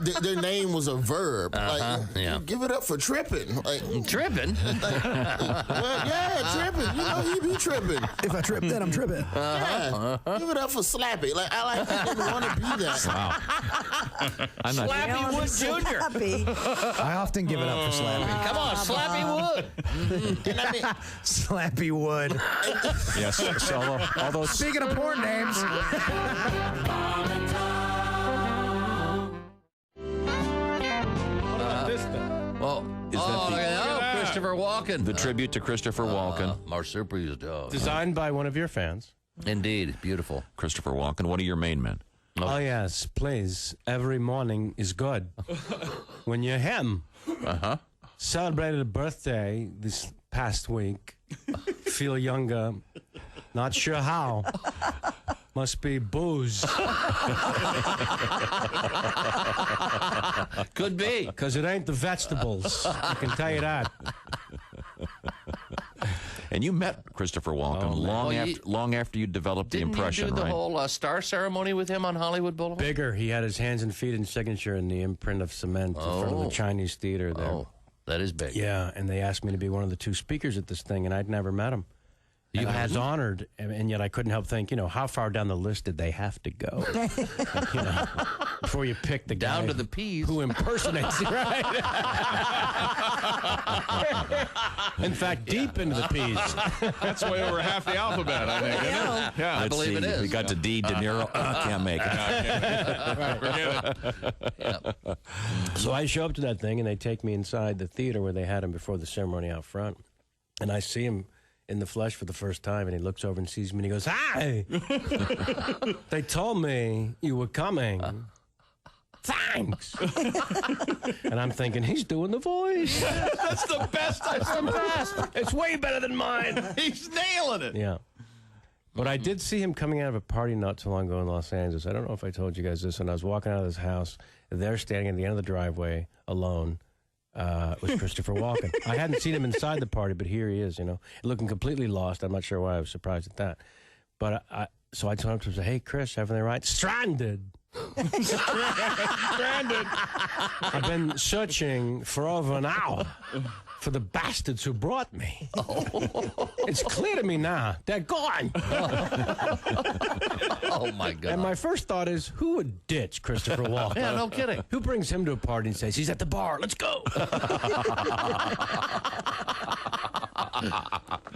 their name was a verb. Yeah. Give it up for tripping. Like tripping? Well, yeah, tripping. You know, he be tripping. If I trip, then I'm tripping. Yeah. Give it up for Slappy. Like I didn't want to be that. Wow. I'm not Slappy Wood Jr. I often give it up for Slappy. Come on, Slappy Wood. And I mean, Slappy Wood. Yes. So all those. Speaking of porn names. Well, Is that look at that. Christopher Walken. The tribute to Christopher Walken. Marsupial dog. Designed by one of your fans. Indeed. Beautiful. Christopher Walken, one of your main men. Oh, yes, please. Every morning is good. When you're him. Celebrated a birthday this past week. Feel younger. Not sure how. Must be booze. Could be. Because it ain't the vegetables. I can tell you that. And you met Christopher Walken long after you developed the impression, Didn't you do the right? whole star ceremony with him on Hollywood Boulevard? Bigger. He had his hands and feet and signature in the imprint of cement in front of the Chinese theater there. Oh, that is big. Yeah, and they asked me to be one of the two speakers at this thing, and I'd never met him. And I was honored, and yet I couldn't help think, how far down the list did they have to go? Before you pick the guy down to the P's who impersonates, right? In fact, deep into the P's. That's way over half the alphabet, I think. Yeah, I believe it is. We got to D. De Niro. Can't make it. So I show up to that thing, and they take me inside the theater where they had him before the ceremony out front, and I see him in the flesh for the first time, and he looks over and sees me, and he goes, "Hi! They told me you were coming. Thanks." And I'm thinking, he's doing the voice. That's the best I've ever heard. It's way better than mine. He's nailing it. Yeah. But I did see him coming out of a party not too long ago in Los Angeles. I don't know if I told you guys this. And I was walking out of this house. They're standing at the end of the driveway alone. Was Christopher Walken. I hadn't seen him inside the party, but here he is, looking completely lost. I'm not sure why I was surprised at that. But so I told him to say, "Hey, Chris, everything right?" Stranded. Stranded. I've been searching for over an hour for the bastards who brought me. It's clear to me now. They're gone. Oh, my God. And my first thought is, who would ditch Christopher Walken? Yeah, no kidding. Who brings him to a party and says, he's at the bar, let's go?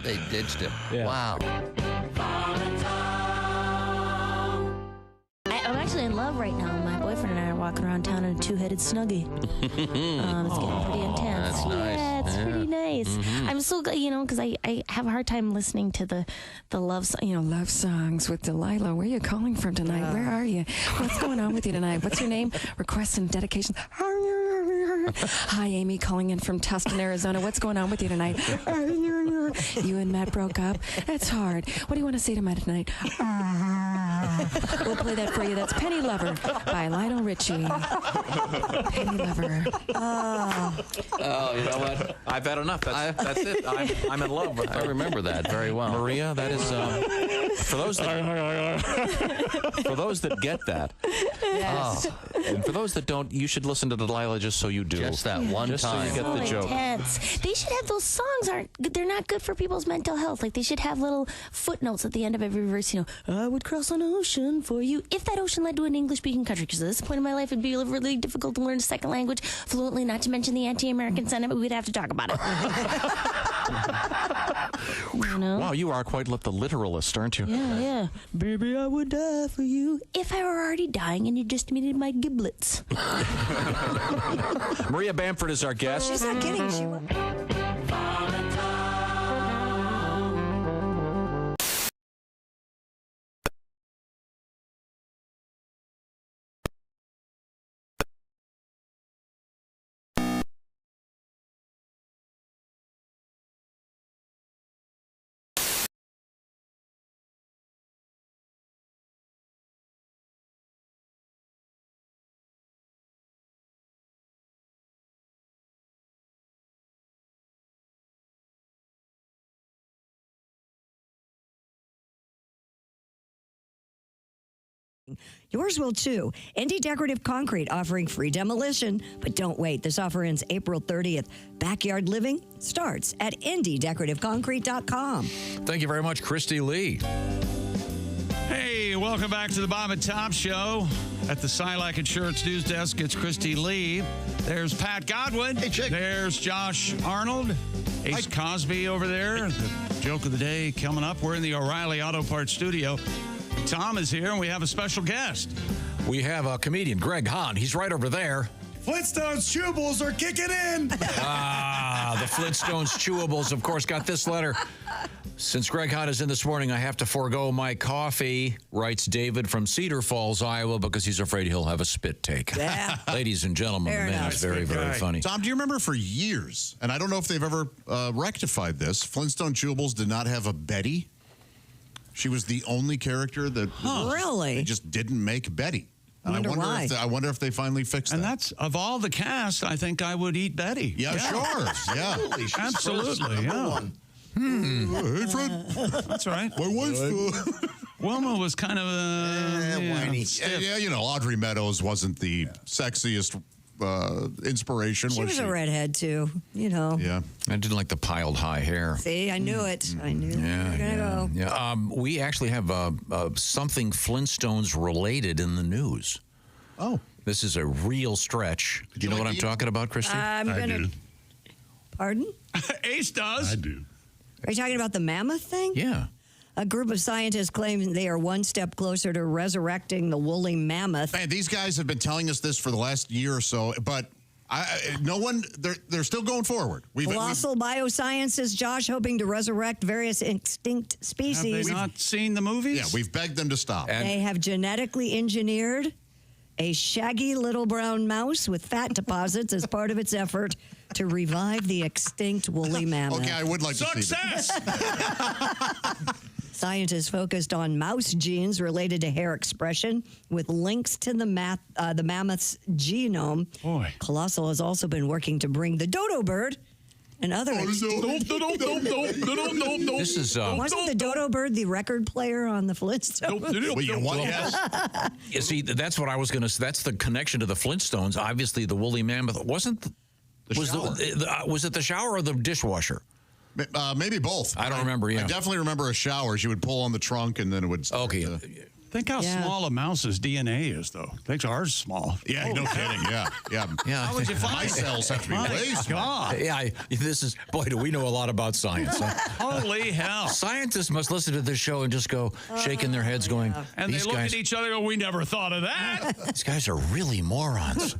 They ditched him. Yeah. Wow. I actually in love right now. My boyfriend and I are walking around town in a two-headed snuggie. It's getting pretty intense. That's nice. Yeah, it's pretty nice. I'm so good, because I have a hard time listening to the love songs with Delilah. Where are you calling from tonight? Where are you? What's going on with you tonight? What's your name? Requests and dedications. Hi, Amy, calling in from Tustin, Arizona. What's going on with you tonight? You and Matt broke up? That's hard. What do you want to say to Matt tonight? We'll play that for you. That's Penny Lover by Lionel Richie. Penny Lover. Oh, you know what? I've had enough. That's it. I'm in love with her. I remember that very well. Maria, that is for those that get that. Yes. And for those that don't, you should listen to Delilah just so you do. Just that one just time. So you get the joke. Intense. They should have those songs. They're not good for people's mental health. Like they should have little footnotes at the end of every verse. I would cross an ocean for you if that ocean led to an English-speaking country. Because at this point in my life, it'd be really difficult to learn a second language fluently. Not to mention the anti-American sentiment. We'd have to talk about it. Wow, you are quite the literalist, aren't you? Yeah. Baby, I would die for you if I were already dying and you just needed my giblets. Maria Bamford is our guest. She's not kidding. She was. Yours will too. Indie Decorative Concrete offering free demolition. But don't wait. This offer ends April 30th. Backyard living starts at indiedecorativeconcrete.com. Thank you very much, Christy Lee. Hey, welcome back to the Bob and Tom Show. At the Silac Insurance News Desk, it's Christy Lee. There's Pat Godwin. Hey, Chick. There's Josh Arnold. Ace Cosby over there. The joke of the day coming up. We're in the O'Reilly Auto Parts studio. Tom is here, and we have a special guest. We have a comedian, Greg Hahn. He's right over there. Flintstones chewables are kicking in. The Flintstones chewables, of course, got this letter. Since Greg Hahn is in this morning, I have to forego my coffee, writes David from Cedar Falls, Iowa, because he's afraid he'll have a spit take. Yeah. Ladies and gentlemen, the man is very, very funny. Tom, do you remember for years, and I don't know if they've ever rectified this, Flintstone chewables did not have a Betty? She was the only character that Really? They just didn't make Betty. And I wonder if they finally fixed that. And that's, of all the cast, I think I would eat Betty. Yeah, sure. Yeah. Absolutely. Yeah. Hey, Fred. That's right. My wife. Wilma was kind of whiny. Yeah, Audrey Meadows wasn't the sexiest inspiration. She was a redhead, too, Yeah. I didn't like the piled high hair. See, I knew it. I knew you were going to go. Yeah. We actually have something Flintstones related in the news. Oh. This is a real stretch. Do you know what I'm talking about, Christy? I'm going to... Pardon? Ace does. I do. Are you talking about the mammoth thing? Yeah. A group of scientists claim they are one step closer to resurrecting the woolly mammoth. Man, these guys have been telling us this for the last year or so, but they're still going forward. Colossal Biosciences, Josh, hoping to resurrect various extinct species. Have they not seen the movies? Yeah, we've begged them to stop. They have genetically engineered a shaggy little brown mouse with fat deposits as part of its effort to revive the extinct woolly mammoth. Okay, I would like to see that. Scientists focused on mouse genes related to hair expression with links to the mammoth's genome. Boy. Colossal has also been working to bring the dodo bird and other This is wasn't the dodo bird the record player on the Flintstones? You see, that's what I was going to say. That's the connection to the Flintstones. Obviously, the woolly mammoth wasn't. Was it the shower or the dishwasher? Maybe both. I don't remember. Yeah, I definitely remember a shower. She would pull on the trunk, and then it would. Okay. Think how small a mouse's DNA is, though. Think ours small. Yeah, no kidding. Yeah. How would you find My cells have to be way small. God. Yeah, boy, do we know a lot about science. Huh? Holy hell. Scientists must listen to this show and just go shaking their heads going, And they these look guys, at each other and go, we never thought of that. these guys are really morons.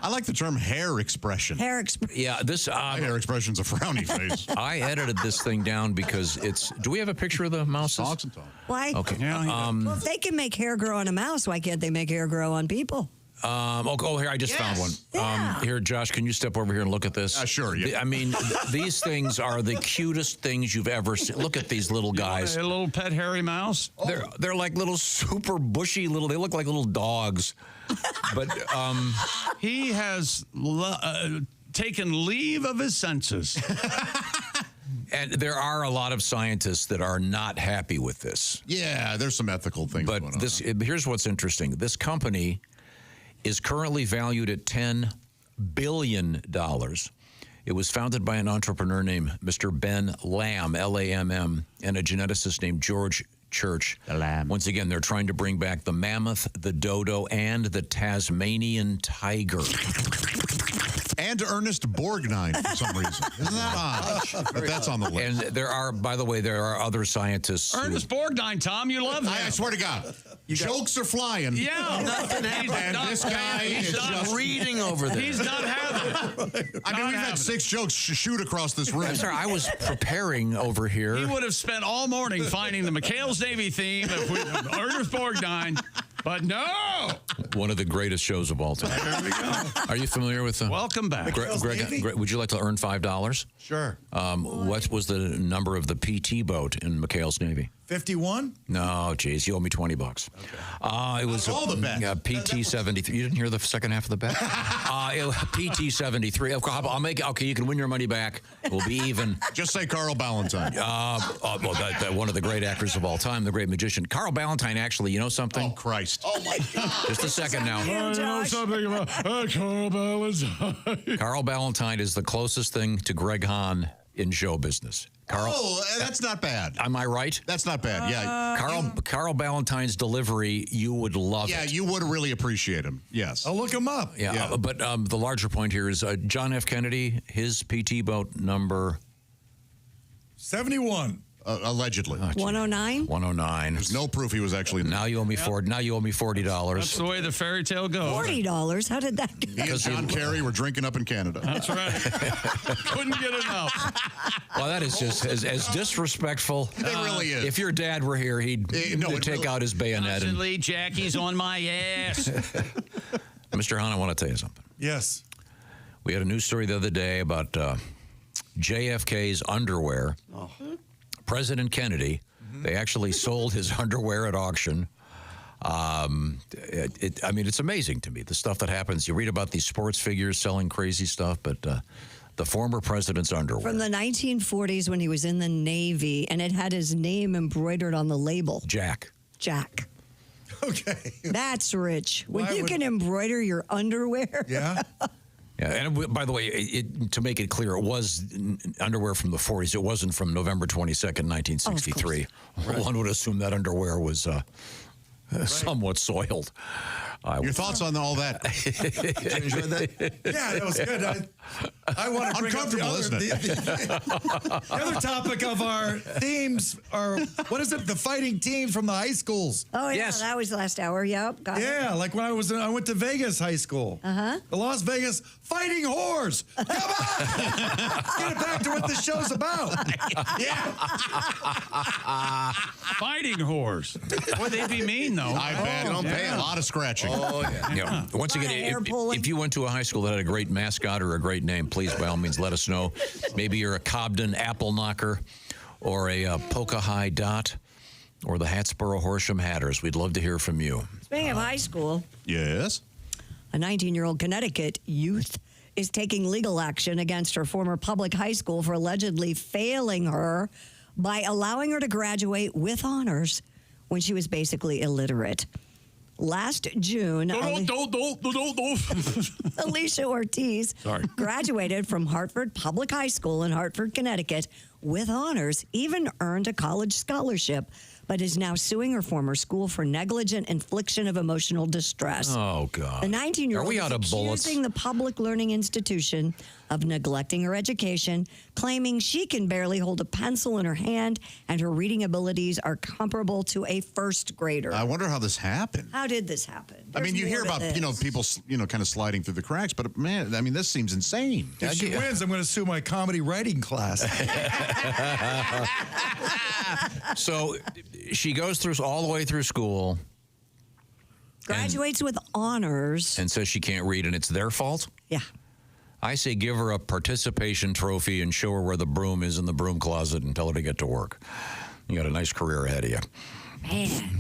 I like the term hair expression. Hair expression. Yeah, this My hair expression's a frowny face. I edited this thing down because it's. Do we have a picture of the mouse? Why? Okay. Well, if they can make hair grow on a mouse, why can't they make hair grow on people? Here, I just found one. Yeah. Here, Josh, can you step over here and look at this? Sure, yeah. I mean, these things are the cutest things you've ever seen. Look at these little guys. A little pet hairy mouse? They're like little super bushy little, they look like little dogs. But he has taken leave of his senses. And there are a lot of scientists that are not happy with this. Yeah, there's some ethical things going on. Here's what's interesting. This company is currently valued at $10 billion. It was founded by an entrepreneur named Mr. Ben Lamb, L-A-M-M, and a geneticist named George Church. The lamb. Once again, they're trying to bring back the mammoth, the dodo, and the Tasmanian tiger. And Ernest Borgnine for some reason. Isn't that odd? But that's on the list. And there are, by the way, there are other scientists. Ernest Borgnine, Tom, you love him. I swear to God. Jokes are flying. Yeah. And this guy is just reading over there. He's not having it. I mean, we've had 6 jokes shoot across this room. I'm sorry, I was preparing over here. He would have spent all morning finding the McHale's Navy theme of Ernest Borgnine, but no. One of the greatest shows of all time. There we go. Are you familiar with them? Welcome back. Greg, would you like to earn $5? Sure. What was the number of the PT boat in McHale's Navy? 51? No, geez, you owe me $20. Okay. It was all the bet. PT 73. You didn't hear the second half of the bet? PT 73. I'll make it. Okay, you can win your money back. We'll be even. Just say Carl Ballantine. One of the great actors of all time, the great magician. Carl Ballantine, actually, you know something? Oh, Christ. Oh, my God. Just a second now. I know something about Carl Ballantine. Carl Ballantine is the closest thing to Greg Hahn in show business. That's not bad. Am I right? That's not bad. Yeah. Carl Ballantyne's delivery, you would love it. Yeah, you would really appreciate him. Yes. I'll look him up. Yeah. But the larger point here is John F. Kennedy, his PT boat number 71. Allegedly. 109? 109. There's no proof he was actually in Now you owe me $40. That's the way the fairy tale goes. $40? How did that go? He and John Kerry were drinking up in Canada. That's right. Couldn't get enough. Well, that is just as disrespectful. It really is. If your dad were here, he'd take out his bayonet. Constantly, Jackie's on my ass. Mr. Hahn, I want to tell you something. Yes. We had a news story the other day about JFK's underwear. Oh. President Kennedy, they actually sold his underwear at auction. I mean, it's amazing to me, the stuff that happens. You read about these sports figures selling crazy stuff, but the former president's underwear. From the 1940s when he was in the Navy, and it had his name embroidered on the label. Jack. Okay. That's rich. When you can embroider your underwear. Yeah. Yeah, and by the way, to make it clear, it was underwear from the 40s. It wasn't from November 22nd, 1963. One would assume that underwear was somewhat soiled. Your thoughts on all that? Did you enjoy that? Yeah, that was good. I want to bring up the other topic of our themes are, what is it? The fighting teams from the high schools. Oh, yeah, that was last hour. Yep, got it. Like when I went to Vegas High School. Uh-huh. The Las Vegas Fighting Whores. Come on! Get it back to what this show's about. Fighting whores. Boy, they'd be mean, though. I bet. Don't pay a lot of scratching. Oh, yeah. Once again, if you went to a high school that had a great mascot or a great name, please, by all means, let us know. Maybe you're a Cobden Apple Knocker or a Polka High Dot or the Hatsboro Horsham Hatters. We'd love to hear from you. Speaking of high school. Yes? A 19-year-old Connecticut youth is taking legal action against her former public high school for allegedly failing her by allowing her to graduate with honors when she was basically illiterate. Last June, Alicia Ortiz graduated from Hartford Public High School in Hartford, Connecticut with honors, even earned a college scholarship. but is now suing her former school for negligent infliction of emotional distress. Oh, God. The 19-year-old Are we out of is bullets? accusing the public learning institution of neglecting her education, claiming she can barely hold a pencil in her hand and her reading abilities are comparable to a first grader. I wonder how this happened. How did this happen? I mean, you hear about, people, kind of sliding through the cracks, but man, I mean, this seems insane. If she wins, I'm going to sue my comedy writing class. So she goes through all the way through school. Graduates with honors. And says she can't read, and it's their fault? Yeah. I say give her a participation trophy and show her where the broom is in the broom closet and tell her to get to work. You got a nice career ahead of you. Man.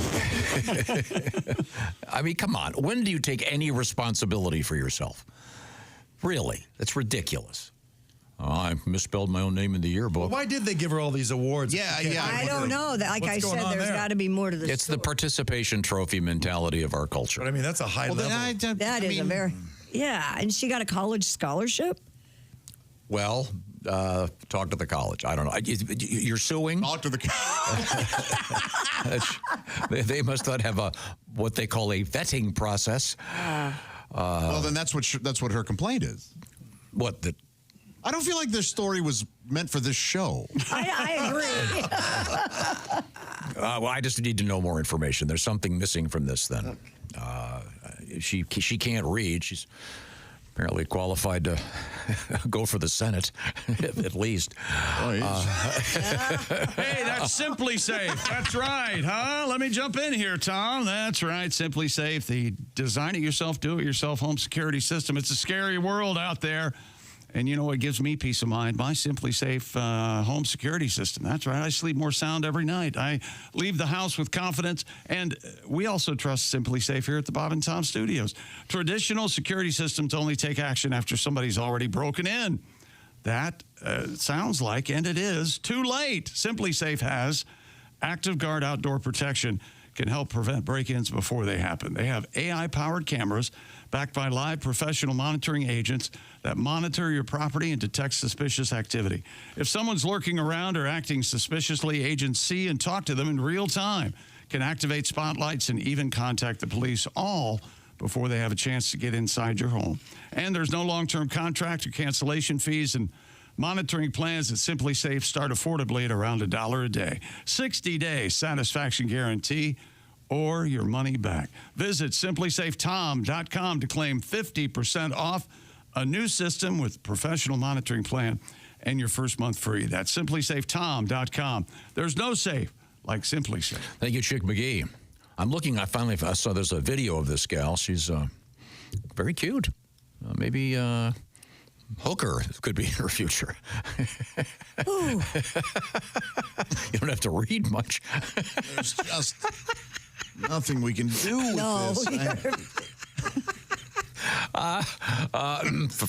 I mean, come on. When do you take any responsibility for yourself? Really? That's ridiculous. Oh, I misspelled my own name in the yearbook. Why did they give her all these awards? I don't know. Like I said, there's got to be more to this. It's the participation trophy mentality of our culture. But I mean, that's a high level. That is a very... Yeah, and she got a college scholarship? Well, talk to the college. I don't know. You're suing? Talk to the college. They must not have what they call a vetting process. Well, then that's what her complaint is. What? I don't feel like this story was meant for this show. I agree. Well, I just need to know more information. There's something missing from this then. She can't read. She's apparently qualified to go for the Senate, at least. Hey, that's Simply Safe. That's right, huh? Let me jump in here, Tom. That's right, Simply Safe, the design-it-yourself, do-it-yourself home security system. It's a scary world out there. And you know what gives me peace of mind? My Simply Safe home security system. That's right. I sleep more sound every night. I leave the house with confidence. And we also trust Simply Safe here at the Bob and Tom Studios. Traditional security systems only take action after somebody's already broken in. That sounds like, and it is, too late. Simply Safe has Active Guard outdoor protection, can help prevent break-ins before they happen. They have AI-powered cameras backed by live professional monitoring agents that monitor your property and detect suspicious activity. If someone's lurking around or acting suspiciously, agents see and talk to them in real time, can activate spotlights and even contact the police, all before they have a chance to get inside your home. And there's no long-term contract or cancellation fees, and monitoring plans at Simply Safe start affordably at around $1 a day. 60-day satisfaction guarantee or your money back. Visit simplysafetom.com to claim 50% off a new system with professional monitoring plan and your first month free. That's simplysafetom.com. There's no safe like Simply Safe. Thank you, Chick McGee. I finally saw there's a video of this gal. She's very cute. Maybe hooker could be in her future. You don't have to read much. There's just nothing we can do with this.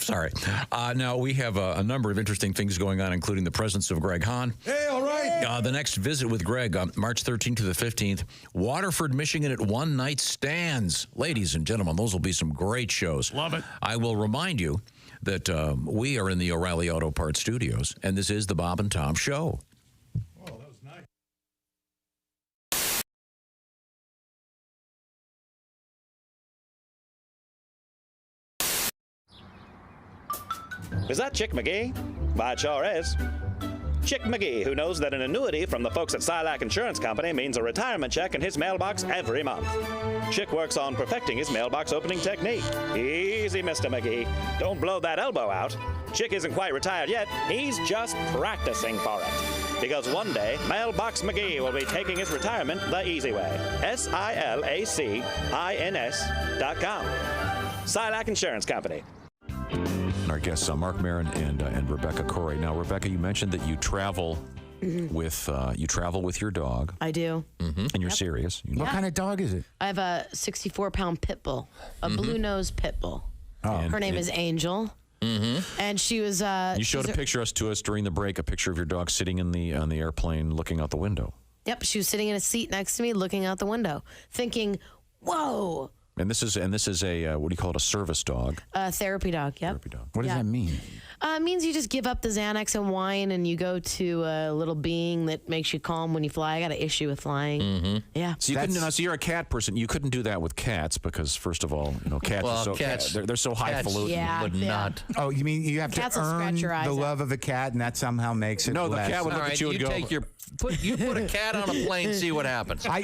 Sorry. Now, we have a number of interesting things going on, including the presence of Greg Hahn. Hey, all right. The next visit with Greg, March 13th to the 15th, Waterford, Michigan at One Night Stands. Ladies and gentlemen, those will be some great shows. Love it. I will remind you that we are in the O'Reilly Auto Parts studios, and this is the Bob and Tom Show. Is that Chick McGee? Why, it sure is. Chick McGee, who knows that an annuity from the folks at Silac Insurance Company means a retirement check in his mailbox every month. Chick works on perfecting his mailbox opening technique. Easy, Mr. McGee. Don't blow that elbow out. Chick isn't quite retired yet. He's just practicing for it. Because one day, Mailbox McGee will be taking his retirement the easy way. SILACINS.com. Silac Insurance Company. Our guests, Mark Maron and Rebecca Corey. Now, Rebecca, you mentioned that you travel with your dog. I do. And you're serious. What kind of dog is it? I have a 64-pound pit bull, a blue-nosed pit bull. Her name is Angel. And she was. You showed a picture to us during the break, a picture of your dog sitting on the airplane looking out the window. Yep, she was sitting in a seat next to me, looking out the window, thinking, "Whoa." And this is a what do you call it? A service dog. A therapy dog. Yep. Therapy dog. What does that mean? It means you just give up the Xanax and wine and you go to a little being that makes you calm when you fly. I got an issue with flying. Mm-hmm. Yeah. So you're a cat person. You couldn't do that with cats because, first of all, cats are they're so highfalutin. Yeah, would not. Oh, you mean you have Cats to will earn scratch your eyes the out. love of a cat, and that somehow makes it No, the less. cat would look at you and go. You put a cat on a plane, see what happens. I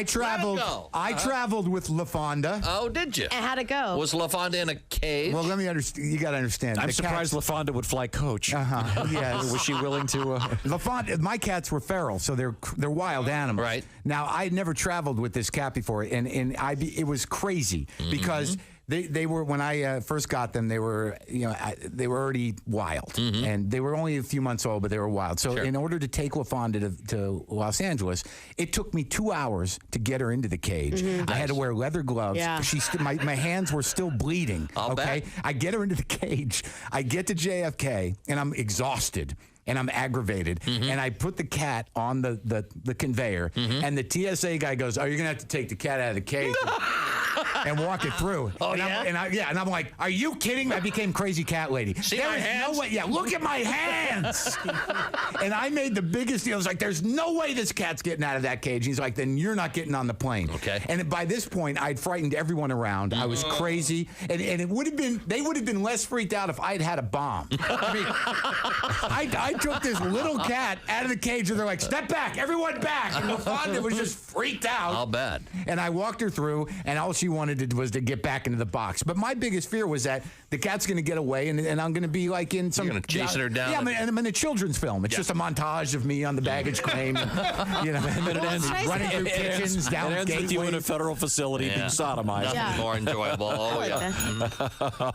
traveled. I traveled with LaFonda. Oh, did you? And how'd it go? Was LaFonda in a cage? Well, let me understand. You got to understand. I'm the surprised cats, LaFonda would fly coach. Yes. Was she willing to? LaFonda. My cats were feral, so they're wild animals. Right. Now, I had never traveled with this cat before, and it was crazy because. They were, when I first got them, they were already wild, and they were only a few months old, but they were wild. So in order to take LaFonda to Los Angeles, it took me 2 hours to get her into the cage. I had to wear leather gloves. Yeah. My hands were still bleeding. I'll bet. I get her into the cage. I get to JFK, and I'm exhausted. And I'm aggravated, and I put the cat on the conveyor, and the TSA guy goes, "Oh, you're gonna have to take the cat out of the cage and walk it through." Oh, and I'm like, "Are you kidding me?" I became crazy cat lady. See there my is hands? no way. Yeah, look at my hands. And I made the biggest deal. I was like, "There's no way this cat's getting out of that cage." He's like, "Then you're not getting on the plane." Okay. And by this point, I'd frightened everyone around. I was crazy, and it would have been. They would have been less freaked out if I'd had a bomb. I mean, I took this little cat out of the cage, and they're like, "Step back, everyone back!" And LaFonda was just freaked out. I'll bet. And I walked her through, and all she wanted was to get back into the box. But my biggest fear was that the cat's going to get away, and I'm going to be like in some. You're going to chasing her down. Yeah, I'm in a children's film. It's just a montage of me on the baggage claim, and, and it ends running through kitchens, down it ends with you in a federal facility being sodomized. Nothing more enjoyable. Oh yeah.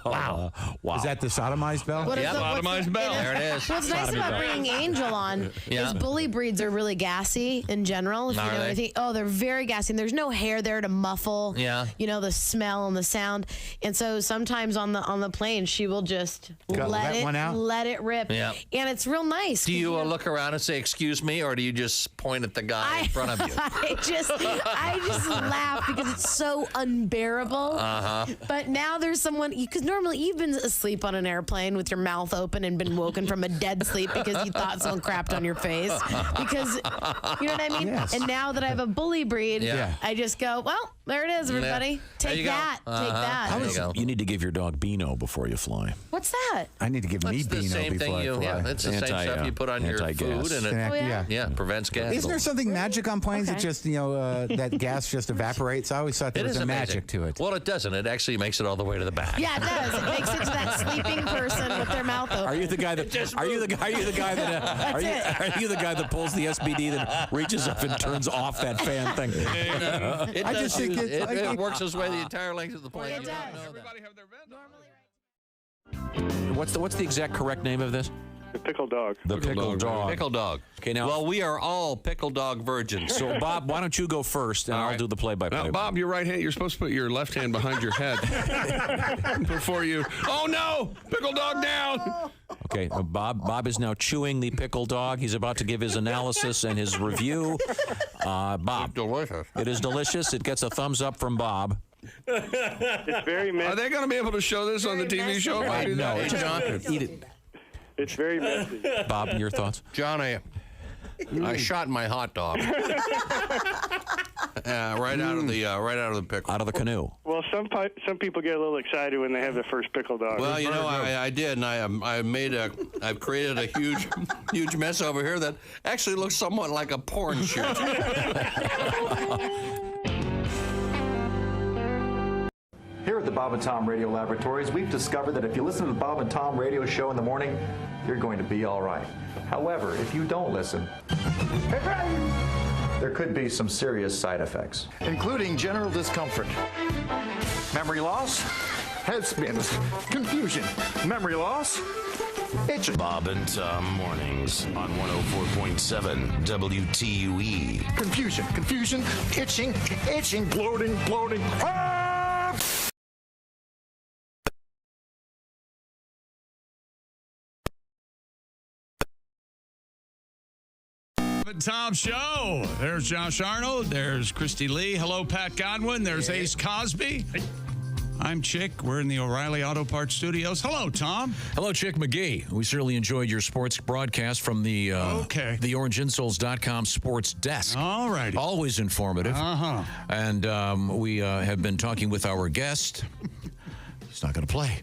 Wow. Is that the sodomized bell? Sodomized bell. There it is. What's nice about bringing Angel on is bully breeds are really gassy in general. If you know anything. Oh, they're very gassy. And there's no hair there to muffle. The smell and the sound. And so sometimes on the plane, she will just let it rip. Yeah. And it's real nice. Do you look around and say, "Excuse me," or do you just point at the guy in front of you? I just laugh because it's so unbearable. But now there's someone, because normally you've been asleep on an airplane with your mouth open and been woken from a dead sleep because you thought someone crapped on your face. Because, you know what I mean? Yes. And now that I have a bully breed, I just go, well, there it is, everybody. Take that. Take that. You need to give your dog Beano before you fly. What's that? I need to give me Beano before I fly. Yeah, it's the same stuff you put on your food, and it prevents gas. Isn't there something magic on planes that just that gas just evaporates? I always thought there was a magic to it. Well, it doesn't. It actually makes it all the way to the back. Yeah, it does. It makes it to that sleeping person with their mouth open. Are you the guy that? Are you the guy that pulls the SBD that reaches up and turns off that fan thing? It works its way the entire length of the plane. It does. Everybody have their vent. What's the exact correct name of this? The pickle dog. The pickle dog. Pickle dog. Okay, now. Well, we are all pickle dog virgins. So, Bob, why don't you go first, and I'll do the play-by-play. Now, Bob, your right hand. You're supposed to put your left hand behind your head before you. Oh no! Pickle dog down. Okay, Bob is now chewing the pickle dog. He's about to give his analysis and his review. Bob, delicious. It is delicious. It gets a thumbs up from Bob. It's very messy. Are they going to be able to show this on the TV show? No, John, eat it. It's very messy. Bob, your thoughts? John, I shot my hot dog. Right out of the pickle. Out of the canoe. Well, some people get a little excited when they have their first pickle dog. Well, I did, and I've created a huge mess over here that actually looks somewhat like a porn shoot. Here at the Bob and Tom Radio Laboratories, we've discovered that if you listen to the Bob and Tom Radio Show in the morning, you're going to be all right. However, if you don't listen, there could be some serious side effects, including general discomfort, memory loss, head spins, confusion, memory loss, itching. Bob and Tom mornings on 104.7 WTUE. Confusion, itching, bloating. Tom Show. There's Josh Arnold. There's Christy Lee. Hello, Pat Godwin. There's Ace Cosby. I'm Chick. We're in the O'Reilly Auto Parts studios. Hello, Tom. Hello, Chick McGee. We certainly enjoyed your sports broadcast from the the OrangeInsoles.com sports desk. All righty. Always informative. Uh-huh. And we have been talking with our guest. He's not going to play.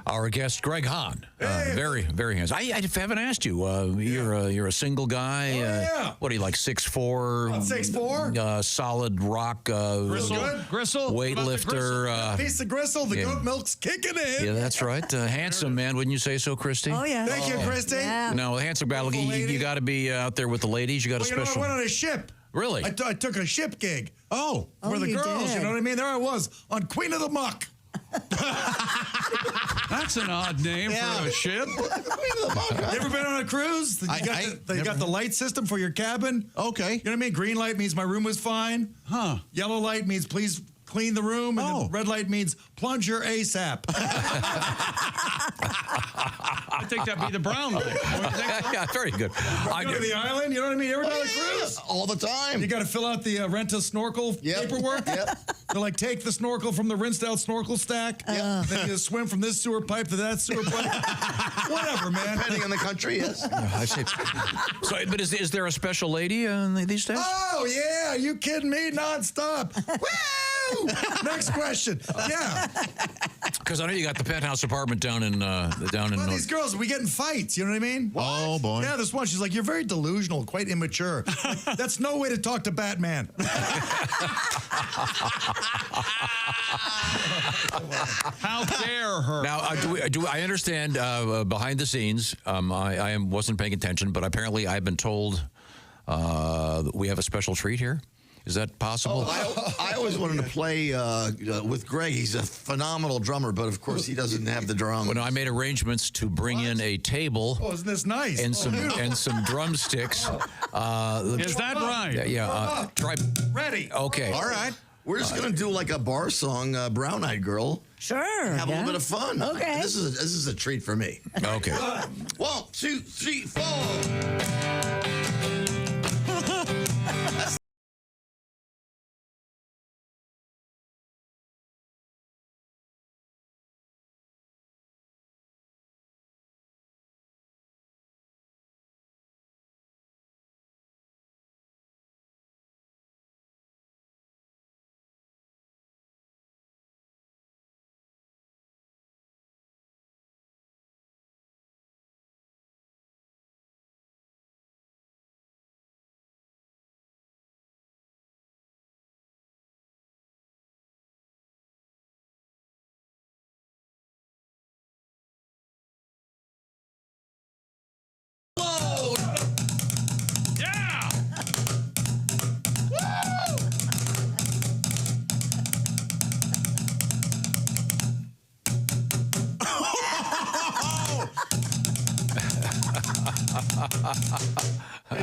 Our guest, Greg Hahn. Very, very handsome. I haven't asked you. You're a single guy. Yeah. What are you, like 6'4"? 6'4"? Solid rock. Gristle. Weightlifter. Piece of gristle. The goat milk's kicking in. Yeah, that's right. Handsome man, wouldn't you say so, Christy? Oh, yeah. Thank you, Christy. Yeah. No, handsome guy. You got to be out there with the ladies. You got a special. I went on a ship. Really? I took a ship gig. For the you girls. did. You know what I mean? There I was on Queen of the Muck. That's an odd name for a ship. You ever been on a cruise? They got the light system for your cabin. Okay. You know what I mean? Green light means my room was fine. Huh. Yellow light means please clean the room. And then red light means plunger ASAP. I think that'd be the brown light. Yeah, very good. I go to the island. You know what I mean? Ever done a cruise? All the time. You got to fill out the rent a snorkel paperwork. Yep. They're like, take the snorkel from the rinsed out snorkel stack. Then you swim from this sewer pipe to that sewer pipe. Whatever, man. Depending on the country, yes. I see. So, but is there a special lady these days? Oh, yeah. Are you kidding me? Nonstop. Woo! Next question. Yeah. Because I know you got the penthouse apartment down in these girls, we get in fights. You know what I mean? What? Oh, boy. Yeah, this one, she's like, you're very delusional, quite immature. Like, that's no way to talk to Batman. How dare her? Now, I understand behind the scenes, I wasn't paying attention, but apparently I've been told that we have a special treat here. Is that possible? I always wanted to play with Greg. He's a phenomenal drummer, but of course he doesn't have the drums. Well, no, I made arrangements to bring in a table. Oh, isn't this nice? And some drumsticks. Is that right? Yeah. Try. Ready. Okay. All right. We're just going to do like a bar song, Brown Eyed Girl. Sure. Have a little bit of fun. Okay. This is a treat for me. Okay. 1, 2, 3, 4.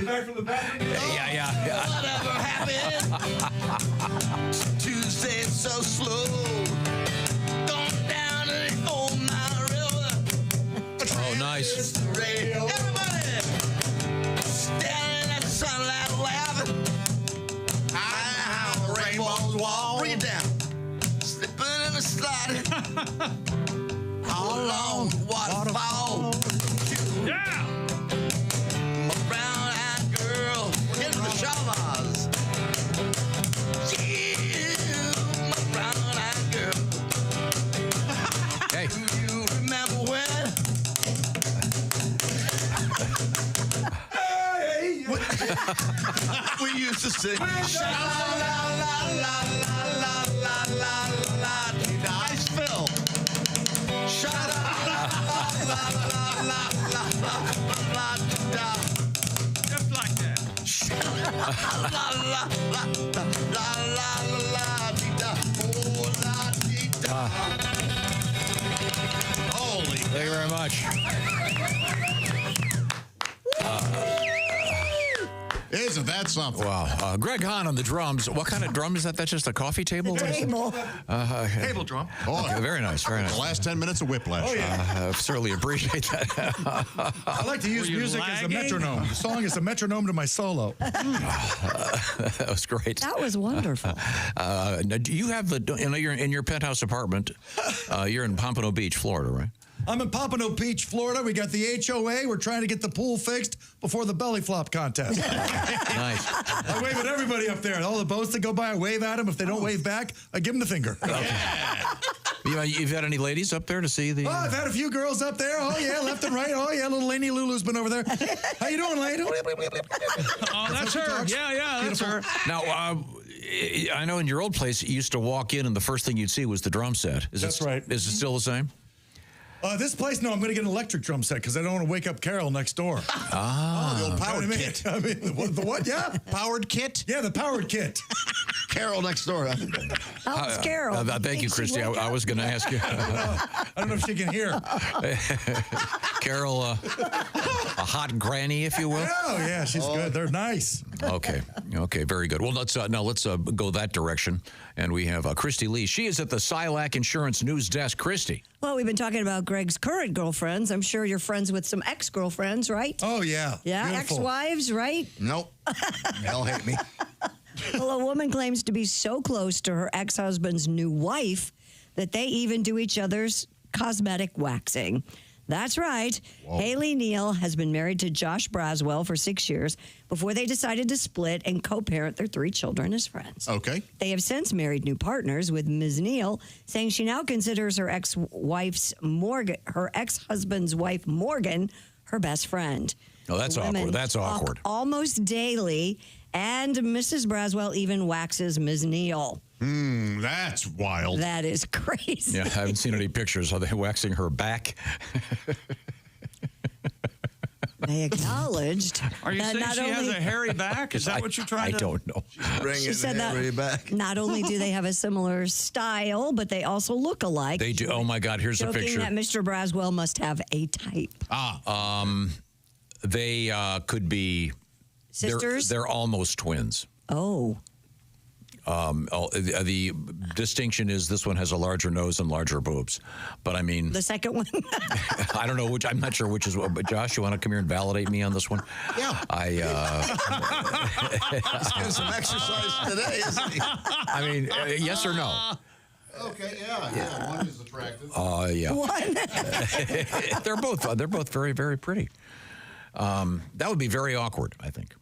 Back from the back. Yeah. Whatever happened? Tuesday so slow. Going down the old Mile River. Oh, nice. Everybody standing at the sunlight laughing. How the rainbows wall. Bring it down. Slipping and sliding. All along the waterfall. Yeah. Brown-eyed girl, into the showers. Yeah, my brown-eyed girl. Hey. Do you remember when? We used to sing. Sha-la-la-la-la-la-la-la-la-la. Nice film. Sha-la-la-la-la-la-la-la-la. Just like that. Holy. Thank you very much. Isn't that that something? Wow. Greg Hahn on the drums. What kind of drum is that? That's just a coffee table? Table. Table drum. Oh, okay, very nice, very nice. The last 10 minutes of Whiplash. Oh, yeah. Certainly appreciate that. I like to use music as a metronome. The song is a metronome to my solo. That was great. That was wonderful. Now, do you have you're in your penthouse apartment. You're in Pompano Beach, Florida, right? I'm in Pompano Beach, Florida. We got the HOA. We're trying to get the pool fixed before the belly flop contest. Nice. I wave at everybody up there. All the boats that go by, I wave at them. If they don't wave back, I give them the finger. You've had any ladies up there to see the... Oh, I've had a few girls up there. Oh, yeah, left and right. Oh, yeah, little Lainey Lulu's been over there. How you doing, Lane? Oh, that's her. Yeah, that's her. Now, I know in your old place, you used to walk in and the first thing you'd see was the drum set. That's right. Is it still the same? This place, no, I'm going to get an electric drum set because I don't want to wake up Carol next door. Ah. The old powered kit. I mean, the what? Yeah. Powered kit? Yeah, the powered kit. Carol next door. How's Carol? Thank you, Christy. I was going to ask you. I don't know if she can hear. Carol, a hot granny, if you will. Oh, yeah, she's good. They're nice. Okay, very good. Well, let's go that direction. And we have Christy Lee. She is at the Silac Insurance News Desk. Christy. Well, we've been talking about Greg's current girlfriends. I'm sure you're friends with some ex-girlfriends, right? Oh, yeah. Yeah, beautiful. Ex-wives, right? Nope. They'll hate me. Well, a woman claims to be so close to her ex-husband's new wife that they even do each other's cosmetic waxing. That's right. Whoa. Haley Neal has been married to Josh Braswell for 6 years before they decided to split and co-parent their 3 children as friends. Okay. They have since married new partners, with Ms. Neal saying she now considers her ex-husband's wife, Morgan, her best friend. Oh, that's awkward. That's awkward. Almost daily, and Mrs. Braswell even waxes Ms. Neal. That's wild. That is crazy. Yeah, I haven't seen any pictures. Are they waxing her back? They acknowledged. Are you saying she has a hairy back? Is that what you're trying to... I don't know. She said that not only do they have a similar style, but they also look alike. They do. Oh, my God. Here's a picture. Joking that Mr. Braswell must have a type. They could be... Sisters? They're almost twins. Oh. The distinction is this one has a larger nose and larger boobs. But I mean... The second one? I don't know which. I'm not sure which is what. But Josh, you want to come here and validate me on this one? Yeah. He's getting some exercise today, isn't he? I mean, yes or no? Okay, yeah. One is attractive. Yeah. One? They're both very, very pretty. That would be very awkward, I think.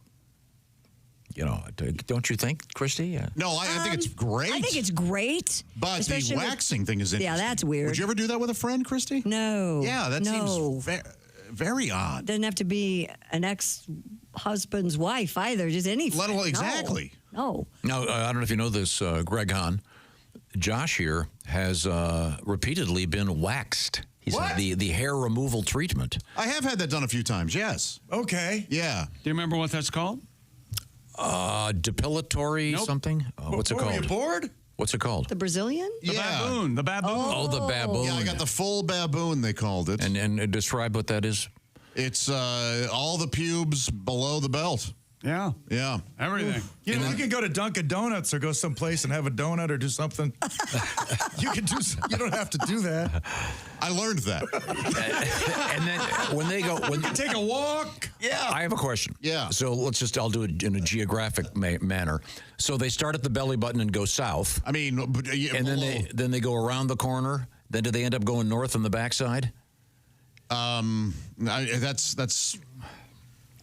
You know, don't you think, Christy? Yeah. No, I think it's great. I think it's great. But the waxing thing is interesting. Yeah, that's weird. Would you ever do that with a friend, Christy? No. Yeah, that seems very odd. Doesn't have to be an ex-husband's wife either, just any friend. Exactly. No. Now, I don't know if you know this, Greg Hahn. Josh here has repeatedly been waxed. He's had the hair removal treatment. I have had that done a few times, yes. Okay. Yeah. Do you remember what that's called? Depilatory something? What's it called? Were you bored? What's it called? The Brazilian? The baboon. The baboon. Oh, the baboon. Yeah, I got the full baboon, they called it. And describe what that is. It's all the pubes below the belt. Yeah. Yeah. Everything. You know, you can go to Dunkin' Donuts or go someplace and have a donut or do something. You don't have to do that. I learned that. And then when they go, when you take a walk. Yeah. I have a question. Yeah. So I'll do it in a geographic manner. So they start at the belly button and go south. I mean, and then they go around the corner. Then do they end up going north on the backside?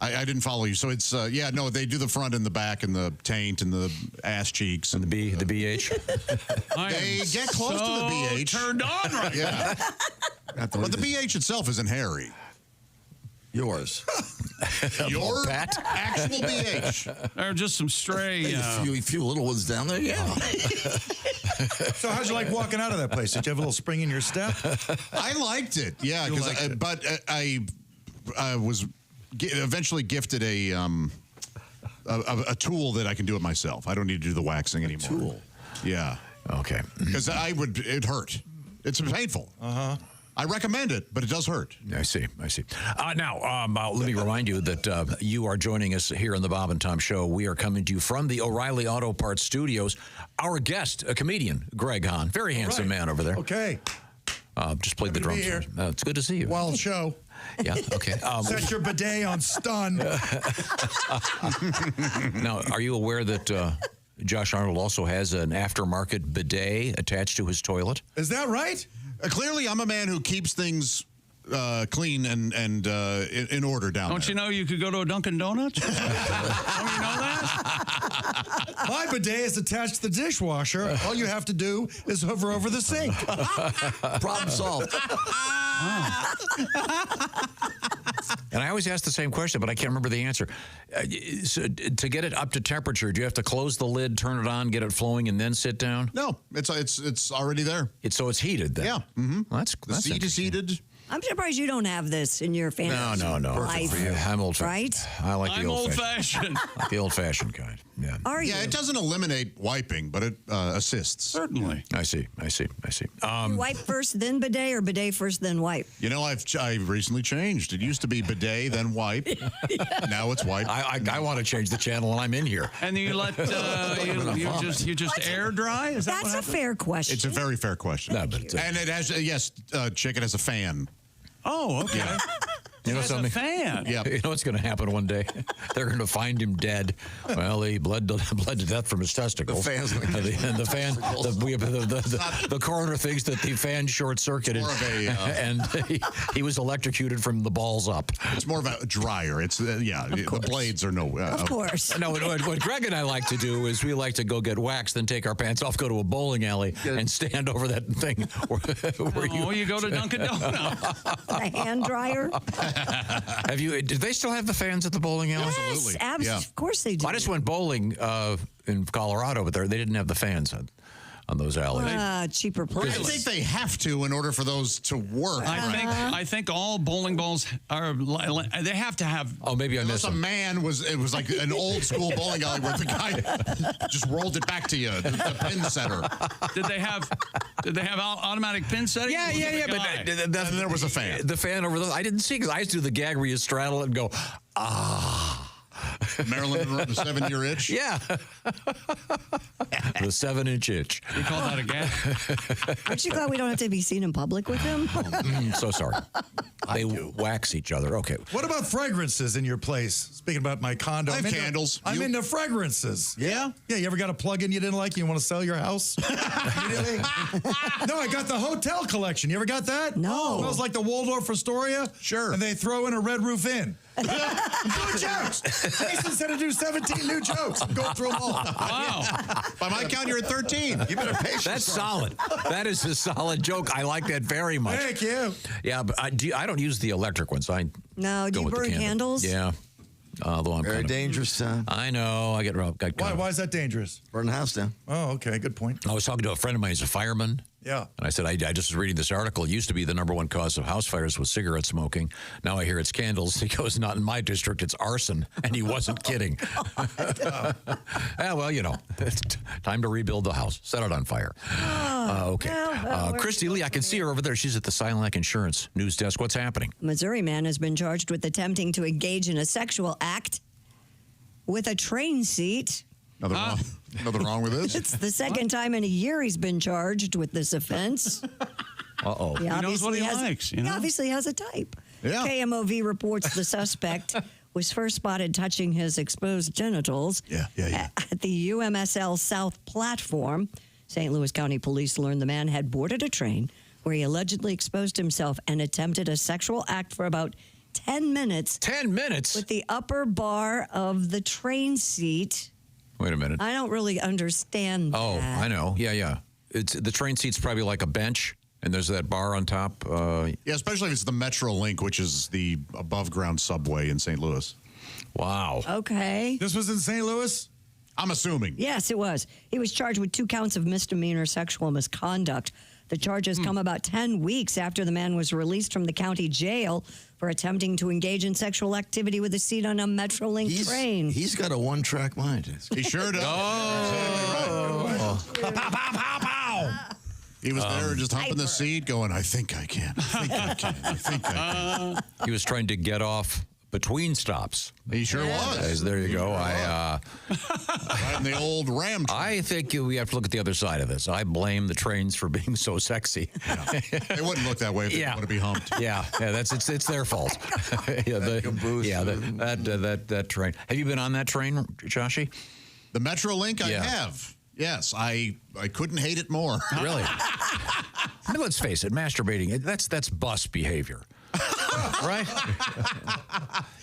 I didn't follow you. So it's, they do the front and the back and the taint and the ass cheeks. And the BH. They get close to the BH. Turned on right Yeah. But the BH itself isn't hairy. Yours. Your actual BH. There are just some stray... A few little ones down there, yeah. So how'd you like walking out of that place? Did you have a little spring in your step? I liked it, yeah. But I was... eventually gifted a tool that I can do it myself. I don't need to do the waxing anymore. Tool? Yeah. Okay. Because it hurt. It's painful. Uh-huh. I recommend it, but it does hurt. I see. Now, let me remind you that you are joining us here on the Bob and Tom Show. We are coming to you from the O'Reilly Auto Parts Studios. Our guest, a comedian, Greg Hahn. Very handsome man over there. Okay. Just played the drums. It's good to see you. Wild show. Yeah, okay. Set your bidet on stun. Now, are you aware that Josh Arnold also has an aftermarket bidet attached to his toilet? Is that right? Clearly, I'm a man who keeps things clean and in order down Don't there. you know you could go to a Dunkin' Donuts? Don't you know that? My bidet is attached to the dishwasher. All you have to do is hover over the sink. Problem solved. And I always ask the same question, but I can't remember the answer. So to get it up to temperature, do you have to close the lid, turn it on, get it flowing, and then sit down? No, it's already there. So it's heated then? Yeah. Mm-hmm. Well, the seat is heated. I'm surprised you don't have this in your family. No. life. I'm old-fashioned. Right? I like the I'm old-fashioned. Like the old-fashioned kind. Yeah. Are you? Yeah, it doesn't eliminate wiping, but it assists. Certainly. I see. You wipe first, then bidet, or bidet first, then wipe? You know, I've recently changed. It used to be bidet, then wipe. Now it's wipe. I want to change the channel when I'm in here. And you let you just air dry? Is that That's a fair question. It's a very fair question. No, but, and it has Chick, it has a fan. Oh, okay. Yeah. You know That's something? a fan. Yeah. You know what's going to happen one day? They're going to find him dead. Well, he bled to death from his testicles. The fan's gonna the coroner thinks that the fan short circuited, and he was electrocuted from the balls up. It's more of a dryer. It's the blades are no. Of course. No, what Greg and I like to do is we like to go get waxed, then take our pants off, go to a bowling alley, and stand over that thing. Where you go to Dunkin' Donuts. A hand dryer? Did they still have the fans at the bowling alley? Yes, absolutely. Of course they do. I just went bowling in Colorado, but they didn't have the fans on those alleys. Cheaper place. I think they have to in order for those to work. I think all bowling balls are. They have to have. Oh, maybe I missed. Unless a man it was like an old school bowling alley where the guy just rolled it back to you, the pin setter. Did they have automatic pin setting? Yeah. But then there was a fan. The fan over those. I didn't see because I used to do the gag where you straddle it and go, ah. Marilyn Monroe, the 7-year itch? Yeah. The 7-inch itch. You call that a gag? Aren't you glad we don't have to be seen in public with him? So sorry. They wax each other. Okay. What about fragrances in your place? Speaking about my condo. I have candles. I'm into fragrances. Yeah? Yeah, you ever got a plug-in you didn't like? You want to sell your house? No, I got the hotel collection. You ever got that? No. It smells like the Waldorf Astoria. Sure. And they throw in a Red Roof Inn. New jokes. Jason said to do 17 new jokes. I'm going through them all. Wow. By my count, you're at 13. You better pay. That's solid. That is a solid joke. I like that very much. Thank you. Yeah, but I don't use the electric ones. No, do you burn candles? Yeah. Although I'm very dangerous, son. I know. I get robbed. Why is that dangerous? Burn the house down. Oh, okay. Good point. I was talking to a friend of mine who's a fireman. Yeah. And I said, I just was reading this article. It used to be the number one cause of house fires was cigarette smoking. Now I hear it's candles. He goes, not in my district, it's arson. And he wasn't kidding. Yeah, well, it's time to rebuild the house. Set it on fire. Okay. Christy Lee, I can see her over there. She's at the Silac Insurance News Desk. What's happening? A Missouri man has been charged with attempting to engage in a sexual act with a train seat. Nothing wrong with this? It's the second time in a year he's been charged with this offense. Uh-oh. He knows what he likes. He obviously has a type. Yeah. KMOV reports the suspect was first spotted touching his exposed genitals at the UMSL South platform. St. Louis County Police learned the man had boarded a train where he allegedly exposed himself and attempted a sexual act for about 10 minutes. 10 minutes? With the upper bar of the train seat. Wait a minute. I don't really understand that. Oh, I know. Yeah. The train seat's probably like a bench, and there's that bar on top. Yeah, especially if it's the Metrolink, which is the above-ground subway in St. Louis. Wow. Okay. This was in St. Louis? I'm assuming. Yes, it was. He was charged with 2 counts of misdemeanor sexual misconduct. The charges come about 10 weeks after the man was released from the county jail for attempting to engage in sexual activity with a seat on a Metrolink train. He's got a one-track mind. He sure does. Oh. Pow, pow, pow, pow. He was there just humping the seat going, I think I can. I think I can. I think I can. He was trying to get off between stops. He sure was. There you go. Right in the old ram train. I think we have to look at the other side of this. I blame the trains for being so sexy. Yeah. They wouldn't look that way if they want to be humped. Yeah, it's their fault. That train. Have you been on that train, Joshy? The Metrolink, I have. Yes, I couldn't hate it more. Really? I mean, let's face it, masturbating, that's bus behavior. Right?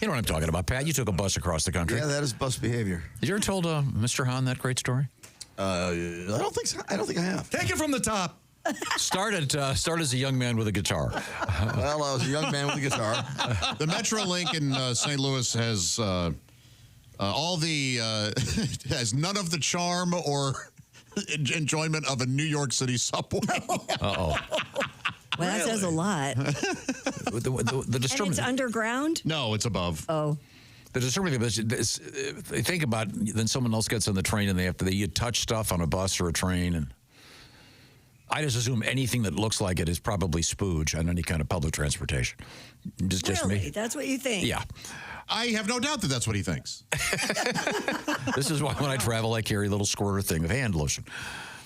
You know what I'm talking about, Pat. You took a bus across the country. Yeah, that is bus behavior. Have you ever told Mr. Hahn that great story? I don't think so. I don't think I have. Take it from the top. Start as a young man with a guitar. Well, I was a young man with a guitar. The Metrolink in St. Louis has has none of the charm or enjoyment of a New York City subway. Uh-oh. Well, that says a lot. The disturbing. And it's underground? No, it's above. Oh. The disturbing thing is, they think about, then someone else gets on the train and you touch stuff on a bus or a train, and I just assume anything that looks like it is probably spooge on any kind of public transportation. Just me. That's what you think? Yeah. I have no doubt that that's what he thinks. This is why when I travel, I carry a little squirter thing of hand lotion.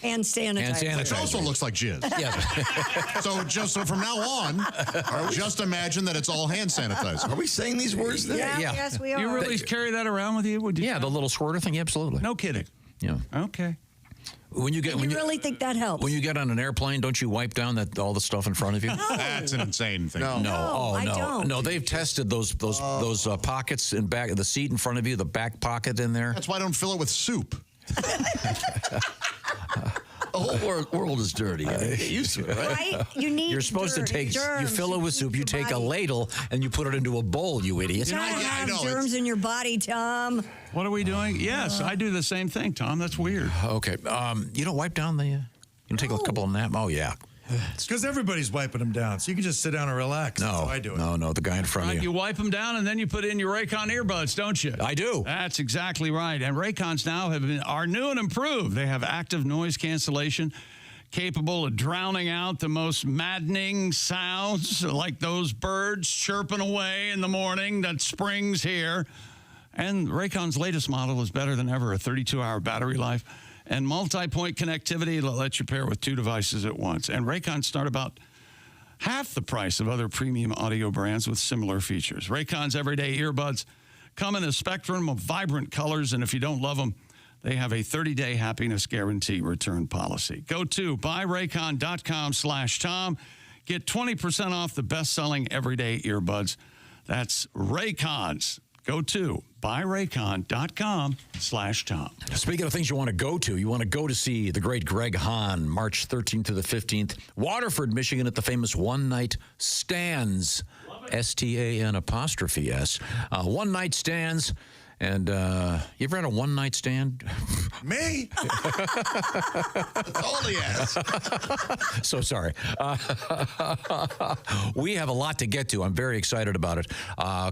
And sanitizer. Which also looks like jizz. Yes. So from now on, just imagine that it's all hand sanitizer. Are we saying these words then? Yeah. Yes, we are. You really carry that around with you? Would you? Yeah, the little squirter thing. Absolutely. No kidding. Yeah. Okay. When you really think that helps? When you get on an airplane, don't you wipe down all the stuff in front of you? No. That's an insane thing. No, I don't. No, they've tested those pockets in back of the seat in front of you, the back pocket in there. That's why I don't fill it with soup. The whole world is dirty. Get used to it, right? You're supposed to take. Germs. You fill it with soup. You take a ladle and you put it into a bowl. You idiot! You gotta have germs in your body, Tom. What are we doing? Yes, I do the same thing, Tom. That's weird. Okay. You don't wipe down the. You don't take a couple of naps. Oh yeah. It's because everybody's wiping them down, so you can just sit down and relax. No, That's how I do it. No, the guy in front of you. You wipe them down, and then you put in your Raycon earbuds, don't you? I do. That's exactly right. And Raycons now are new and improved. They have active noise cancellation, capable of drowning out the most maddening sounds, like those birds chirping away in the morning that spring's here. And Raycon's latest model is better than ever, a 32-hour battery life and multi-point connectivity that lets you pair with 2 devices at once. And Raycons start about half the price of other premium audio brands with similar features. Raycon's everyday earbuds come in a spectrum of vibrant colors, and if you don't love them, they have a 30-day happiness guarantee return policy. Go to buyraycon.com/Tom. Get 20% off the best-selling everyday earbuds. That's Raycons. Go to buyraycon.com/Tom. Speaking of things you want to go to see the great Greg Hahn, March 13th to the 15th, Waterford, Michigan, at the famous One Night Stands, STAN''S. One Night Stands. And you ever had a one-night stand? Me? That's all he has. So sorry. We have a lot to get to. I'm very excited about it.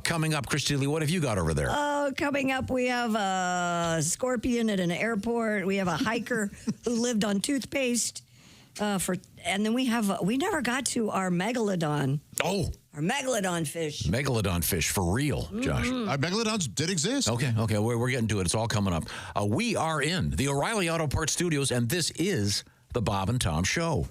Coming up, Christy Lee, what have you got over there? Coming up, we have a scorpion at an airport. We have a hiker who lived on toothpaste. And then we never got to our megalodon. Oh. Our megalodon fish. Megalodon fish, for real, Josh. Megalodons did exist. Okay, we're getting to it. It's all coming up. We are in the O'Reilly Auto Parts Studios, and this is the Bob and Tom Show.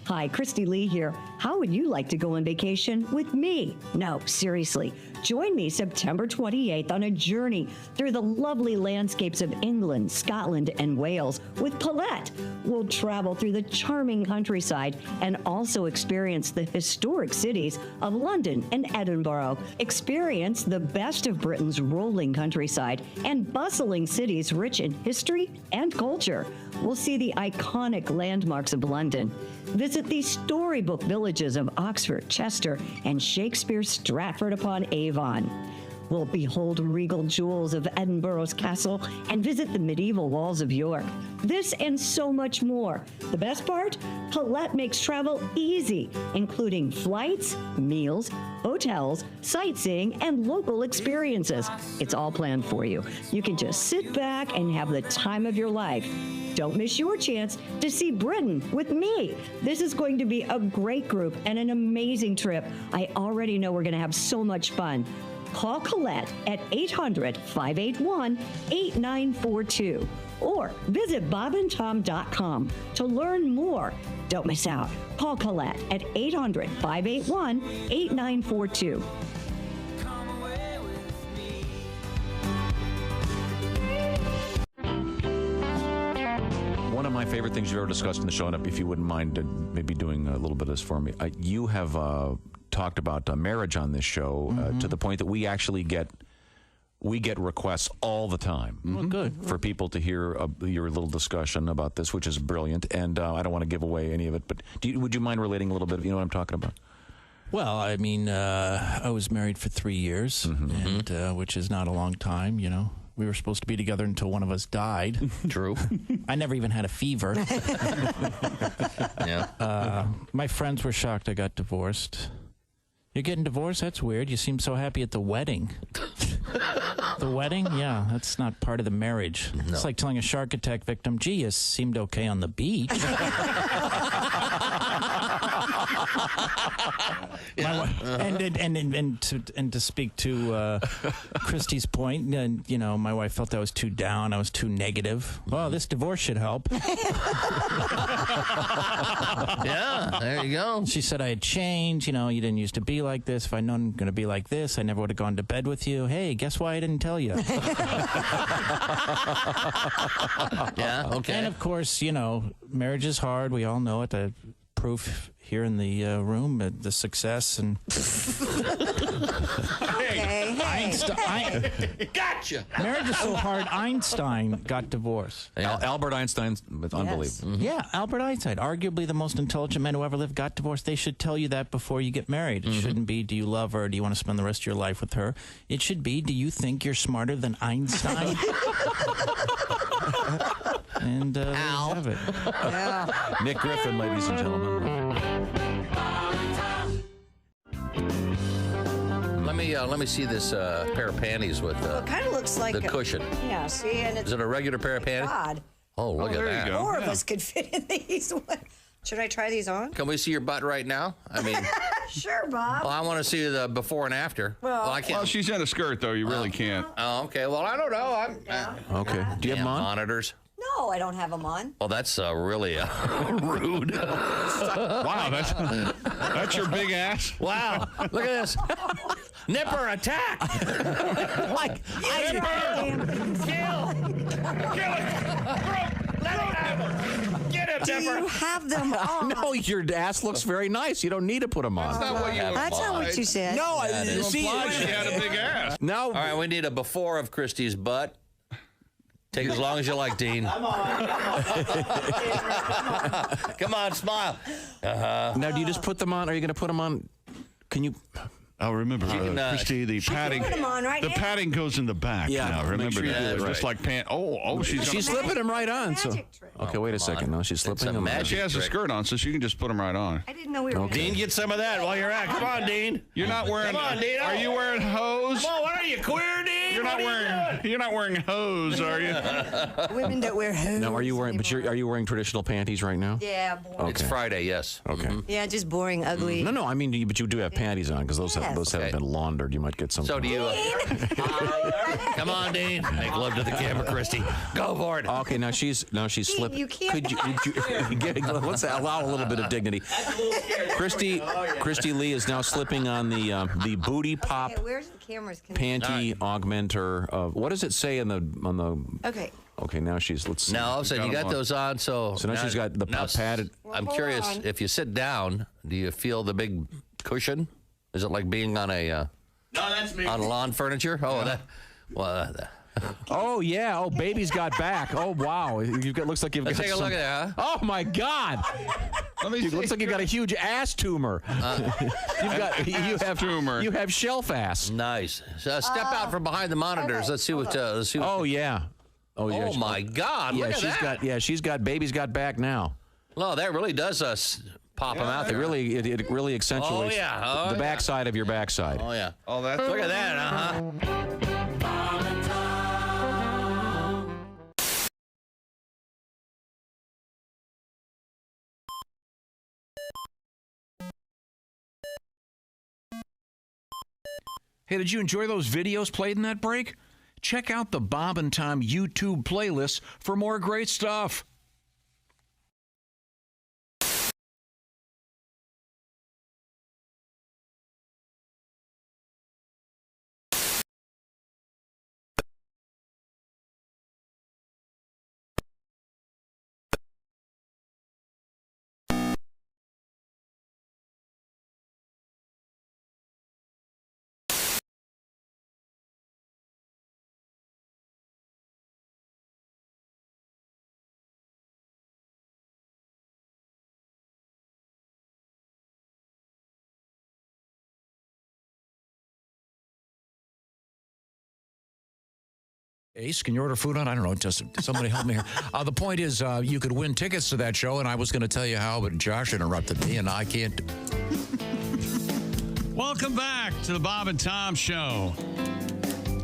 Hi, Christy Lee here. How would you like to go on vacation with me? No, seriously. Join me September 28th on a journey through the lovely landscapes of England, Scotland, and Wales with Paulette. We'll travel through the charming countryside and also experience the historic cities of London and Edinburgh. Experience the best of Britain's rolling countryside and bustling cities rich in history and culture. We'll see the iconic landmarks of London. Visit the storybook villages of Oxford, Chester, and Shakespeare's Stratford-upon-Avon. We'll behold regal jewels of Edinburgh's castle and visit the medieval walls of York. This and so much more. The best part? Colette makes travel easy, including flights, meals, hotels, sightseeing, and local experiences. It's all planned for you. You can just sit back and have the time of your life. Don't miss your chance to see Britain with me. This is going to be a great group and an amazing trip. I already know we're going to have so much fun. Call Colette at 800-581-8942 or visit bobandtom.com to learn more. Don't miss out. Call Colette at 800-581-8942. One of my favorite things you've ever discussed in the show, and if you wouldn't mind maybe doing a little bit of this for me, you have talked about marriage on this show to the point that we actually get requests all the time. Well, good. For people to hear your little discussion about this, which is brilliant. And I don't want to give away any of it, but would you mind relating a little bit? You know what I'm talking about? Well, I mean, I was married for 3 years, and which is not a long time, you know. We were supposed to be together until one of us died. True. I never even had a fever. Yeah. My friends were shocked I got divorced. You're getting divorced? That's weird. You seem so happy at the wedding. The wedding? Yeah, that's not part of the marriage. No. It's like telling a shark attack victim, gee, you seemed okay on the beach. And to speak to Christy's point, you know, my wife felt I was too down, I was too negative. Well, this divorce should help. Yeah, there you go. She said I had changed. You know, you didn't used to be like this. If I'd known going to be like this, I never would have gone to bed with you. Hey, guess why I didn't tell you? Yeah, okay. And of course, you know, marriage is hard. We all know it. The proof here in the room, the success and. Einstein. Gotcha. Marriage is so hard. Einstein got divorced. Albert Einstein's unbelievable. Yeah, Albert Einstein, arguably the most intelligent man who ever lived, got divorced. They should tell you that before you get married. It shouldn't be, do you love her? Do you want to spend the rest of your life with her? It should be, do you think you're smarter than Einstein? And there you have it. Yeah. Nick Griffin, ladies and gentlemen. Let me see this pair of panties with it kind of looks like the cushion. Yeah, see, and it's is it a regular pair of panties? God. Oh, look at that. More of us could fit in these. Should I try these on? Can we see your butt right now? I mean, sure, Bob. Well, I want to see the before and after. Well, I can't. Well, she's in a skirt, though. You really can't. Oh, okay. Well, I don't know. Okay. Do you have them on? Monitors? No, I don't have them on. Well, that's really rude. Wow, that's your big ass. Wow, look at this. Nipper attack! Like, Nipper! Kill it! Let him have it! Get him, do Nipper! you have them on? No, your ass looks very nice. You don't need to put them on. That's not what you That's not what you said. No, you see, implied she had a big ass. No. All right, we need a before of Christy's butt. Take as long as you like, Dean. Come on. Come on, smile. Now, do you just put them on? Are you going to put them on? Can you? Oh, remember, Christy, the padding. put 'em on right the now. padding goes in the back. Yeah, now. make Remember sure you that. do it Just right. like pant. Oh, she's slipping them right on. So. Okay, wait a second. No, she's slipping them on. She has a skirt on, so she can just put them right on. I didn't know we were. Okay. Dean, get some of that while you're at. Come on, Dean. You're not wearing. Come on, Dean. Are you wearing hose? Come on, what are you, queer, Dean? You're not wearing hose, are you? Women that wear hoods. No, are you wearing? But are you wearing traditional panties right now? Yeah, boring. It's Friday, yes. Okay. Yeah, just boring, ugly. No, I mean, but you do have panties on because those haven't been laundered. You might get some. So do you. Come on, Dean. Make love to the camera, Christy. Go for it. Okay, now she's slipping. You can't. Could you let's allow a little bit of dignity. Christy Lee is now slipping on the booty pop Okay, where's the cameras? panty augmenter. What does it say on the? Okay. Okay, now she's let's see. Now, all of a sudden, you got those on, so now she's got the padded. I'm curious, if you sit down, do you feel the big cushion? Is it like being on a no, that's me. on lawn furniture? Oh, Oh yeah. Oh, baby's got back. Oh wow. Looks like you've Let's got take a look at that. Oh my God. It looks like you got a huge ass tumor. You have tumor. You have shelf ass. Nice. So step out from behind the monitors. Let's see what. Oh yeah. Oh yeah. Oh my God. Yeah, Look at that. she's got baby's got back now. Well, that really does pop them out there. It really accentuates the backside of your backside. Oh yeah. Oh, that's Look at that. Hey, did you enjoy those videos played in that break? Check out the Bob and Tom YouTube playlist for more great stuff. Ace, can you order food on? I don't know. Just somebody help me here. The point is, you could win tickets to that show, and I was going to tell you how, but Josh interrupted me, and I can't. Welcome back to the Bob and Tom Show.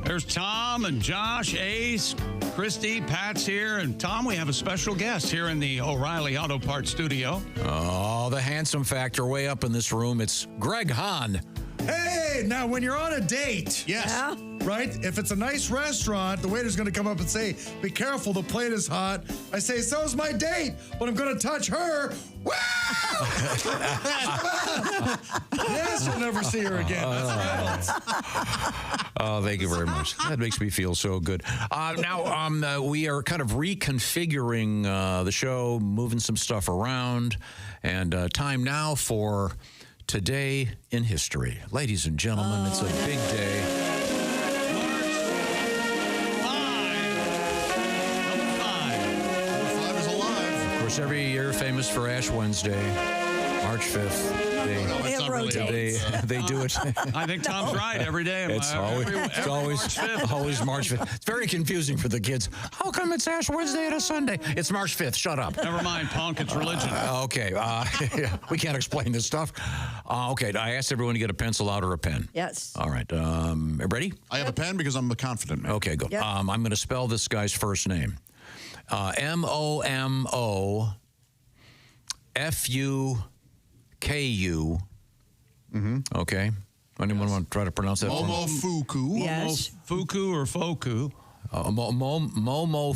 There's Tom and Josh, Ace, Christy, Pat's here, and Tom, we have a special guest here in the O'Reilly Auto Parts studio. Oh, the handsome factor way up in this room. It's Greg Hahn. Hey, now when you're on a date, right? If it's a nice restaurant, the waiter's going to come up and say, "Be careful, the plate is hot." I say, "So's my date, but I'm going to touch her." Woo! Yes, you'll never see her again. Oh, thank you very much. That makes me feel so good. Now, we are kind of reconfiguring the show, moving some stuff around, and time now for Today in History. Ladies and gentlemen, it's a big day. Of course, every year famous for Ash Wednesday, March 5th. They do it. I think Tom's right every day. It's always March 5th. It's very confusing for the kids. How come it's Ash Wednesday and a Sunday? It's March 5th. Shut up. Never mind, punk. It's religion. Okay. We can't explain this stuff. Okay. I asked everyone to get a pencil out or a pen. Yes. All right. Ready? I have a pen because I'm a confident man. Okay, go. Yep. I'm going to spell this guy's first name. MOMOFUKU. Okay. Anyone want to try to pronounce that? Momofuku. Yes. Fuku or Foku. Momofuku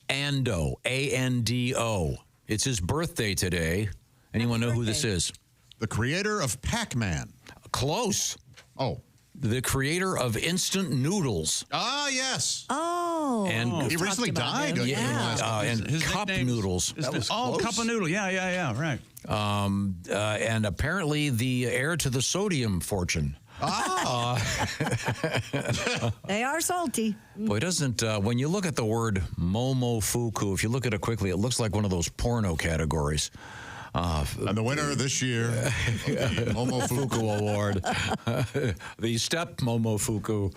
Ando. ANDO. It's his birthday today. Anyone know who this is? The creator of Pac-Man. Close. Oh. The creator of instant noodles. Ah, yes. Oh. And he recently died. And his cup noodles. Cup of noodle. Yeah, right. And apparently the heir to the sodium fortune. They are salty. Boy, doesn't, when you look at the word Momofuku, if you look at it quickly, it looks like one of those porno categories. And the winner this year, the Momofuku Award, the Step Momofuku.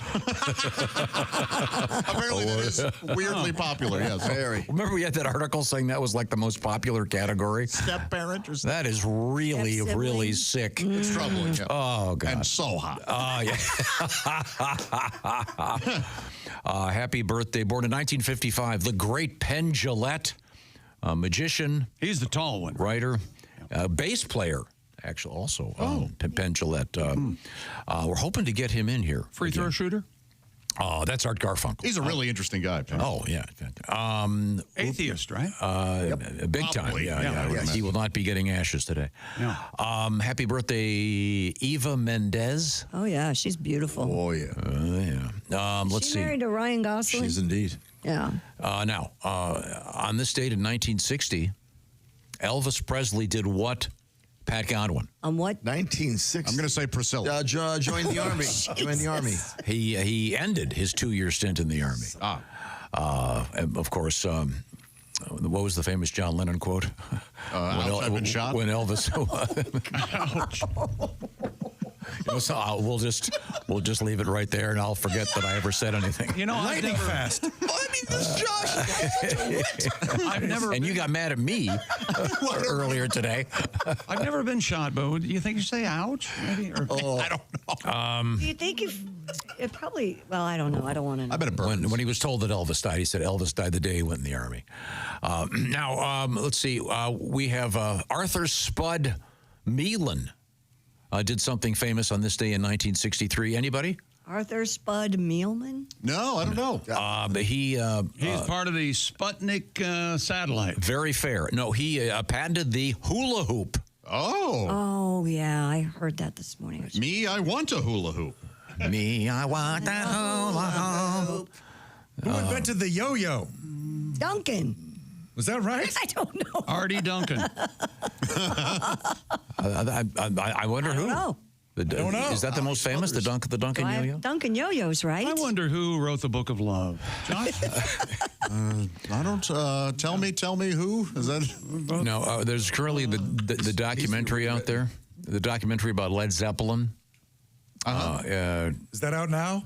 Apparently that is weirdly popular, yes. Very. Remember we had that article saying that was like the most popular category? Step parent or something? That is really, really sick. It's troubling. Yeah. Oh, God. And so hot. Oh, yeah. Happy birthday. Born in 1955, the great Penn Jillette. Magician. He's the tall one. Writer. Bass player, actually, also. Penn Jillette. We're hoping to get him in here. Free throw shooter? Oh, that's Art Garfunkel. He's a really interesting guy. Oh, yeah. Atheist, right? Big time. Yeah. Yes. He will not be getting ashes today. Yeah. Happy birthday, Eva Mendes. Oh, yeah. She's beautiful. Oh, yeah. Let's She see. married to Ryan Gosling. She's indeed. Yeah. Now, on this date in 1960, Elvis Presley did what Pat Godwin. On what? 1960. I'm going to say Priscilla. Joined the Army. Joined the Army. He ended his 2-year stint in the Army. And of course, what was the famous John Lennon quote? I've been shot. When Elvis. So we'll just leave it right there, and I'll forget that I ever said anything. You know, lightning fast. This Josh. I've never. And you got mad at me earlier today. I've never been shot, but do you think you say "ouch"? Maybe, or, I don't know. Do you think it probably? Well, I don't know. I don't want to know. I bet it burns. When he was told that Elvis died, he said Elvis died the day he went in the Army. Now, let's see. We have Arthur Spud Meelan. Did something famous on this day in 1963. Anybody? Arthur Spud Mealman? No, I don't know. He's part of the Sputnik satellite. Very fair. No, he patented the hula hoop. Oh, yeah. I heard that this morning. Me, I want a hula hoop. Me, I want that hula hoop. Who invented the yo-yo? Duncan. Was that right? I don't know. Artie Duncan. I wonder who. I don't know. Is that the most famous? The Duncan yo-yo? Duncan yo-yos, right? I wonder who wrote the Book of Love. Josh? I don't. Tell me who is that? No, there's currently the documentary out there. The documentary about Led Zeppelin. Is that out now?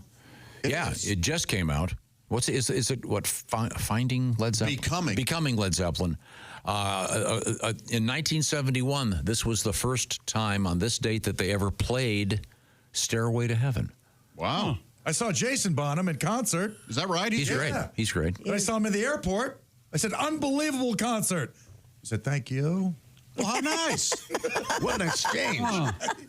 Yeah, it just came out. Is it Finding Led Zeppelin? Becoming Led Zeppelin. In 1971, this was the first time on this date that they ever played Stairway to Heaven. Wow. I saw Jason Bonham in concert. Is that right? He's great. He's great. I saw him in the airport. I said, unbelievable concert. He said, thank you. Well, how nice. What an exchange.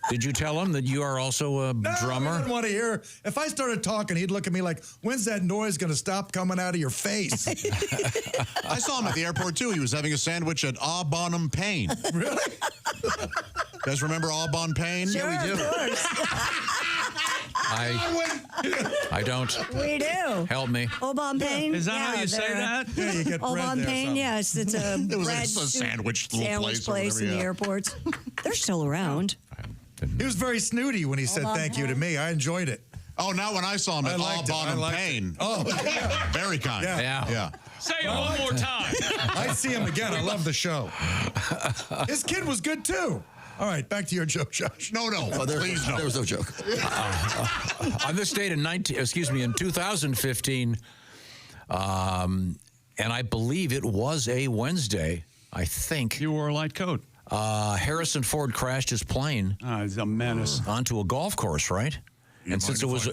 Did you tell him that you are also a drummer? I didn't want to hear. If I started talking, he'd look at me like, when's that noise going to stop coming out of your face? I saw him at the airport, too. He was having a sandwich at Au Bonham Pain. Really? You guys remember Au Bon Pain? Sure, Yeah, we do. of course. I don't. We do. Help me. Au Bon Pain? Is that how you say that? Yeah, you get Au bread Bon there, Pain, something. yes. It's a It was bread a sandwich little place or in whatever, the airports. They're still around. He was very snooty when he said thank you to me. I enjoyed it. Oh, now when I saw him at Au Bonham Pain. Oh, yeah. Very kind. Yeah. Say it one more time. I'd see him again. I love the show. His kid was good, too. All right, back to your joke, Josh. No, please no. There was no joke. On this date in 2015, and I believe it was a Wednesday, I think. You wore a light coat. Harrison Ford crashed his plane. He's a menace. Onto a golf course, right? And since it was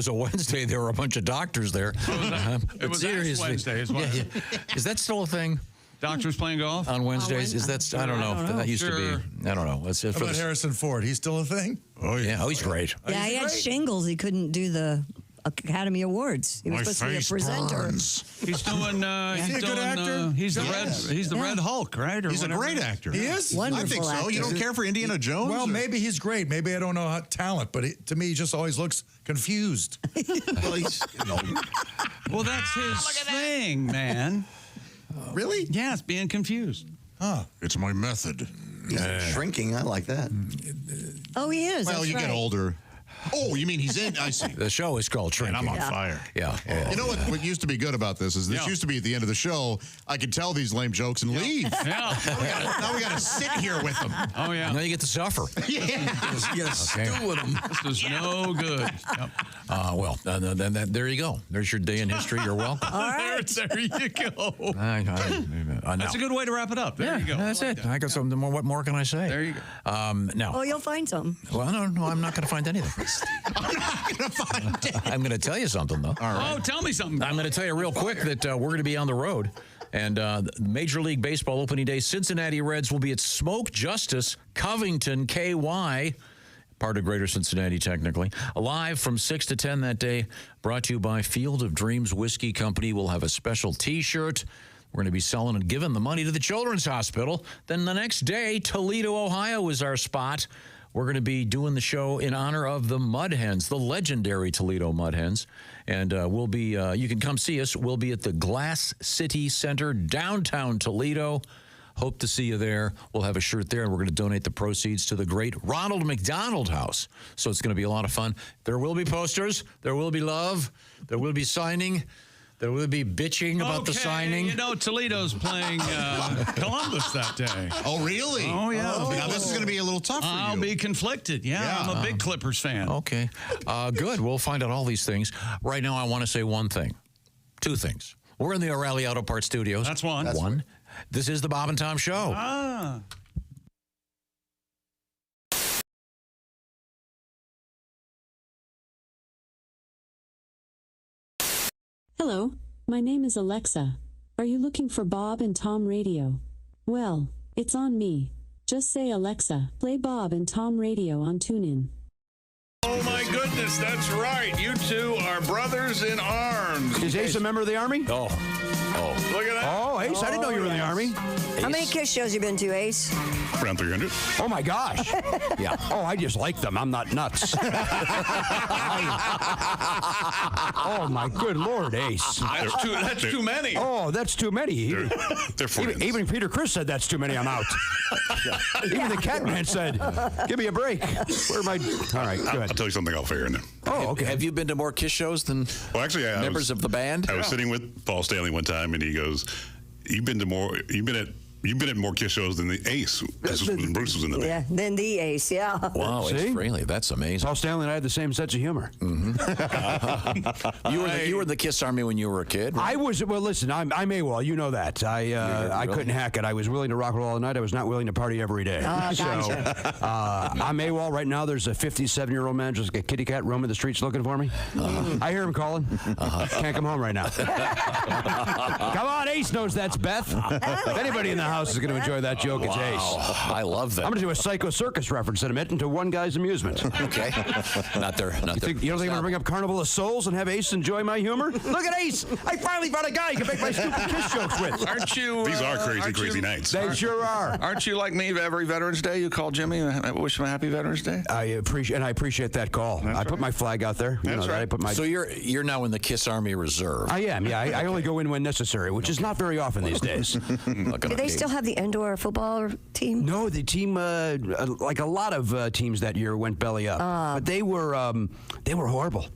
a Wednesday, there were a bunch of doctors there. It was Ash Wednesday as well. Yeah. Is that still a thing? Doctors playing golf on Wednesdays? Is that? I don't know. That used to be. I don't know. It's How about Harrison Ford? He's still a thing? Oh yeah. Oh, he's great. Yeah, he had shingles. He couldn't do the Academy Awards. He was supposed to be a presenter. He's doing. He's a good actor. He's the Red Hulk, right? Or He's whatever. a great actor. He is? Wonderful I think so. actor. You don't care for Indiana Jones? Well, maybe he's great. Maybe I don't know how talent, but to me, he just always looks confused. Well, Well, that's his thing, man. Really? Yeah, it's being confused. Huh. It's my method. He's shrinking. I like that. Oh, he is. Well, That's you get right. older. Oh, you mean he's in? I see. The show is called Shrinking. And I'm on fire. Yeah. You know what used to be good about this is this used to be at the end of the show, I could tell these lame jokes and leave. Yeah. Now we got to sit here with them. Oh, yeah. Now you get to suffer. Yeah. You got to stew with them. This is no good. Yep. Then there you go. There's your day in history. You're welcome. All right. There you go. That's a good way to wrap it up. There you go. That's it. I got something more. What more can I say? There you go. Now. Oh, you'll find some. Well, no, I'm not going to find anything. I'm going to tell you something, though. All right. Oh, tell me something. I'm going to tell you real quick that we're going to be on the road. And Major League Baseball opening day, Cincinnati Reds will be at Smoke Justice, Covington, KY, part of Greater Cincinnati, technically. Live from 6 to 10 that day, brought to you by Field of Dreams Whiskey Company. We'll have a special T-shirt. We're going to be selling and giving the money to the Children's Hospital. Then the next day, Toledo, Ohio is our spot. We're going to be doing the show in honor of the Mud Hens, the legendary Toledo Mud Hens. And we'll be, you can come see us. We'll be at the Glass City Center, downtown Toledo. Hope to see you there. We'll have a shirt there, and we're going to donate the proceeds to the great Ronald McDonald House. So it's going to be a lot of fun. There will be posters. There will be love. There will be signing. There will be bitching about the signing. You know, Toledo's playing Columbus that day. Oh, really? Oh, yeah. Now, this is going to be a little tough for you. I'll be conflicted. Yeah, I'm a big Clippers fan. Okay. Good. We'll find out all these things. Right now, I want to say one thing. Two things. We're in the O'Reilly Auto Parts Studios. That's one. One. This is the Bob and Tom Show. Ah. Hello, my name is Alexa. Are you looking for Bob and Tom Radio? Well, it's on me. Just say, Alexa, play Bob and Tom Radio on TuneIn. Oh, my goodness, that's right. You two are brothers in arms. Is Ace a member of the Army? Oh. Look at that. Oh, Ace, I didn't know you were in the Army. How many Kiss shows you been to, Ace? Around 300. Oh, my gosh. Yeah. Oh, I just like them. I'm not nuts. Oh, my good Lord, Ace. That's too many. Oh, that's too many. They're friends. Even Peter Criss said that's too many. I'm out. Even the Catman said, give me a break. Where am I? All right, good. I'll tell you something. I'll figure in there. Oh, okay. Have you been to more Kiss shows than members of the band? I was sitting with Paul Stanley one time, and he goes, "You've been at more Kiss shows than the Ace." When Bruce was in the band. Yeah, than the Ace, yeah. Wow, See? Ace Frehley, that's amazing. Paul Stanley and I had the same sense of humor. Mm-hmm. You were in the Kiss Army when you were a kid, right? I was. Well, listen, I'm AWOL. You know that. I couldn't hack it. I was willing to rock and roll all night. I was not willing to party every day. Oh, so gotcha. I'm AWOL right now. There's a 57-year-old man, just a kitty cat, roaming the streets looking for me. I hear him calling. Can't come home right now. Come on, Ace knows that's Beth. If anybody in the house is going to enjoy that joke, it's Ace. I love that. I'm going to do a Psycho Circus reference in a minute into one guy's amusement. Okay. Not there. You don't think I'm going to bring up Carnival of Souls and have Ace enjoy my humor? Look at Ace! I finally found a guy you can make my stupid Kiss jokes with. Aren't you? These are crazy nights. They sure are. Aren't you like me? Every Veterans Day, you call Jimmy and wish him a happy Veterans Day. I appreciate that call. I put my flag out there. You know, right. I put my. So you're now in the Kiss Army Reserve. I am. Yeah, I only go in when necessary, which is not very often these days. Do they still have the indoor football team? No, the team, like a lot of teams that year, went belly up. But they were horrible.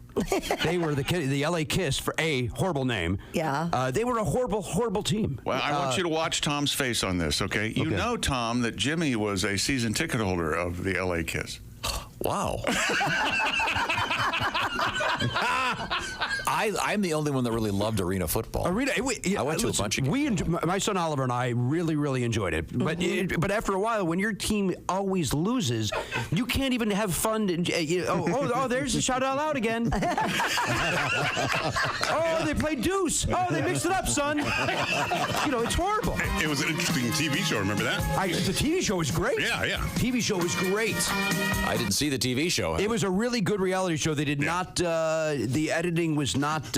They were the LA Kiss, for a horrible name. Yeah. They were a horrible team. Well, I want you to watch Tom's face on this, okay? You know, Tom, that Jimmy was a season ticket holder of the LA Kiss. Wow. I'm the only one that really loved arena football. I went to a bunch of games. My son Oliver and I really enjoyed it. But after a while, when your team always loses, you can't even have fun. There's a shout out loud again. Oh, they played deuce. Oh, they mixed it up, son. It's horrible. It was an interesting TV show. Remember that? The TV show was great. Yeah. TV show was great. I didn't see the TV show. It was a really good reality show. They did not. The editing was not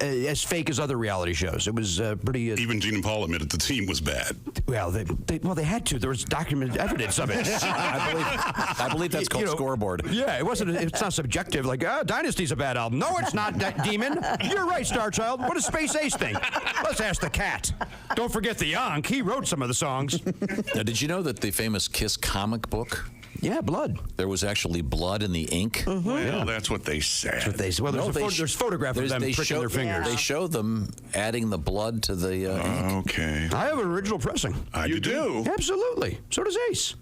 as fake as other reality shows. It was pretty. Even Gene and Paul admitted the team was bad. Well, they had to. There was documented evidence of it. I believe that's called scoreboard. Yeah, it's not subjective. Like, Dynasty's a bad album. No, it's not, Demon. You're right, Star Child. What does Space Ace think? Let's ask the cat. Don't forget the Yonk. He wrote some of the songs. Now, did you know that the famous Kiss comic book? Yeah, blood. There was actually blood in the ink. Mm-hmm. Well, that's what they said. Well, there's photographs of them pricking their fingers. They show them adding the blood to the ink. Okay. I have an original pressing. You do? Absolutely. So does Ace.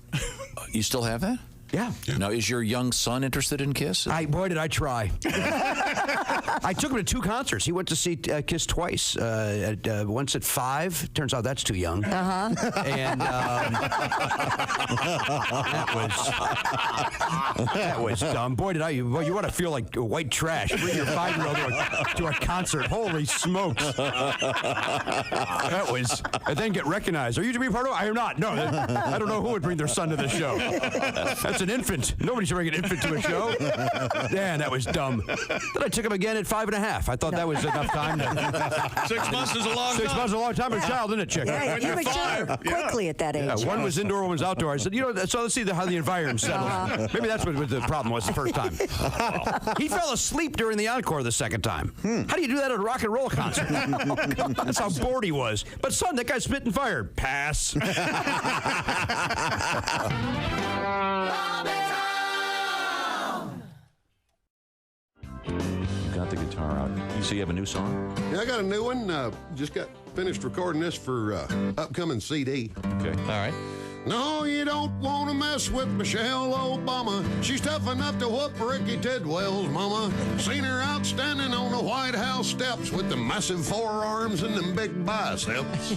You still have that? Yeah. Now, is your young son interested in Kiss? Boy, did I try. I took him to 2 concerts. He went to see Kiss twice. Once at 5. Turns out that's too young. And that was dumb. Boy, you want to feel like white trash. Bring your 5-year-old to a concert. Holy smokes. That was. And then get recognized. Are you to be part of it? I am not. No, I don't know who would bring their son to this show. That's an infant. Nobody should bring an infant to a show. Man, that was dumb. Then I took him again at at 5.5. I thought that was enough time. 6 months is a long time. 6 months is a long time for a child, isn't it, chick? Yeah, you mature quickly at that age. Yeah, one was indoor, one was outdoor. I said, so let's see how the environment settles. Maybe that's what the problem was the first time. He fell asleep during the encore the second time. How do you do that at a rock and roll concert? That's how bored he was. But son, that guy's spitting fire. Pass. You got the guitar out. So you have a new song? Yeah, I got a new one. Just got finished recording this for upcoming CD. Okay. All right. No, you don't want to mess with Michelle Obama. She's tough enough to whoop Ricky Tidwell's mama. Seen her out standing on the White House steps with the massive forearms and them big biceps.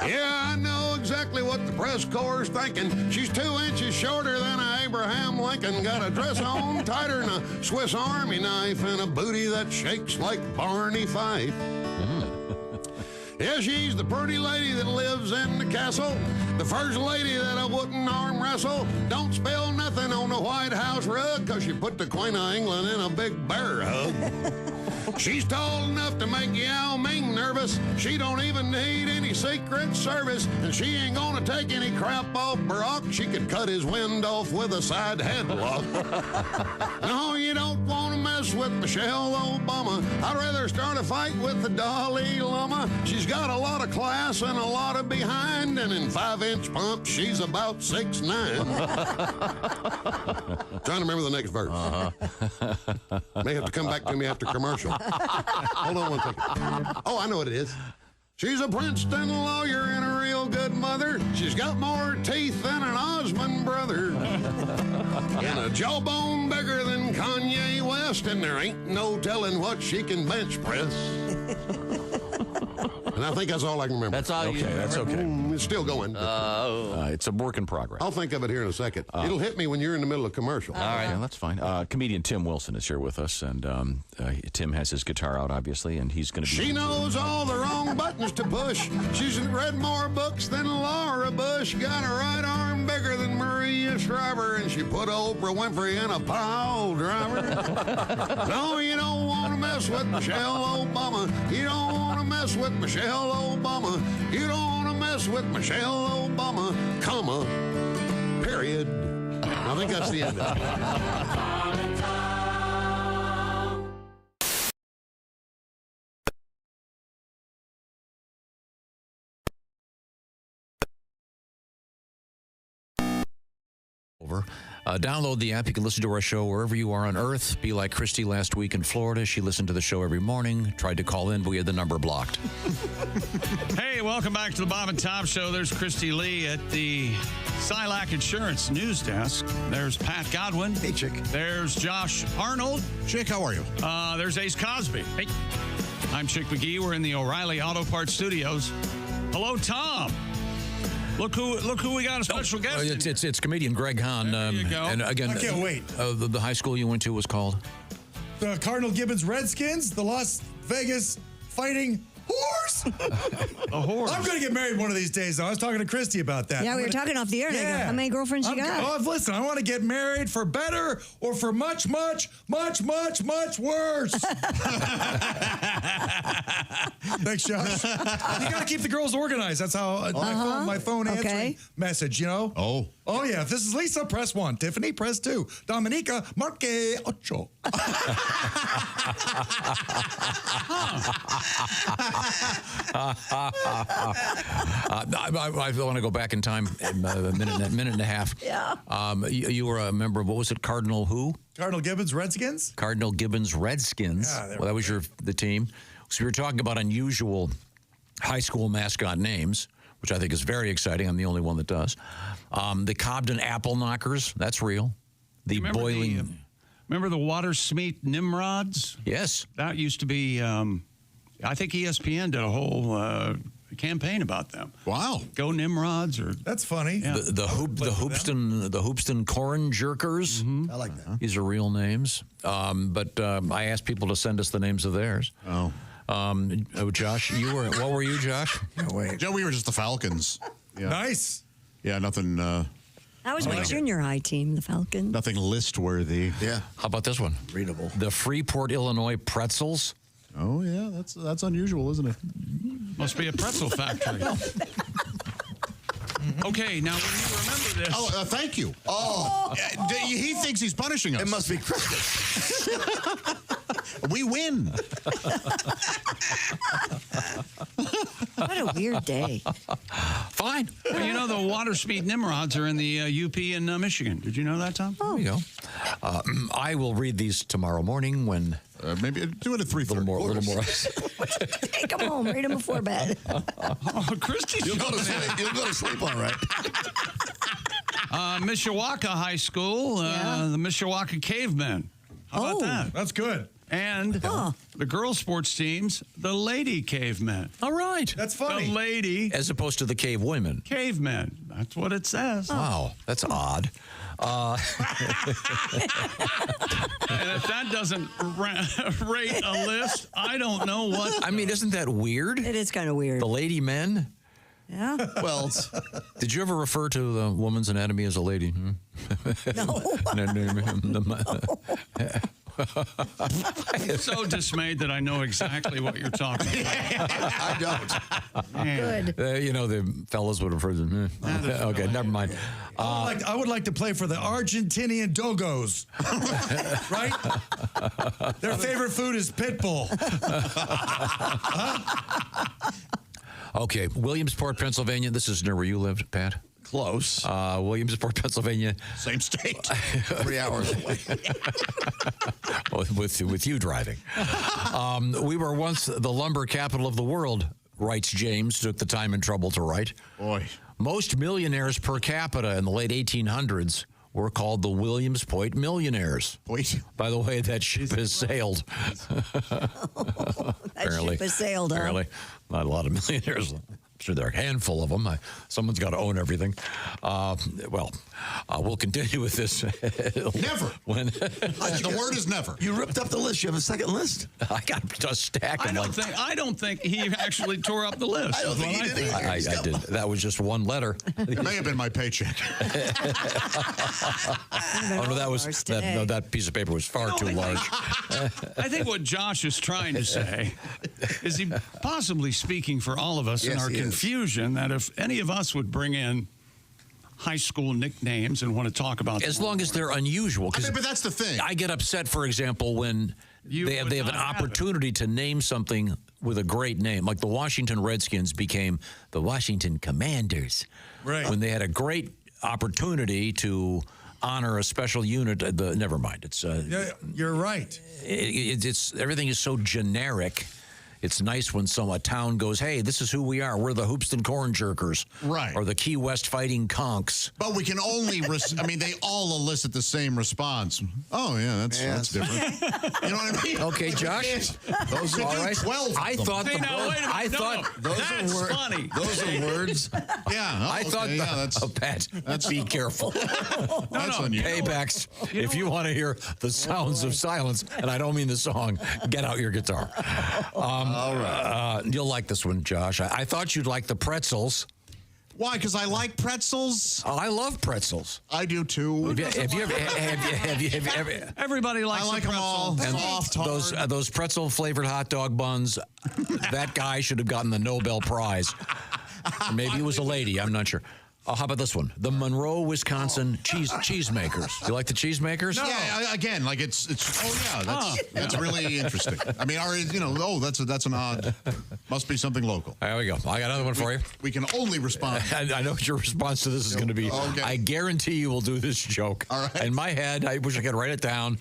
Yeah, I know exactly what the press corps is thinking. She's 2 inches shorter than Abraham Lincoln. Got a dress on tighter than a Swiss Army knife and a booty that shakes like Barney Fife. Yeah, she's the pretty lady that lives in the castle. The first lady that I wouldn't arm wrestle. Don't spill nothing on the White House rug, 'cause she put the Queen of England in a big bear hug. She's tall enough to make Yao Ming nervous. She don't even need any Secret Service. And she ain't gonna take any crap off Barack. She could cut his wind off with a side headlock. No, you don't want to mess with Michelle Obama. I'd rather start a fight with the Dalai Lama. She's got a lot of class and a lot of behind. And in 5-inch pumps, she's about 6'9". Trying to remember the next verse. May have to come back to me after commercial. Hold on one second. Oh, I know what it is. She's a Princeton lawyer and a real good mother. She's got more teeth than an Osmond brother. And a jawbone bigger than Kanye West. And there ain't no telling what she can bench press. And I think that's all I can remember. That's all you Okay, that's okay. It's still going. It's a work in progress. I'll think of it here in a second. It'll hit me when you're in the middle of commercial. All right, yeah, that's fine. Comedian Tim Wilson is here with us, and Tim has his guitar out, obviously, and he's going to be... She knows all the wrong buttons to push. She's read more books than Laura Bush. Got a right arm bigger than Maria Shriver, and she put Oprah Winfrey in a pile driver. No, you don't want to mess with Michelle Obama. You don't want to mess with Michelle Obama. You don't want to mess with Michelle Obama, comma, period. I think that's the end of it. Over. Download the app. You can listen to our show wherever you are on Earth. Be like Christy last week in Florida. She listened to the show every morning, tried to call in, but we had the number blocked. Hey, welcome back to the Bob and Tom Show. There's Christy Lee at the Silac Insurance News Desk. There's Pat Godwin. Hey, Chick. There's Josh Arnold. Chick, how are you? There's Ace Cosby. Hey. I'm Chick McGee. We're in the O'Reilly Auto Parts Studios. Hello, Tom. Look who we got a special guest. It's comedian Greg Hahn. There you go. And again, I can't wait. The high school you went to was called? The Cardinal Gibbons Redskins, the Las Vegas Fighting Horse. A horse. I'm going to get married one of these days, though. I was talking to Christy about that. Yeah, we were talking off the air. And I go, how many girlfriends you got? Oh, listen, I want to get married for better or for much, much, much, much, much worse. Thanks, Josh. You got to keep the girls organized. That's how my phone answering message, you know? Oh, yeah. If this is Lisa, press 1. Tiffany, press 2. Dominica, marque ocho. I want to go back in time a minute and a half. Yeah. You were a member of, what was it, Cardinal who? Cardinal Gibbons Redskins? Cardinal Gibbons Redskins. Yeah, well, that was the team. So we were talking about unusual high school mascot names, which I think is very exciting. I'm the only one that does. The Cobden Apple Knockers, that's real. The Boiling... Remember the Watersmeet Nimrods? Yes. That used to be, I think ESPN did a whole campaign about them. Wow. Go Nimrods. That's funny. Yeah. The Hoopston Corn Jerkers. I like that. These are real names. But I asked people to send us the names of theirs. Oh. Josh, what were you, Josh? No, wait. Joe, we were just the Falcons. Yeah. Nice. Yeah, nothing That was my junior high team, the Falcons. Nothing list worthy. Yeah. How about this one? Readable. The Freeport, Illinois pretzels. Oh yeah, that's unusual, isn't it? Must be a pretzel factory. Okay, now when you remember this. Oh, thank you. Oh, he thinks he's punishing us. It must be Christmas. We win. What a weird day. Fine. Well, you know, the water speed Nimrods are in the UP in Michigan. Did you know that, Tom? There you go. I will read these tomorrow morning when... maybe do it at 3:30. A little more. Take them home. Read them before bed. Christy's You'll go to sleep. You'll go to sleep all right. Mishawaka High School, the Mishawaka Cavemen. How about that? That's good. And the girls' sports teams, the Lady Cavemen. All right. That's funny. The Lady As opposed to the cave women. Cavemen. That's what it says. Wow, that's odd. And if that doesn't rate a list, I don't know what. I mean, isn't that weird? It is kind of weird. The lady men? Yeah. Well, did you ever refer to the woman's anatomy as a lady? No. I'm so dismayed that I know exactly what you're talking about. I don't. Good. You know, the fellas would refer to them. Okay, never mind. I would like to play for the Argentinian Dogos. Right? Their favorite food is pit bull. Okay, Williamsport, Pennsylvania. This is near where you lived, Pat. Close. Williamsport, Pennsylvania. Same state. 3 hours away. with you driving. We were once the lumber capital of the world, writes James, took the time and trouble to write. Boy. Most millionaires per capita in the late 1800s were called the Williamsport Millionaires. Wait. By the way, that ship has sailed. That ship has sailed, huh? Apparently. Not a lot of millionaires. I'm sure there are a handful of them. Someone's got to own everything. We'll continue with this. Never. The word is never. You ripped up the list. You have a second list? I got a stack of I don't think he actually tore up the list. I don't think he did either. I did. That was just one letter. It may have been my paycheck. Oh, no, that piece of paper was far too large. I think what Josh is trying to say is he possibly speaking for all of us in our confusion that if any of us would bring in high school nicknames and want to talk about as long as they're unusual. But that's the thing. I get upset, for example, when they have an opportunity to name something with a great name, like the Washington Redskins became the Washington Commanders. Right. When they had a great opportunity to honor a special unit. Never mind. It's you're right. It's everything is so generic. It's nice when a town goes, hey, this is who we are. We're the Hoopston Corn Jerkers. Right. Or the Key West Fighting Conks. But we can only, they all elicit the same response. Oh, yeah, that's different. You know what I mean? Okay, Josh. Those are all right. 12. I thought that's funny. Those are words. Yeah. I thought Pat, be careful. That's unusual. Paybacks. If you want to hear the sounds of silence, and I don't mean the song, get out your guitar. All right. You'll like this one, Josh. I thought you'd like the pretzels. Why? Because I like pretzels. Oh, I love pretzels. I do too. Have you ever? Everybody likes. I like them all. And soft, hard. those pretzel flavored hot dog buns. That guy should have gotten the Nobel Prize. Or maybe it was a lady. I'm not sure. How about this one? The Monroe, Wisconsin cheesemakers. You like the cheesemakers? No. Yeah, again, like it's. That's really interesting. I mean, that's an odd. Must be something local. There we go. I got another one for you. We can only respond. I know what your response to this is going to be. Okay. I guarantee you will do this joke. All right. In my head, I wish I could write it down.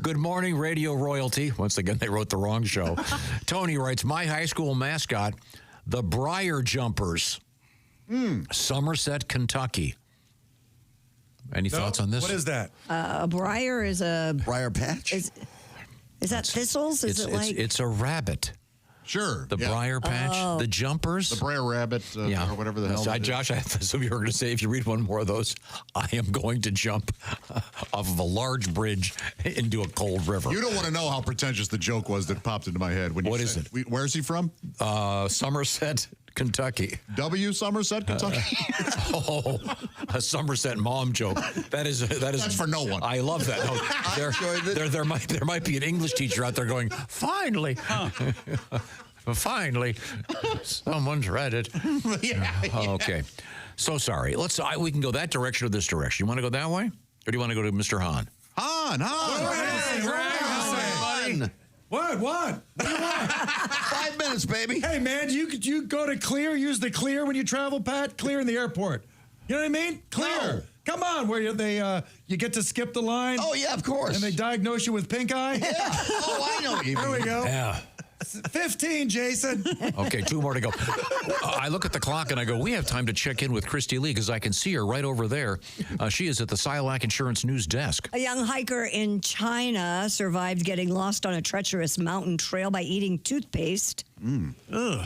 Good morning, radio royalty. Once again, they wrote the wrong show. Tony writes, my high school mascot, the Briar Jumpers. Somerset, Kentucky. Any thoughts on this? What is that? A briar is a briar patch. Is that thistles? It's a rabbit. Sure. The briar patch, the jumpers, the briar rabbit, or whatever the hell. Josh, I assume you were going to say if you read one more of those, I am going to jump off of a large bridge into a cold river. You don't want to know how pretentious the joke was that popped into my head. What is it? Where is he from? Somerset, Kentucky. Somerset, Kentucky. a Somerset mom joke. That is That's for no one. I love that. No, there might be an English teacher out there going, finally. Finally, someone's read it. Okay. So sorry. We can go that direction or this direction. You want to go that way? Or do you want to go to Mr. Hahn? Hahn. Hey, Greg. What? What do you want? 5 minutes, baby. Hey, man, you go to Clear? Use the Clear when you travel, Pat? Clear in the airport. You know what I mean? Clear. No. Come on, where you get to skip the line. Oh, yeah, of course. And they diagnose you with pink eye? Yeah. Oh, I know what you mean. There we go. Yeah. 15, Jason. Okay, 2 more to go. I look at the clock and I go, we have time to check in with Christy Lee because I can see her right over there. She is at the Silac Insurance News Desk. A young hiker in China survived getting lost on a treacherous mountain trail by eating toothpaste. The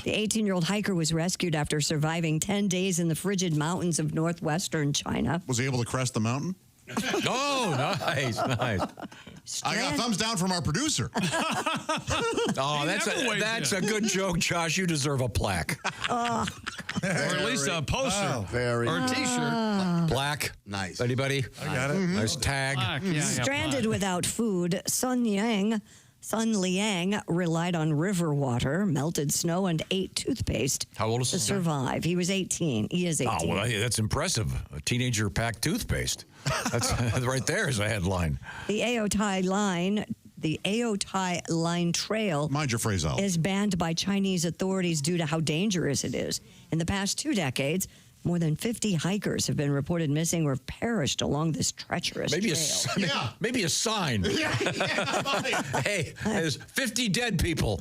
18-year-old hiker was rescued after surviving 10 days in the frigid mountains of northwestern China. Was he able to crest the mountain? Oh, nice. I got thumbs down from our producer. Oh, that's a good joke, Josh. You deserve a plaque. Or at least a poster or a T-shirt. Plaque. Nice. Anybody? I got it. Nice tag. Stranded without food, Sun Liang relied on river water, melted snow, and ate toothpaste. How old is to he? survive? He was 18. He is 18. Oh, well, that's impressive. A teenager packed toothpaste. That's right there is a headline. The Aotai Line Trail. Mind your phrase out. Is banned by Chinese authorities due to how dangerous it is. In the past 2 decades, more than 50 hikers have been reported missing or perished along this treacherous trail. Maybe a sign. Hey, there's 50 dead people.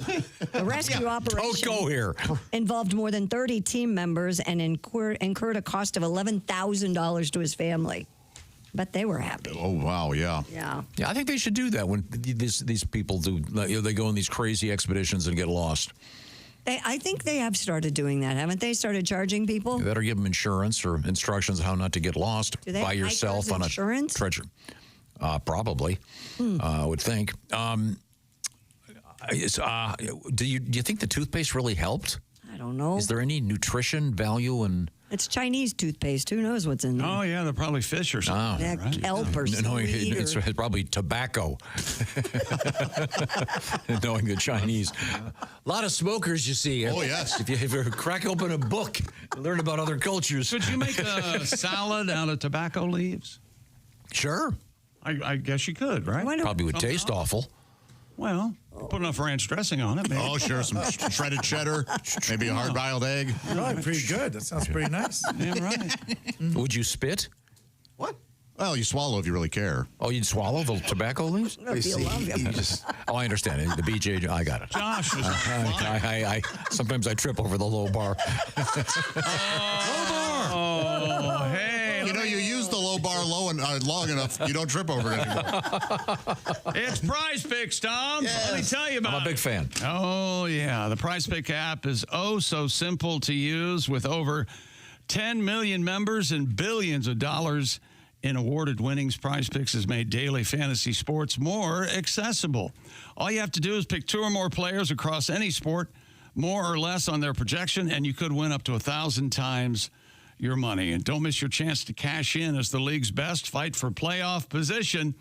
The rescue operation Don't go here. involved more than 30 team members and incurred a cost of $11,000 to his family. But they were happy. Oh, wow, yeah. Yeah. Yeah, I think they should do that when these people do. They go on these crazy expeditions and get lost. I think they have started doing that, haven't they? Started charging people? You better give them insurance or instructions how not to get lost by yourself on a treasure. Probably, I would think. Do you think the toothpaste really helped? I don't know. Is there any nutrition value in? It's Chinese toothpaste. Who knows what's in there? Oh, yeah, they're probably fish or something. Yeah, right? kelp or No, sweet it's probably tobacco. Knowing the Chinese. A lot of smokers, you see. Oh, yes. If you crack open a book, learn about other cultures. Could you make a salad out of tobacco leaves? Sure. I guess you could, right? Probably would taste awful. Well, put enough ranch dressing on it, maybe. Oh, sure. Some shredded cheddar, maybe a hard-boiled egg. Right, pretty good. That sounds pretty nice. Yeah, right. Would you spit? What? Well, you swallow if you really care. Oh, you'd swallow the tobacco leaves? Oh, I understand. The BJ, I got it. Josh was I sometimes I trip over the low bar. Oh, hey. You know, you use the low bar long enough, you don't trip over it anymore. It's Prize Picks, Tom. Yes. Let me tell you about it. I'm a big fan. Oh, yeah. The Prize Pick app is so simple to use with over 10 million members and billions of dollars in awarded winnings. Prize Picks has made daily fantasy sports more accessible. All you have to do is pick 2 or more players across any sport, more or less on their projection, and you could win up to 1,000 times your money. And don't miss your chance to cash in as the league's best. Fight for playoff position.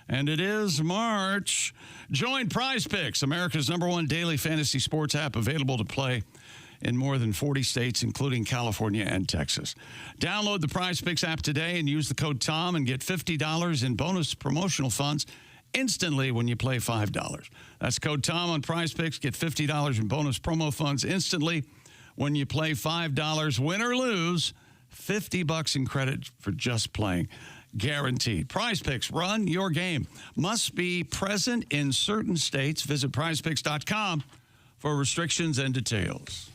And it is March. Join Prize Picks, America's #1 daily fantasy sports app, available to play in more than 40 states, including California and Texas. Download the Prize Picks app today and use the code TOM and get $50 in bonus promotional funds instantly when you play $5. That's code TOM on Prize Picks. Get $50 in bonus promo funds instantly when you play $5. Win or lose, $50 in credit for just playing. Guaranteed. Prize Picks, run your game. Must be present in certain states. Visit prizepicks.com for restrictions and details.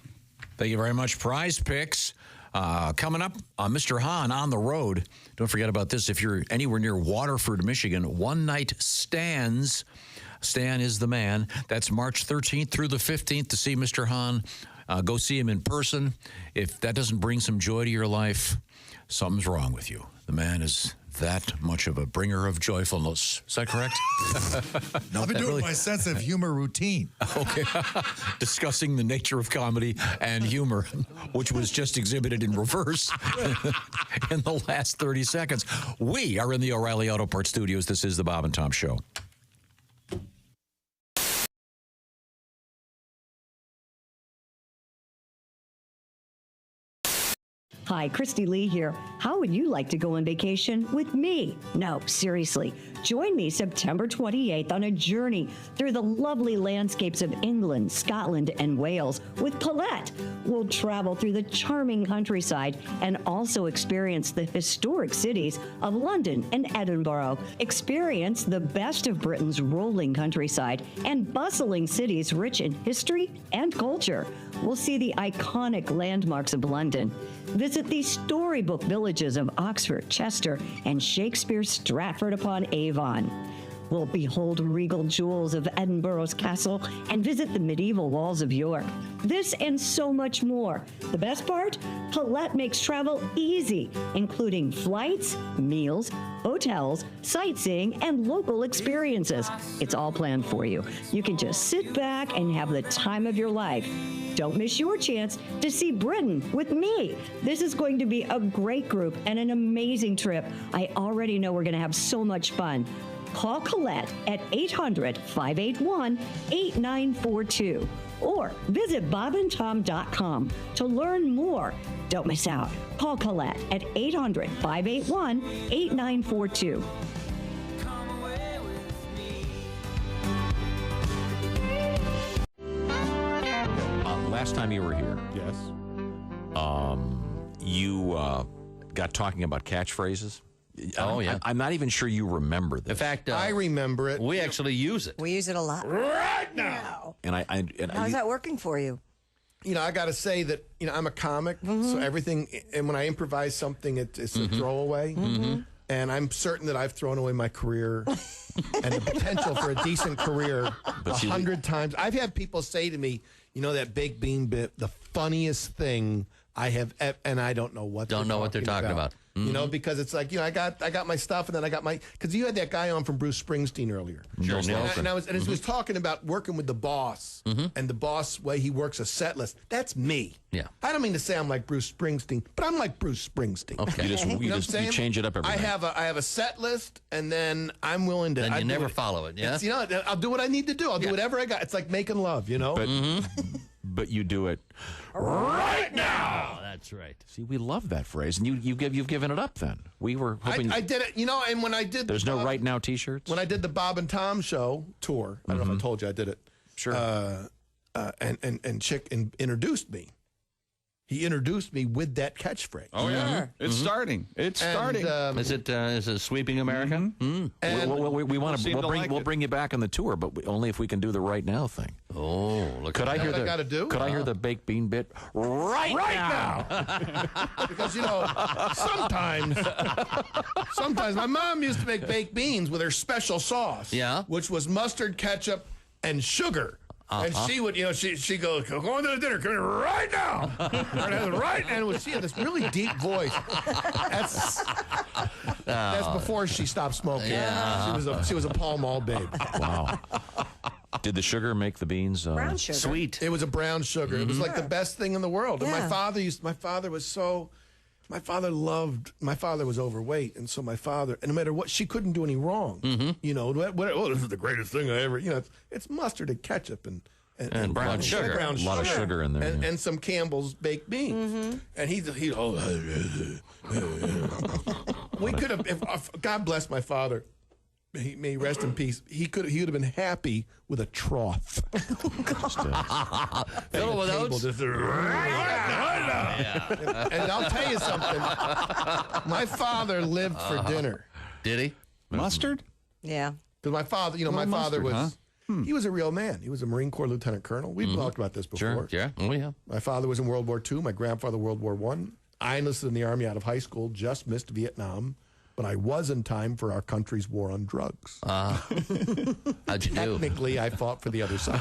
Thank you very much, Prize Picks. Coming up, Mr. Hahn on the road. Don't forget about this. If you're anywhere near Waterford, Michigan, One Night Stands. Stan is the man. That's March 13th through the 15th to see Mr. Hahn. Go see him in person. If that doesn't bring some joy to your life, something's wrong with you. The man is that much of a bringer of joyfulness. Is that correct? I've been doing my sense of humor routine. Okay. Discussing the nature of comedy and humor, which was just exhibited in reverse in the last 30 seconds. We are in the O'Reilly Auto Parts Studios. This is the Bob and Tom Show. Hi, Christy Lee here. How would you like to go on vacation with me? No, seriously. Join me September 28th on a journey through the lovely landscapes of England, Scotland, and Wales with Colette. We'll travel through the charming countryside and also experience the historic cities of London and Edinburgh. Experience the best of Britain's rolling countryside and bustling cities rich in history and culture. We'll see the iconic landmarks of London. Visit the storybook villages of Oxford, Chester, and Shakespeare's Stratford-upon-Avon. We'll behold regal jewels of Edinburgh's castle and visit the medieval walls of York. This and so much more. The best part? Colette makes travel easy, including flights, meals, hotels, sightseeing, and local experiences. It's all planned for you. You can just sit back and have the time of your life. Don't miss your chance to see Britain with me. This is going to be a great group and an amazing trip. I already know we're going to have so much fun. Call Colette at 800-581-8942 or visit bobandtom.com to learn more. Don't miss out. Call Colette at 800-581-8942. Last time you were here, yes, you got talking about catchphrases. Oh, yeah. I'm not even sure you remember this. In fact, I remember it. We actually use it. We use it a lot. Right now. And How's that working for you? You know, I got to say that, you know, I'm a comic, so everything, and when I improvise something, it's a throwaway. And I'm certain that I've thrown away my career and the potential for a decent career 100 times. I've had people say to me, you know, that baked bean bit, the funniest thing I have, and I don't know what they're talking about. You know, because it's like, you know, I got my stuff, and then I got my, because you had that guy on from Bruce Springsteen earlier. Sure. And he was talking about working with the boss and the boss way he works a set list. That's me. Yeah. I don't mean to say I'm like Bruce Springsteen, but I'm like Bruce Springsteen. Okay. You change it up every night. I have a set list, and then I'm willing to. Then you never follow it. Yeah. You know, I'll do what I need to do. I'll do whatever I got. It's like making love. You know. But you do it right now. Oh, that's right. See, we love that phrase, and you've given it up. Then we were hoping. I did it. You know, and when I did, there's no right now T-shirts. When I did the Bob and Tom Show tour, I don't know if I told you I did it. Sure. And Chick introduced me. He introduced me with that catchphrase. Oh yeah, it's starting. It's starting. Is it Sweeping America? And we want to. We'll bring you back on the tour, but only if we can do the right now thing. Oh, look! Could I hear what I gotta do? Could I hear the baked bean bit right now? Because you know, sometimes my mom used to make baked beans with her special sauce. Yeah, which was mustard, ketchup, and sugar. And she would, you know, she goes, go on to the dinner, come here right now. Right now. And she had this really deep voice. That's before she stopped smoking. Yeah. She was a Pall Mall babe. Wow. Did the sugar make the beans brown sugar? Sweet. It was a brown sugar. It was like the best thing in the world. And my father was overweight, and so my father, and no matter what, she couldn't do any wrong. You know, this is the greatest thing I ever, you know, it's mustard and ketchup and brown sugar. A lot of sugar in there. And some Campbell's baked beans. And we could have, if God bless my father, may he rest in peace. He would have been happy with a trough. Fill it with oats. And I'll tell you something. My father lived for dinner. Did he? Mustard? Yeah. Because my father, you know, my father was. He was a real man. He was a Marine Corps lieutenant colonel. We've talked about this before. Sure. Yeah. Oh yeah. My father was in World War II. My grandfather World War I. I enlisted in the Army out of high school. Just missed Vietnam. But I was in time for our country's war on drugs. How'd you do? Technically, I fought for the other side.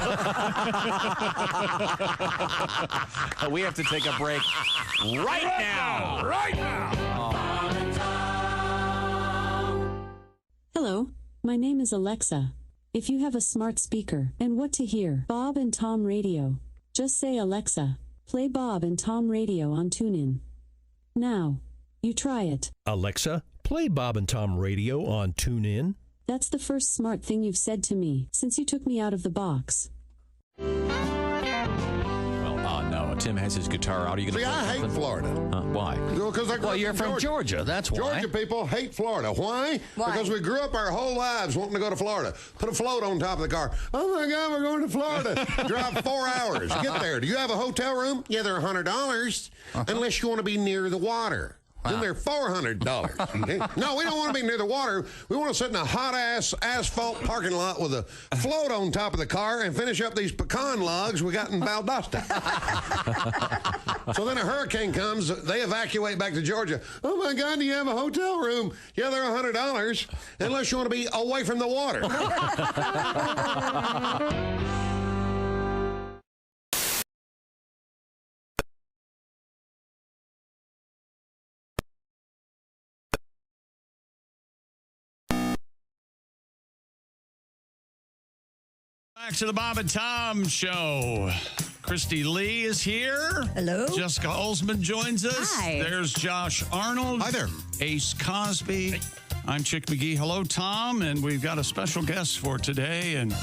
We have to take a break right now. Right now. My name is Alexa. If you have a smart speaker and what to hear, Bob and Tom Radio, just say Alexa, play Bob and Tom Radio on TuneIn. Now, you try it. Alexa, play Bob and Tom Radio on TuneIn. That's the first smart thing you've said to me since you took me out of the box. No, Tim has his guitar out. Are you going to I hate Florida. Why? Well, you're from Georgia. That's why. Georgia people hate Florida. Why? Because we grew up our whole lives wanting to go to Florida. Put a float on top of the car. Oh, my God, we're going to Florida. Drive 4 hours. Get there. Do you have a hotel room? Yeah, they're $100, unless you want to be near the water. Then they're $400. Okay? No, we don't want to be near the water. We want to sit in a hot-ass asphalt parking lot with a float on top of the car and finish up these pecan logs we got in Valdosta. So then a hurricane comes. They evacuate back to Georgia. Oh, my God, do you have a hotel room? Yeah, they're $100, unless you want to be away from the water. Back to the Bob and Tom Show. Christy Lee is here. Hello. Jessica Alsman joins us. Hi. There's Josh Arnold. Hi there. Ace Cosby. Hey. I'm Chick McGee. Hello, Tom. And we've got a special guest for today and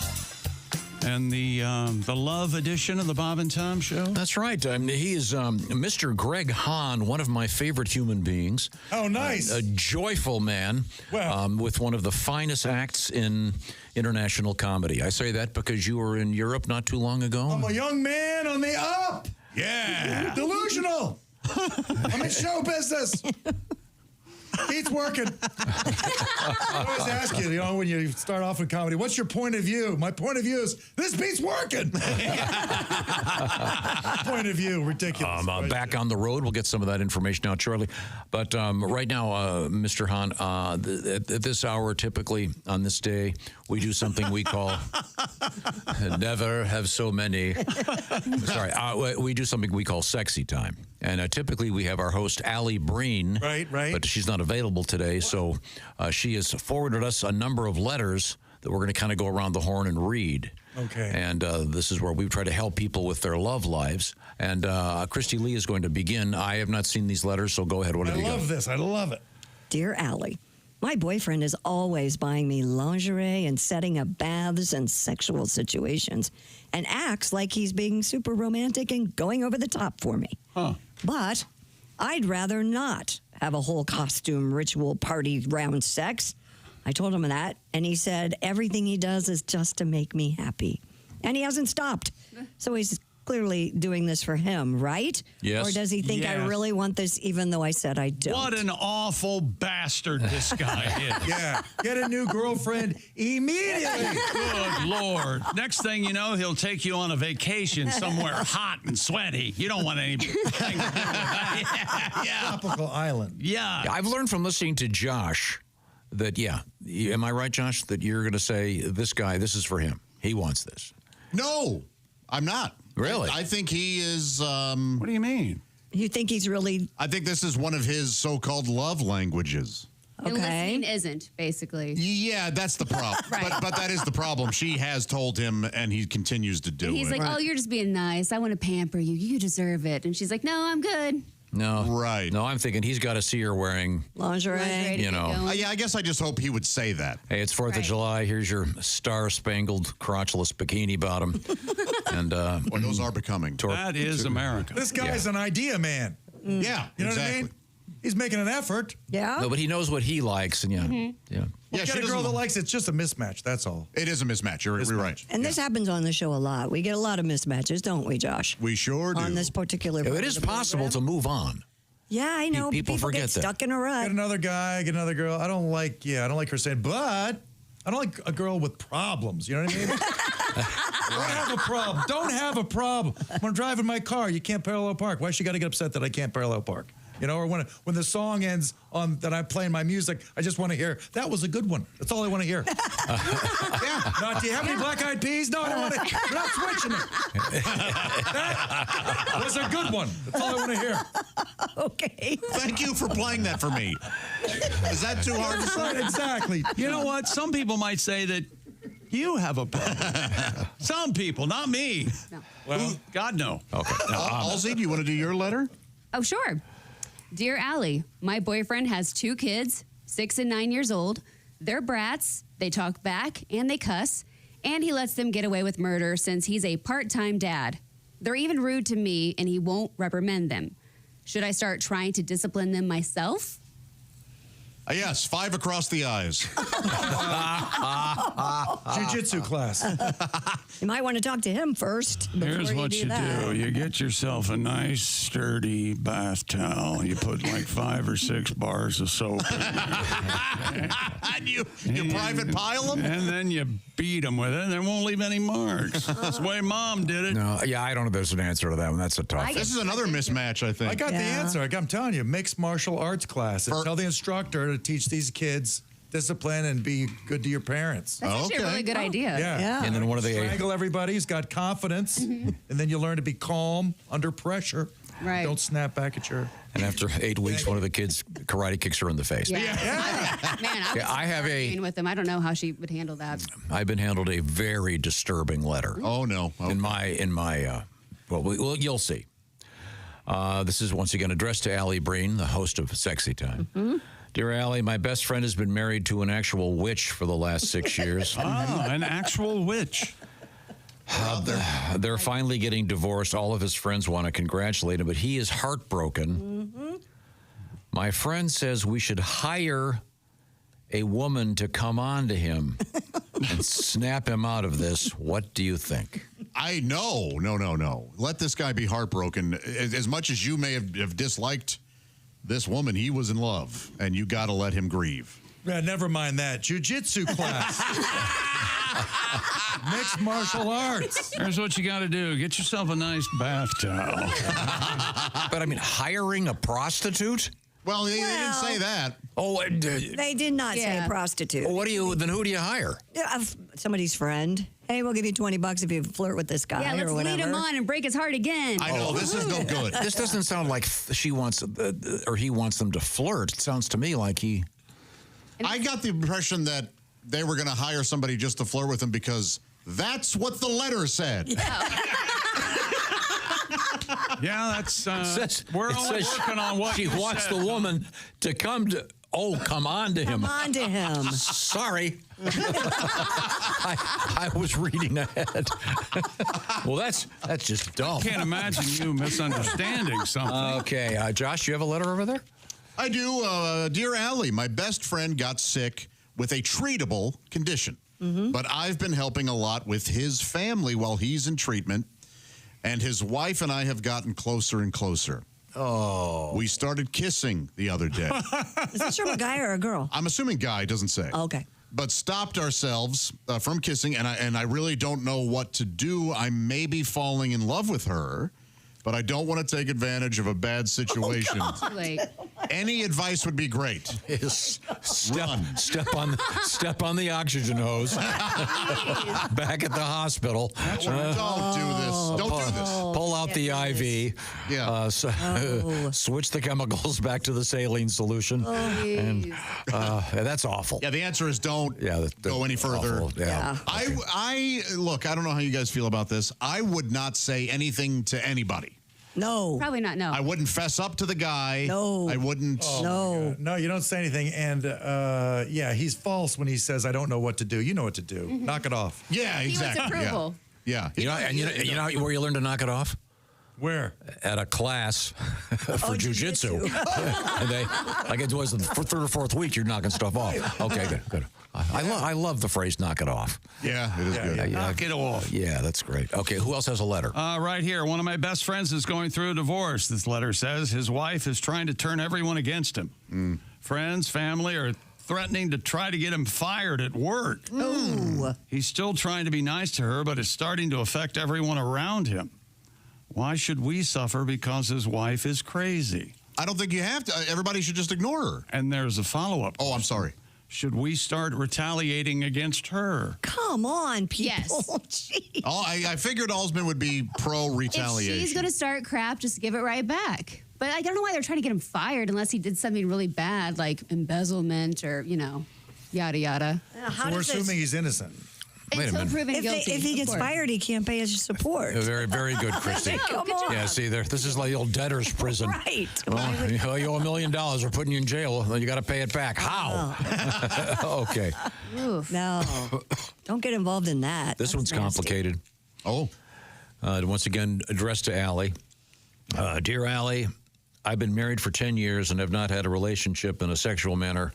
the love edition of the Bob and Tom Show. That's right. He is Mr. Greg Hahn, one of my favorite human beings. Oh, nice. A joyful man with one of the finest acts in international comedy. I say that because you were in Europe not too long ago. I'm a young man on the up. Yeah. Delusional. I'm in show business. He's working. I always ask you, when you start off in comedy, what's your point of view? My point of view is this beat's working. Point of view, ridiculous. Back on the road. We'll get some of that information out shortly. But right now, Mr. Hahn, at this hour, typically on this day, we do something we call never have so many. Sorry, we do something we call sexy time. And typically we have our host, Alli Breen. Right. But she's not available today. So she has forwarded us a number of letters that we're going to kind of go around the horn and read. Okay. And this is where we try to help people with their love lives. And Christy Lee is going to begin. I have not seen these letters, so go ahead. What have you got? I love this. I love it. Dear Alli, my boyfriend is always buying me lingerie and setting up baths and sexual situations and acts like he's being super romantic and going over the top for me. Huh. But I'd rather not have a whole costume ritual party round sex. I told him that, and he said everything he does is just to make me happy. And he hasn't stopped. So he's clearly doing this for him, right? Yes. Or does he think I really want this even though I said I don't? What an awful bastard this guy is. Yeah. Get a new girlfriend immediately. Good Lord. Next thing you know, he'll take you on a vacation somewhere hot and sweaty. You don't want anything to do with that. Yeah. Tropical island. Yeah. I've learned from listening to Josh that, am I right, Josh, that you're going to say, this guy, this is for him. He wants this. No, I'm not. Really? I think he is. What do you mean? You think he's really... I think this is one of his so-called love languages. And listening isn't, basically. Yeah, that's the problem. Right. But that is the problem. She has told him, and he continues to do it. He's like, oh, you're just being nice. I want to pamper you. You deserve it. And she's like, no, I'm good. No. Right. No, I'm thinking he's got to see her wearing lingerie. You know. Yeah, I guess I just hope he would say that. Hey, it's 4th of July. Here's your star-spangled crotchless bikini bottom. And well, those are becoming. That is America. This guy's an idea man. Yeah, you know what I mean? He's making an effort. Yeah. No, but he knows what he likes, and Well, get a girl that likes it's just a mismatch. That's all. It is a mismatch. You're right. And this happens on the show a lot. We get a lot of mismatches, don't we, Josh? We sure do. On this particular It is possible to move on. Yeah, I know. People forget get that. stuck in a rut. Get another guy, get another girl. I don't like her saying, but I don't like a girl with problems. You know what I mean? Don't have a problem. Don't have a problem. When I'm driving my car, you can't parallel park. Why she got to get upset that I can't parallel park? You know, or when the song ends on that I'm playing my music, I just want to hear, that was a good one. That's all I want to hear. Yeah. No, do you have any black-eyed peas? No, I don't want to. We're not switching it. That's a good one. That's all I want to hear. Okay. Thank you for playing that for me. Is that too hard to say? Exactly. You know what? Some people might say that you have a problem. Some people, not me. No. Well, God, no. Okay. Halsey, do you want to do your letter? Oh, sure. Dear Allie, my boyfriend has 2 kids, 6 and 9 years old. They're brats, they talk back, and they cuss, and he lets them get away with murder since he's a part-time dad. They're even rude to me, and he won't reprimand them. Should I start trying to discipline them myself? Yes, 5 across the eyes. Jiu-jitsu class. You might want to talk to him first. Here's what you that. do. You get yourself a nice, sturdy bath towel. You put like 5 or 6 bars of soap in there. And you private pile them? And then you beat them with it, and they won't leave any marks. That's the way Mom did it. No, yeah, I don't know if there's an answer to that one. That's a tough one. This is another mismatch, I think. I got the answer. I'm telling you, mixed martial arts class. And tell the instructor to teach these kids discipline and be good to your parents. That's actually a really good idea. Yeah. And then one of the strangle everybody who's got confidence, and then you learn to be calm under pressure. Right. Don't snap back at your. And after 8 weeks, one of the kids karate kicks her in the face. Man, I have with him. I don't know how she would handle that. I've been handled a very disturbing letter. Oh no! Okay. In my well, you'll see. This is once again addressed to Alli Breen, the host of Sexy Time. Mm-hmm. Dear Allie, my best friend has been married to an actual witch for the last 6 years. An actual witch. They're finally getting divorced. All of his friends want to congratulate him, but he is heartbroken. Mm-hmm. My friend says we should hire a woman to come on to him and snap him out of this. What do you think? No. Let this guy be heartbroken. As much as you may have disliked this woman, he was in love, and you got to let him grieve. Yeah, never mind that. Jiu-jitsu class. Mixed martial arts. Here's what you got to do. Get yourself a nice bath towel. But I mean, hiring a prostitute? Well, they didn't say that. Oh, They did not say a prostitute. Well, then who do you hire? Somebody's friend. Hey, we'll give you $20 if you flirt with this guy Yeah, let's or whatever. lead him on and break his heart again. I know, this is no good. This doesn't sound like she wants, or he wants them to flirt. It sounds to me like he... I got the impression that they were going to hire somebody just to flirt with him because that's what the letter said. Yeah, that's... we're It only says working on what she you wants said. the woman to come to... Oh, come on to him. Come on to him. Sorry. I was reading ahead. Well, that's just dumb. I can't imagine you misunderstanding something. Okay. Josh, you have a letter over there? I do. Dear Allie, my best friend got sick with a treatable condition. But I've been helping a lot with his family while he's in treatment. And his wife and I have gotten closer and closer. Oh. We started kissing the other day. Is this from a guy or a girl? I'm assuming guy, doesn't say. Okay. But stopped ourselves from kissing, and I really don't know what to do. I may be falling in love with her, but I don't want to take advantage of a bad situation. Too late. Any advice would be great. Step on the oxygen hose. Back at the hospital. Don't do this. Don't do this. Pull out the IV. Yeah. Switch the chemicals back to the saline solution. And that's awful. Yeah, the answer is don't go any further. Awful. Yeah. I look, I don't know how you guys feel about this. I would not say anything to anybody. No. Probably not, no. I wouldn't fess up to the guy. No. I wouldn't. No. No, you don't say anything. And he's false when he says, I don't know what to do. You know what to do. Knock it off. Yeah, exactly. He wants approval. Yeah. You know where you learn to knock it off? Where? At a class for jiu-jitsu. And like it was the third or fourth week, you're knocking stuff off. Okay, good. I love the phrase "knock it off." Yeah, it is good. Knock it off. Yeah, that's great. Okay, who else has a letter? Right here. One of my best friends is going through a divorce. This letter says his wife is trying to turn everyone against him. Friends, family are threatening to try to get him fired at work. Ooh. He's still trying to be nice to her, but it's starting to affect everyone around him. Why should we suffer because his wife is crazy? I don't think you have to. Everybody should just ignore her. And there's a follow-up. Oh, I'm sorry. Should we start retaliating against her? Come on, people. Yes. Jeez. I figured Alsman would be pro-retaliation. If she's going to start crap, just give it right back. But I don't know why they're trying to get him fired unless he did something really bad, like embezzlement or, yada, yada. So we're assuming he's innocent. Wait a minute. Proven guilty. If he gets fired, he can't pay his support. Very, very good, Christy. Come on. Yeah, see, this is like the old debtor's prison. Right. Well, you owe $1 million. We're putting you in jail. Then you got to pay it back. How? Okay. No. Don't get involved in that. This one's complicated. Oh. Once again, addressed to Alli. Dear Alli, I've been married for 10 years and have not had a relationship in a sexual manner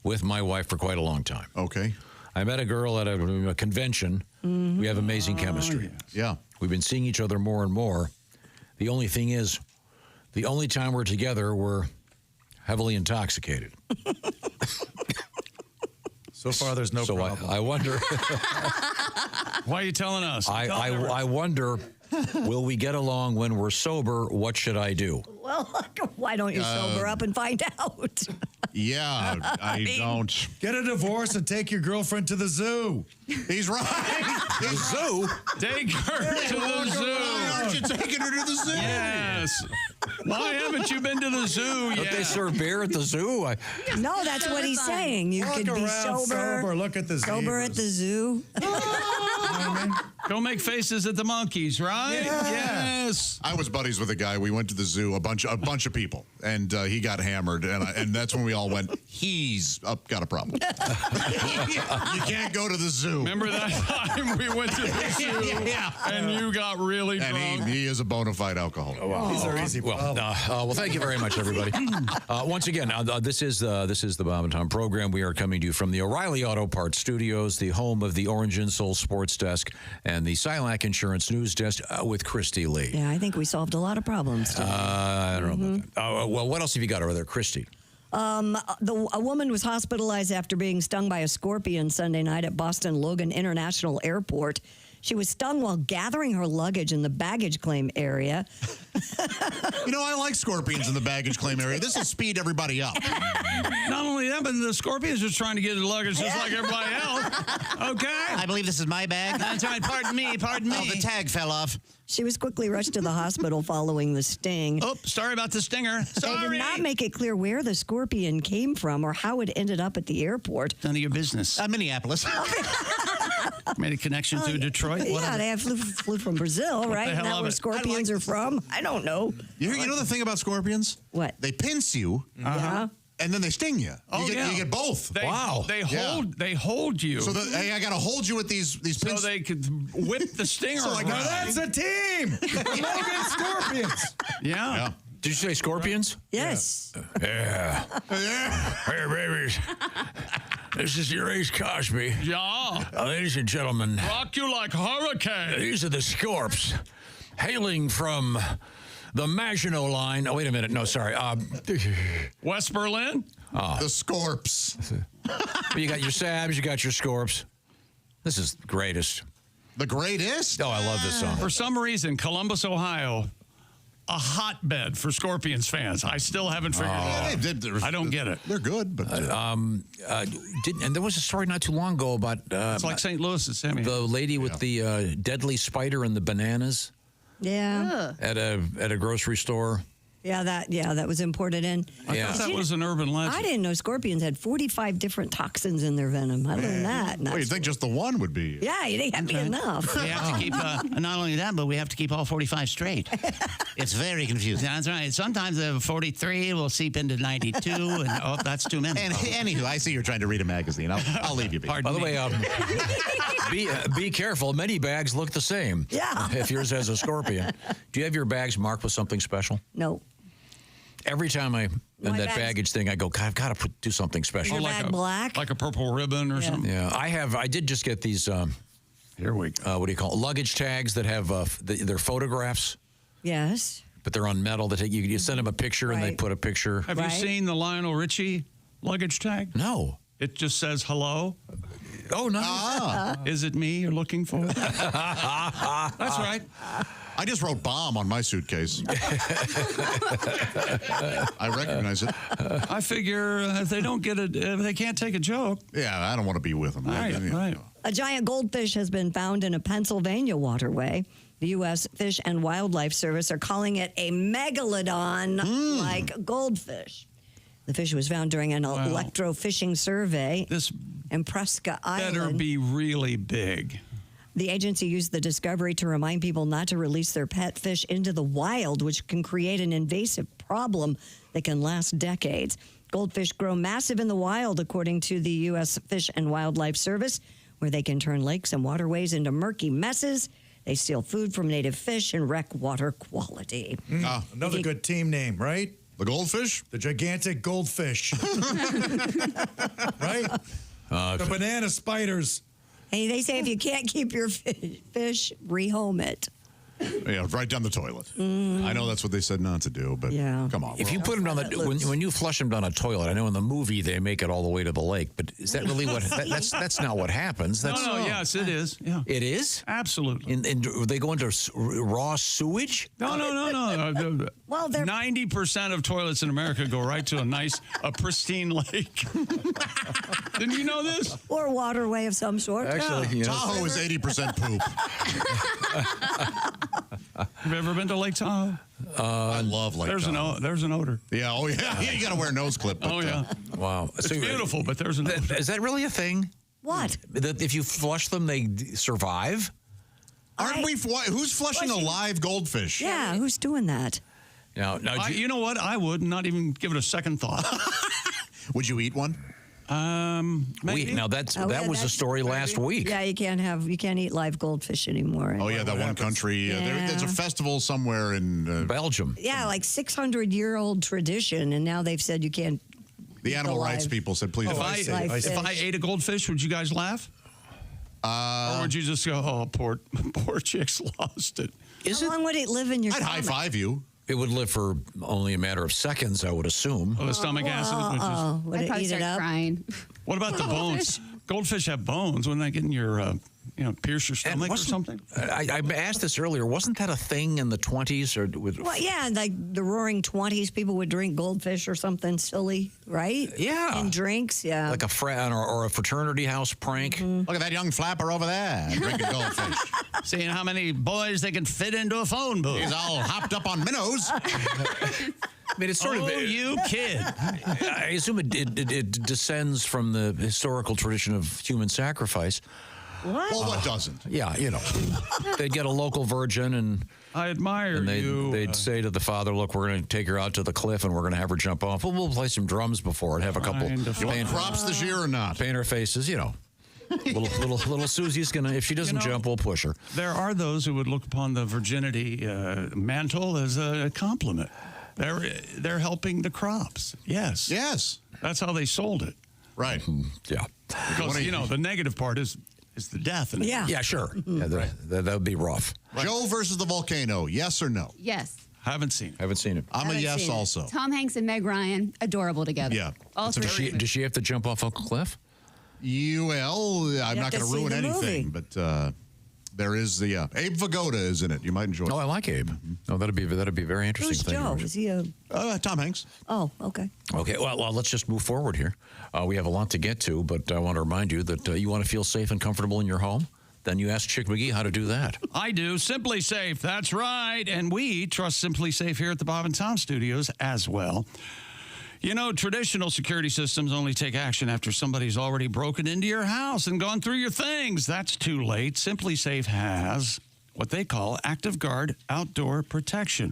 with my wife for quite a long time. Okay. I met a girl at a convention. Mm-hmm. We have amazing chemistry. Yeah. We've been seeing each other more and more. The only thing is, the only time we're together, we're heavily intoxicated. So far, there's no problem. I wonder. Why are you telling us? I wonder, will we get along when we're sober? What should I do? Well, why don't you sober up and find out? Yeah, I don't. Get a divorce and take your girlfriend to the zoo. He's right. The zoo? Take her to the zoo. Why aren't you taking her to the zoo? Yes. Why haven't you been to the zoo yet? Don't they serve beer at the zoo? No, that's what he's saying. You Walk could be around sober, look at the sober at the zoo. Go make faces at the monkeys, right? Yeah. Yes. I was buddies with a guy. We went to the zoo, a bunch of people, and he got hammered, and that's when we all went, he's got a problem. You can't go to the zoo. Remember that time we went to the zoo and you got really drunk? And he is a bona fide alcoholic. Oh, wow. These are easy. Well, thank you very much, everybody. Once again, this is the Bob and Tom program. We are coming to you from the O'Reilly Auto Parts Studios, the home of the Orange Insole Sports Desk and the Silac Insurance News Desk with Christy Lee. Yeah, I think we solved a lot of problems today. I don't know about that. Well, what else have you got over there, Christy? A woman was hospitalized after being stung by a scorpion Sunday night at Boston Logan International Airport. She was stung while gathering her luggage in the baggage claim area. I like scorpions in the baggage claim area. This will speed everybody up. Not only that, but the scorpion's just trying to get the luggage just like everybody else. Okay? I believe this is my bag. That's right. Pardon me. Oh, the tag fell off. She was quickly rushed to the hospital following the sting. Oh, sorry about the stinger. Sorry. They did not make it clear where the scorpion came from or how it ended up at the airport. None of your business. Minneapolis. Made a connection to Detroit? Yeah, they flew from Brazil, right? Isn't that where scorpions are from? I don't know. You know the thing about scorpions? What? They pinch you. Yeah. And then they sting you. Oh, You get both. They hold you. So I got to hold you with these pins. So they could whip the stinger. So around. Now that's a team. Logan Scorpions. Yeah. Did you say scorpions? Yes. Yeah. Hey, babies. This is your Ace Cosby. Yeah. Ladies and gentlemen. Rock you like hurricane. These are the Scorps, hailing from the Maginot Line. Oh, wait a minute. No, sorry. West Berlin? The Scorps. You got your Sabs, you got your Scorps. This is the greatest. The greatest? Oh, I love this song. For some reason, Columbus, Ohio, a hotbed for Scorpions fans. I still haven't figured it out. I don't get it. They're good, but and there was a story not too long ago about it's like St. Louis and Sammy. The lady with the deadly spider and the bananas. Yeah. At a grocery store. Yeah, that was imported in. I thought that was an urban legend. I didn't know scorpions had 45 different toxins in their venom. I learned that. Well, you'd think just the one would be. Yeah, you think that'd be enough. We have to keep, not only that, but we have to keep all 45 straight. It's very confusing. That's right. Sometimes the 43 will seep into 92, and that's too many. And anywho, I see you're trying to read a magazine. I'll leave you be. By the way, be careful. Many bags look the same. Yeah. If yours has a scorpion. Do you have your bags marked with something special? No. Every time I in that baggage thing, I go, God, I've got to do something special. Is your bag black? Like a purple ribbon or something? Yeah, I did just get these, here we go. What do you call it? Luggage tags that have their photographs. Yes. But they're on metal. That you send them a picture and they put a picture. Have you seen the Lionel Richie luggage tag? No. It just says hello. Oh, nice. Is it me you're looking for? That's right. I just wrote bomb on my suitcase. I recognize it. I figure if they don't get it, if they can't take a joke. Yeah, I don't want to be with them. Right. A giant goldfish has been found in a Pennsylvania waterway. The U.S. Fish and Wildlife Service are calling it a megalodon-like goldfish. The fish was found during an electrofishing survey in Prescott Island. Better be really big. The agency used the discovery to remind people not to release their pet fish into the wild, which can create an invasive problem that can last decades. Goldfish grow massive in the wild, according to the U.S. Fish and Wildlife Service, where they can turn lakes and waterways into murky messes. They steal food from native fish and wreck water quality. Another good team name, right? The goldfish? The gigantic goldfish. Right? The banana spiders. Hey, they say if you can't keep your fish, rehome it. Yeah, right down the toilet. I know that's what they said not to do, but come on. If you put them down when you flush them down a toilet, I know in the movie they make it all the way to the lake, but is that really what? That's not what happens. That's, yes, it is. Yeah, it is absolutely. And they go into raw sewage? No. Well, 90% of toilets in America go right to a pristine lake. Didn't you know this? Or waterway of some sort. Actually, Tahoe is 80% poop. Have you ever been to Lake Tahoe? I love Lake Tahoe. There's an odor. Yeah, oh yeah, you got to wear a nose clip. But, Wow. It's beautiful, but there's an odor. Is that really a thing? What? That if you flush them, they survive? Aren't we? Who's flushing a live goldfish? Yeah, who's doing that? Now, you know what? I would not even give it a second thought. Would you eat one? Maybe. That was a story last week. Yeah, you can't eat live goldfish anymore. Oh yeah, that one country. There's a festival somewhere in Belgium. Yeah, like 600-year-old tradition, and now they've said you can't. The animal rights people said, please. If I ate a goldfish, would you guys laugh? Or would you just go, "Oh, poor chick's lost it"? How long would it live in your I'd stomach? high five you. It would live for only a matter of seconds, I would assume. The stomach acid would just... Would it eat it up? Crying. What about the bones? Goldfish have bones. Wouldn't they get in your, pierce your stomach or something? I asked this earlier. Wasn't that a thing in the 20s? Well, yeah, like the roaring 20s, people would drink goldfish or something silly, right? Yeah. And drinks, yeah. Like a or a fraternity house prank. Mm-hmm. Look at that young flapper over there drinking goldfish. Seeing how many boys they can fit into a phone booth. He's all hopped up on minnows. I mean, it's sort of you kid. I assume it descends from the historical tradition of human sacrifice. What? Well, what doesn't? Yeah, they'd get a local virgin and I admire you. They'd say to the father, "Look, we're going to take her out to the cliff and we're going to have her jump off. We'll play some drums before and have a couple. You want props this year or not? Paint her faces, Little Susie's gonna. If she doesn't jump, we'll push her. There are those who would look upon the virginity mantle as a compliment. They're helping the crops. Yes. That's how they sold it. Right. Yeah. Because the negative part is the death. Yeah, sure. Yeah, that would be rough. Right. Joe versus the volcano. Yes or no? Yes. Haven't seen it. I'm a yes also. Tom Hanks and Meg Ryan, adorable together. Yeah. All three. Does she have to jump off a cliff? I'm not going to ruin anything, but there is the Abe Vigoda is in it. You might enjoy it. Oh, I like Abe. Oh, that'd be very interesting. Who's Joe? Is he a... Tom Hanks. Oh, okay. Okay, well, let's just move forward here. We have a lot to get to, but I want to remind you that you want to feel safe and comfortable in your home? Then you ask Chick McGee how to do that. I do. Simply Safe. That's right. And we trust Simply Safe here at the Bob and Tom Studios as well. Traditional security systems only take action after somebody's already broken into your house and gone through your things. That's too late. Simply Safe has what they call Active Guard Outdoor Protection.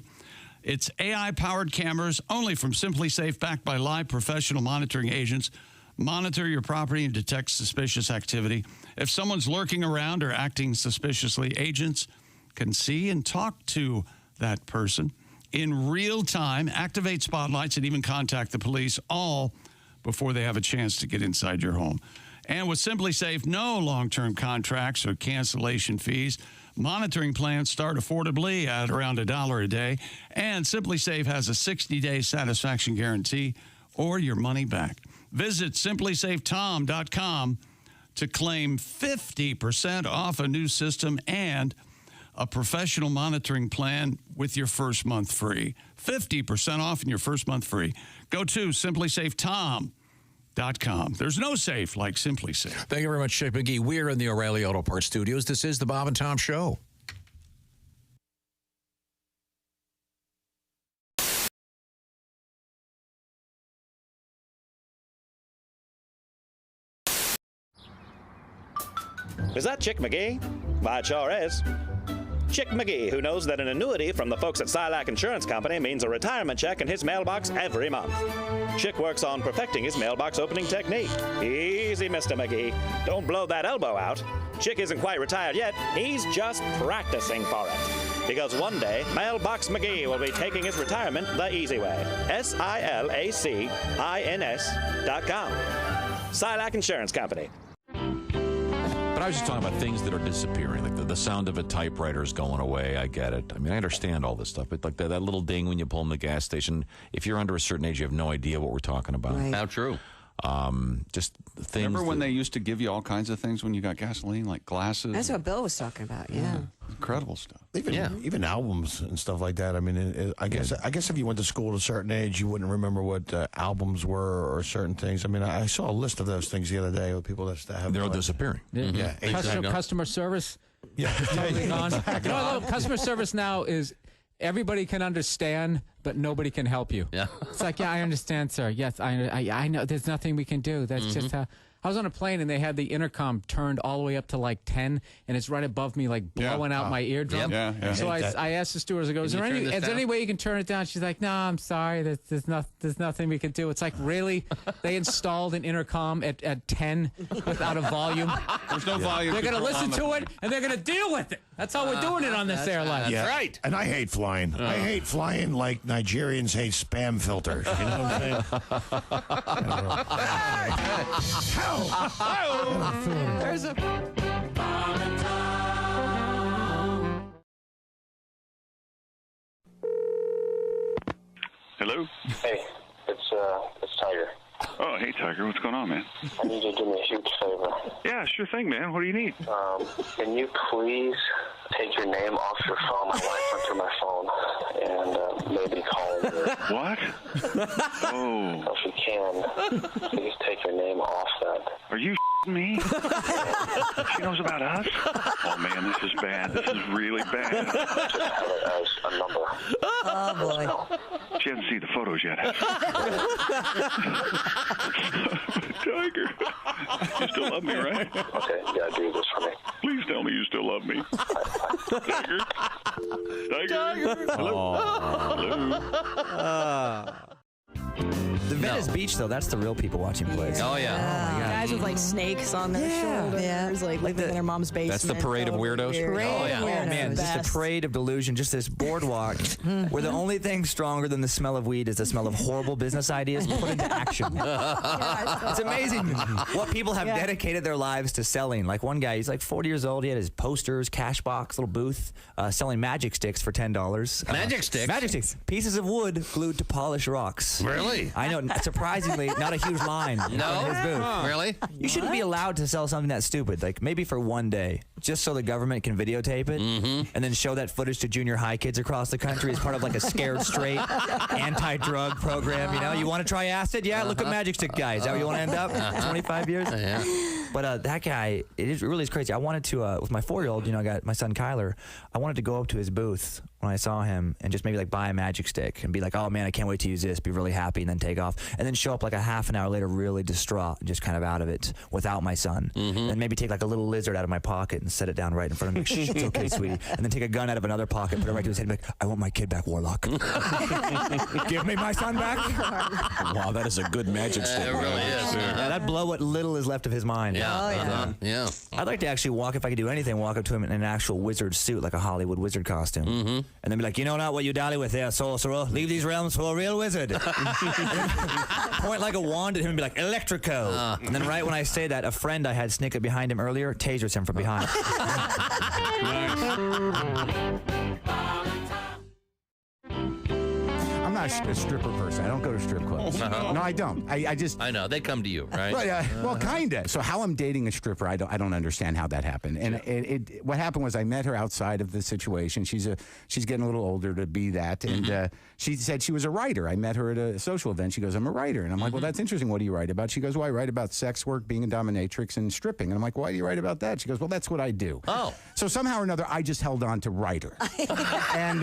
It's AI-powered cameras only from Simply Safe, backed by live professional monitoring agents. Monitor your property and detect suspicious activity. If someone's lurking around or acting suspiciously, agents can see and talk to that person in real time, activate spotlights, and even contact the police, all before they have a chance to get inside your home. And with Simply Safe, no long-term contracts or cancellation fees. Monitoring plans start affordably at around $1 a day. And Simply Safe has a 60-day satisfaction guarantee or your money back. Visit simplysafetom.com to claim 50% off a new system and a professional monitoring plan with your first month free. 50% off and your first month free. Go to simplysafetom.com. There's no safe like Simply Safe. Thank you very much, Chick McGee. We're in the O'Reilly Auto Parts Studios. This is the Bob and Tom Show. Is that Chick McGee? Why, it sure is. Chick McGee, who knows that an annuity from the folks at Silac Insurance Company means a retirement check in his mailbox every month. Chick works on perfecting his mailbox opening technique. Easy, Mr. McGee. Don't blow that elbow out. Chick isn't quite retired yet. He's just practicing for it. Because one day, Mailbox McGee will be taking his retirement the easy way. SILACINS.com. Silac Insurance Company. But I was just talking about things that are disappearing, like the sound of a typewriter is going away. I get it. I mean, I understand all this stuff, but like that little ding when you pull in the gas station, if you're under a certain age, you have no idea what we're talking about. Right. How true. Just things. Remember when they used to give you all kinds of things when you got gasoline, like glasses? That's what Bill was talking about, yeah. Incredible stuff. Even albums and stuff like that. I mean, I guess if you went to school at a certain age, you wouldn't remember what albums were or certain things. I mean, I saw a list of those things the other day with people that have. They're all disappearing. Yeah. Customer service. Yeah. Totally gone. You know, I love customer service now is everybody can understand, but nobody can help you. Yeah. It's like, yeah, I understand, sir. Yes, I know. There's nothing we can do. That's just how. I was on a plane and they had the intercom turned all the way up to like 10, and it's right above me, like blowing out my eardrum. So I asked the stewardess, I go, is there any way you can turn it down? She's like, no, I'm sorry. There's nothing we can do. It's like, really? They installed an intercom at 10 without a volume? There's no volume. They're going to listen to it and they're going to deal with it. That's how we're doing it on this airline. That's right. And I hate flying. I hate flying like Nigerians hate spam filters. You know what I'm saying? There's a... Hello? Hey, it's Tiger. Oh, hey, Tiger. What's going on, man? I need you to do me a huge favor. Yeah, sure thing, man. What do you need? Can you please take your name off your phone? My wife went through my phone and maybe call her. What? Oh. If you can, please take your name off that. Are you me? She knows about us? Oh, man, this is bad. This is really bad. Just have it as a number. Oh, boy. She hasn't seen the photos yet, has she? Tiger, you still love me, right? Okay, you gotta do this for me. Please tell me you still love me. Tiger? Tiger? Hello? Hello? The Venice Beach, though, that's the real people watching plays. Oh, yeah. Oh, my God. Guys with like snakes on their shoulders, like living in their mom's basement. That's the parade of weirdos? Oh, man, just a parade of delusion, just this boardwalk where the only thing stronger than the smell of weed is the smell of horrible business ideas put into action. It's amazing what people have dedicated their lives to selling. Like one guy, he's like 40 years old. He had his posters, cash box, little booth, selling magic sticks for $10. Magic sticks? Magic sticks. Pieces of wood glued to polished rocks. Really? I know. Surprisingly, not a huge line. No? In his booth. Really? You shouldn't be allowed to sell something that stupid. Like maybe for one day, just so the government can videotape it and then show that footage to junior high kids across the country as part of like a Scared Straight anti-drug program. You know, you want to try acid? Yeah, look at Magic Stick guys. Is that where you want to end up? 25 years? Yeah. But that guy, it really is crazy. I wanted to, with my 4-year-old, you know, I got my son Kyler, I wanted to go up to his booth when I saw him and just maybe like buy a magic stick and be like, oh man, I can't wait to use this, be really happy, and then take off. And then show up like a half an hour later really distraught and just kind of out of it without my son. And maybe take like a little lizard out of my pocket and set it down right in front of me. Shh, it's okay, sweetie. And then take a gun out of another pocket, put it right to his head and be like, I want my kid back, Warlock. Give me my son back. Wow, that is a good magic stick. It really is. Yeah, that'd blow what little is left of his mind. Yeah. Yeah. I'd like to actually walk, if I could do anything, walk up to him in an actual wizard suit, like a Hollywood wizard costume. And then be like, you know not what you dally with there, sorcerer. Leave these realms for a real wizard. Point like a wand at him and be like, Electrico. And then right when I say that, a friend I had sneak up behind him earlier tasers him from behind. I'm not a stripper person. I don't go to strip clubs. Uh-huh. No, I don't. I know. They come to you, right? Right. Well, kind of. So how I'm dating a stripper, I don't understand how that happened. And what happened was I met her outside of the situation. She's getting a little older to be that, and she said she was a writer. I met her at a social event. She goes, I'm a writer, and I'm like, well, that's interesting. What do you write about? She goes, well, I write about sex work, being a dominatrix, and stripping. And I'm like, why do you write about that? She goes, well, that's what I do. Oh. So somehow or another, I just held on to writer. And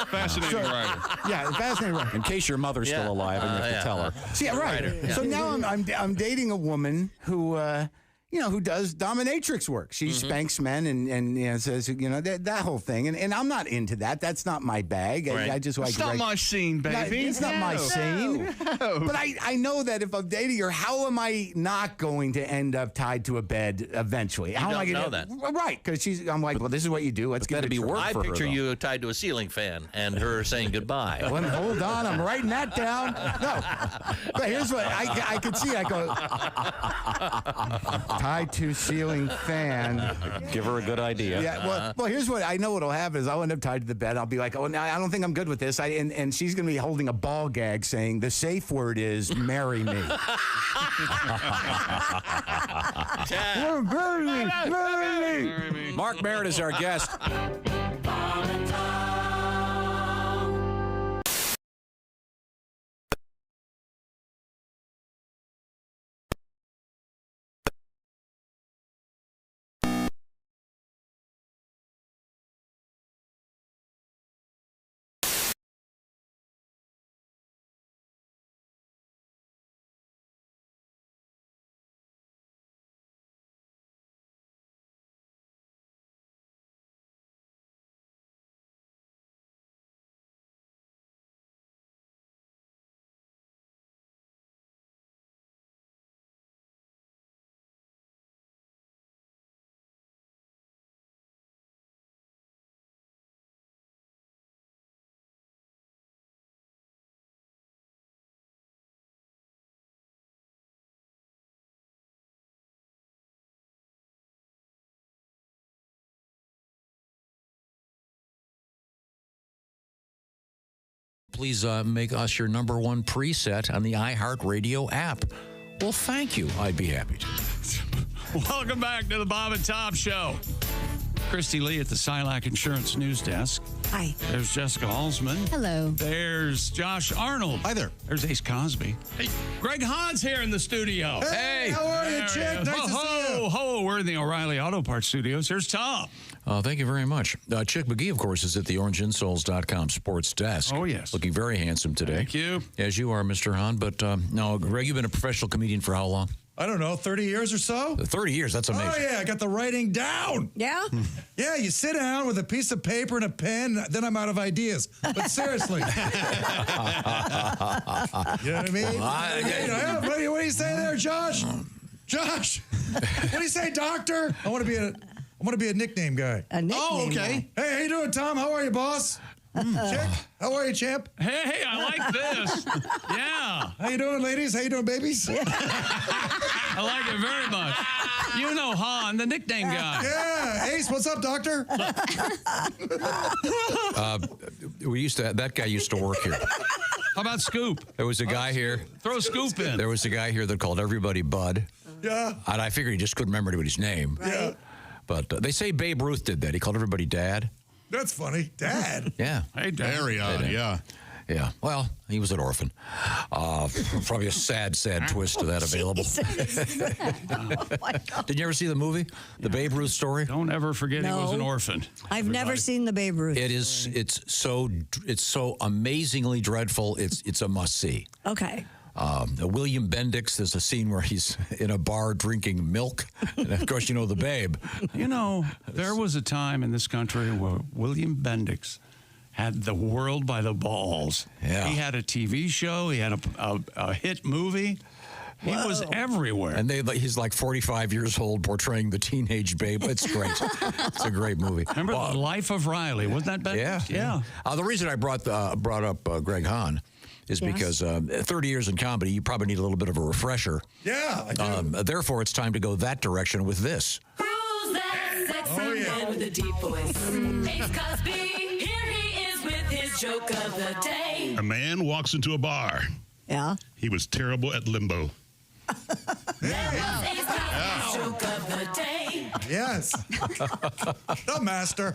fascinating writer. Yeah, fascinating writer. In case your mother's still alive and you have to tell her. See, right. So now I'm dating a woman who who does dominatrix work. She spanks men and says, that whole thing. And I'm not into that. That's not my bag. Right. I just like. It's not my scene, baby. It's not my scene. No. But I know that if I'm dating her, how am I not going to end up tied to a bed eventually? How am I don't gonna know that. Right, because I'm like, well, this is what you do. Let's get it. I picture you tied to a ceiling fan and her saying goodbye. Well, hold on, I'm writing that down. No, but here's what I could see. I go tied to ceiling fan. Give her a good idea. Yeah. Well, here's what I know. What'll happen is I'll end up tied to the bed. I'll be like, oh, now I don't think I'm good with this. And she's gonna be holding a ball gag, saying the safe word is marry me. Marry me. Mark Merritt is our guest. Please make us your number one preset on the iHeartRadio app. Well, thank you. I'd be happy to. Welcome back to the Bob and Tom Show. Christy Lee at the Silac Insurance News Desk. Hi. There's Jessica Alsman. Hello. There's Josh Arnold. Hi there. There's Ace Cosby. Hey, Greg Hahn's here in the studio. Hey, how are you, Chick? Nice to see you. We're in the O'Reilly Auto Parts Studios. Here's Tom. Thank you very much. Chick McGee, of course, is at the orangeinsoles.com sports desk. Oh, yes. Looking very handsome today. Thank you. As you are, Mr. Hahn. But no, Greg, you've been a professional comedian for how long? I don't know, 30 years or so? 30 years, that's amazing. Oh, yeah, I got the writing down. Yeah? Yeah, you sit down with a piece of paper and a pen, then I'm out of ideas. But seriously. You know what I mean? What do you say there, Josh? Josh, what do you say, doctor? I want to be a nickname guy. A nickname okay. Guy. Hey, how you doing, Tom? How are you, boss? Chick, how are you, champ? Hey, I like this. Yeah. How you doing, ladies? How you doing, babies? I like it very much. You know Hahn, the nickname guy. Yeah. Ace, what's up, doctor? That guy used to work here. How about Scoop? There was a guy here. Throw Scoop in. There was a guy here that called everybody Bud. Yeah. And I figured he just couldn't remember anybody's name. Right. Yeah. But they say Babe Ruth did that. He called everybody Dad. That's funny. Dad? Yeah. Hey, Dad. Very odd, yeah. Yeah. Well, he was an orphan. Probably a sad twist to that available. Did you ever see the movie, The Babe Ruth Story? Don't ever forget he was an orphan. I've never seen the Babe Ruth. It's so amazingly dreadful. It's a must see. Okay. William Bendix, there's a scene where he's in a bar drinking milk. And of course, you know the Babe. You know, there was a time in this country where William Bendix had the world by the balls. Yeah. He had a TV show. He had a hit movie. He was everywhere. And he's like 45 years old portraying the teenage Babe. It's great. It's a great movie. Remember The Life of Riley? Wasn't that Bendix? Yeah. The reason I brought up Greg Hahn is because 30 years in comedy, you probably need a little bit of a refresher. Yeah, I do. Therefore, it's time to go that direction with this. Who's that sexy man with a deep voice? Ace Cosby, here he is with his Joke of the day. A man walks into a bar. Yeah. He was terrible at limbo. Joke of the day. Yes. The master.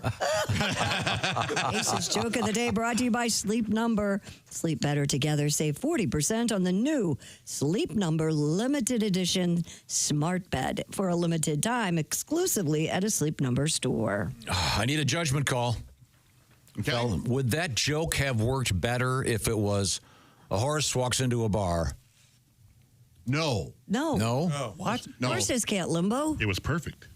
Ace's Joke of the Day brought to you by Sleep Number. Sleep better together. Save 40% on the new Sleep Number limited edition smart bed for a limited time exclusively at a Sleep Number store. I need a judgment call. Okay. Would that joke have worked better if it was a horse walks into a bar? No. No. No? What? No. Horses can't limbo. It was perfect.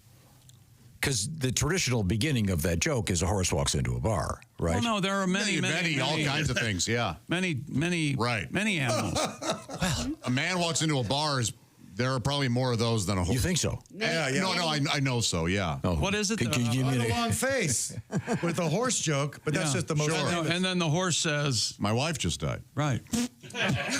Because the traditional beginning of that joke is a horse walks into a bar, right? Well, no, there are many all kinds of things, yeah. Many animals. A man walks into a bar, there are probably more of those than a horse. You think so? Yeah. No, I know so, yeah. Oh, What is it? Can you give I me have a an- long face with a horse joke, but that's Yeah. just the most. And then the horse says, My wife just died. right. That's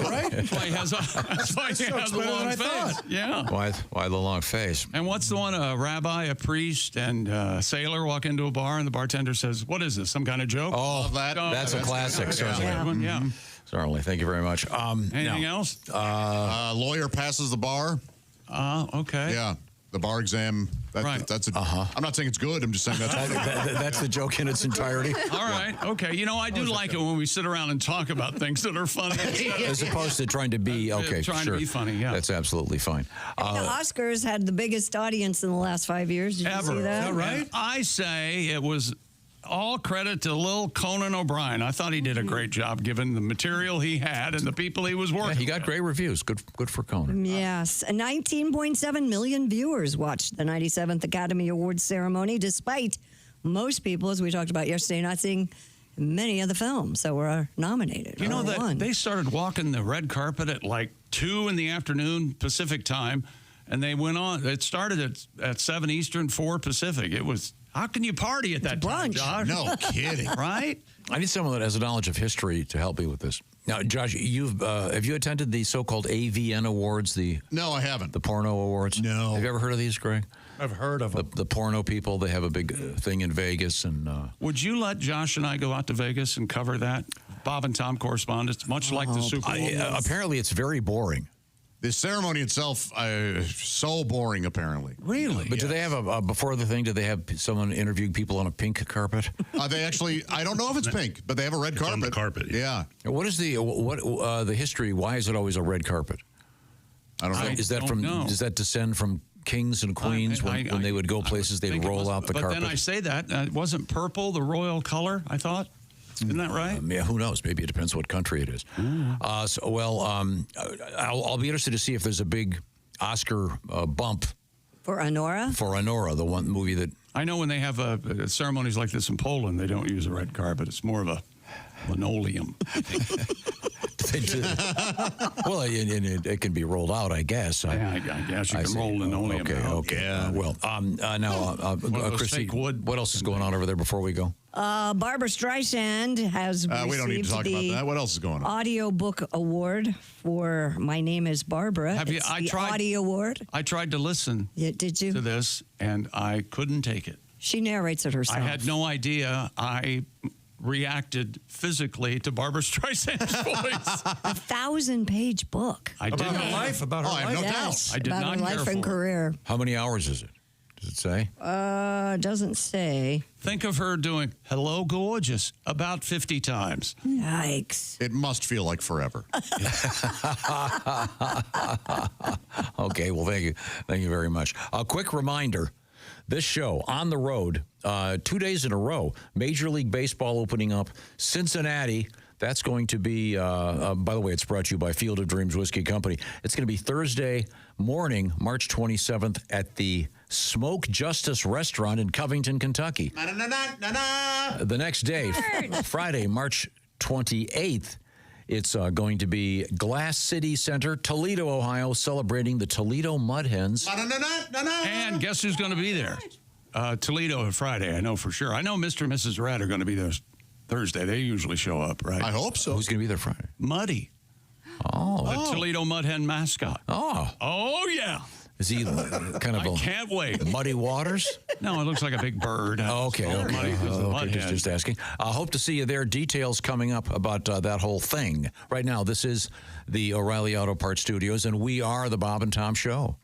right. That's why he has a better than long I face. thought. Yeah. Why the long face? And what's the one? A rabbi, a priest, and a sailor walk into a bar, and the bartender says, "What is this? Some kind of joke?" Oh, that's a classic. That's Certainly. a good one, yeah. Certainly. Thank you very much. Anything now, else? Lawyer passes the bar. Okay. Yeah. The bar exam. Right. That's I'm not saying it's good. I'm just saying that's that's the joke in its entirety. All right. Okay. You know, I do like it when we sit around and talk about things that are funny. As opposed to trying to be, trying to be funny, yeah. That's absolutely fine. The Oscars had the biggest audience in the last 5 years. Did you Ever. see that? Is that right? I say it was all credit to little Conan O'Brien. I thought he did a great job given the material he had and the people he was working Yeah, he got great reviews. Good for Conan. Yes. 19.7 million viewers watched the 97th Academy Awards ceremony, despite most people, as we talked about yesterday, not seeing many of the films that were nominated. You know or that won. they started walking the red carpet at like 2 p.m. Pacific time, and they went on. It started at 7 Eastern, 4 Pacific. It was, how can you party at that time, Josh? No kidding. Right? I need someone that has a knowledge of history to help me with this. Now, Josh, have you attended the so-called AVN Awards? No, I haven't. The porno awards? No. Have you ever heard of these, Greg? I've heard of them. The porno people, they have a big thing in Vegas. And Would you let Josh and I go out to Vegas and cover that? Bob and Tom correspondence, much like the Super Bowl. Apparently, it's very boring. The ceremony itself, so boring, apparently. Really? But do they have before the thing, do they have someone interview people on a pink carpet? They actually, I don't know if it's pink, but they have a red carpet. On the carpet. Yeah. What is the history? Why is it always a red carpet? I don't know. Is that does that descend from kings and queens when they would go places, they'd roll out the carpet? But then I say that, wasn't purple the royal color, I thought? Isn't that right? Yeah, who knows? Maybe it depends what country it is. I'll be interested to see if there's a big Oscar bump For Honora? for Honora, the one movie that. I know when they have ceremonies like this in Poland, they don't use a red carpet. It's more of a linoleum. They do. Well, it can be rolled out, I guess. I guess you can roll linoleum. Okay. Yeah. Now, Christy, what else is going on over there before we go? Barbara Streisand has received we don't need to talk about that. What else is going on? Audiobook Award for My Name is Barbara. It's the Audio Award. I tried to listen did you? to this, and I couldn't take it. She narrates it herself. I had no idea. I reacted physically to Barbara Streisand's voice. 1,000-page book. I did About her not. life, about her I have no life. doubt. I did about not her care life for and it. career. How many hours is it? Does it say? Doesn't say. Think of her doing "Hello, gorgeous" about 50 times. Yikes. It must feel like forever. Okay, well, thank you very much. A quick reminder. This show, On the Road, 2 days in a row, Major League Baseball opening up, Cincinnati. That's going to be, by the way, it's brought to you by Field of Dreams Whiskey Company. It's going to be Thursday morning, March 27th, at the Smoke Justice Restaurant in Covington, Kentucky. The next day, Friday, March 28th, it's going to be Glass City Center, Toledo, Ohio, celebrating the Toledo Mud Hens. And guess who's going to be there? Toledo on Friday, I know for sure. I know Mr. and Mrs. Red are going to be there Thursday. They usually show up, right? I hope so. Who's going to be there Friday? Muddy. Oh. The Toledo Mud Hen mascot. Oh. Oh, yeah. Is he kind of I can't wait. Muddy Waters? No, it looks like a big bird. Just asking. I hope to see you there. Details coming up about that whole thing. Right now, this is the O'Reilly Auto Parts Studios, and we are the Bob and Tom Show.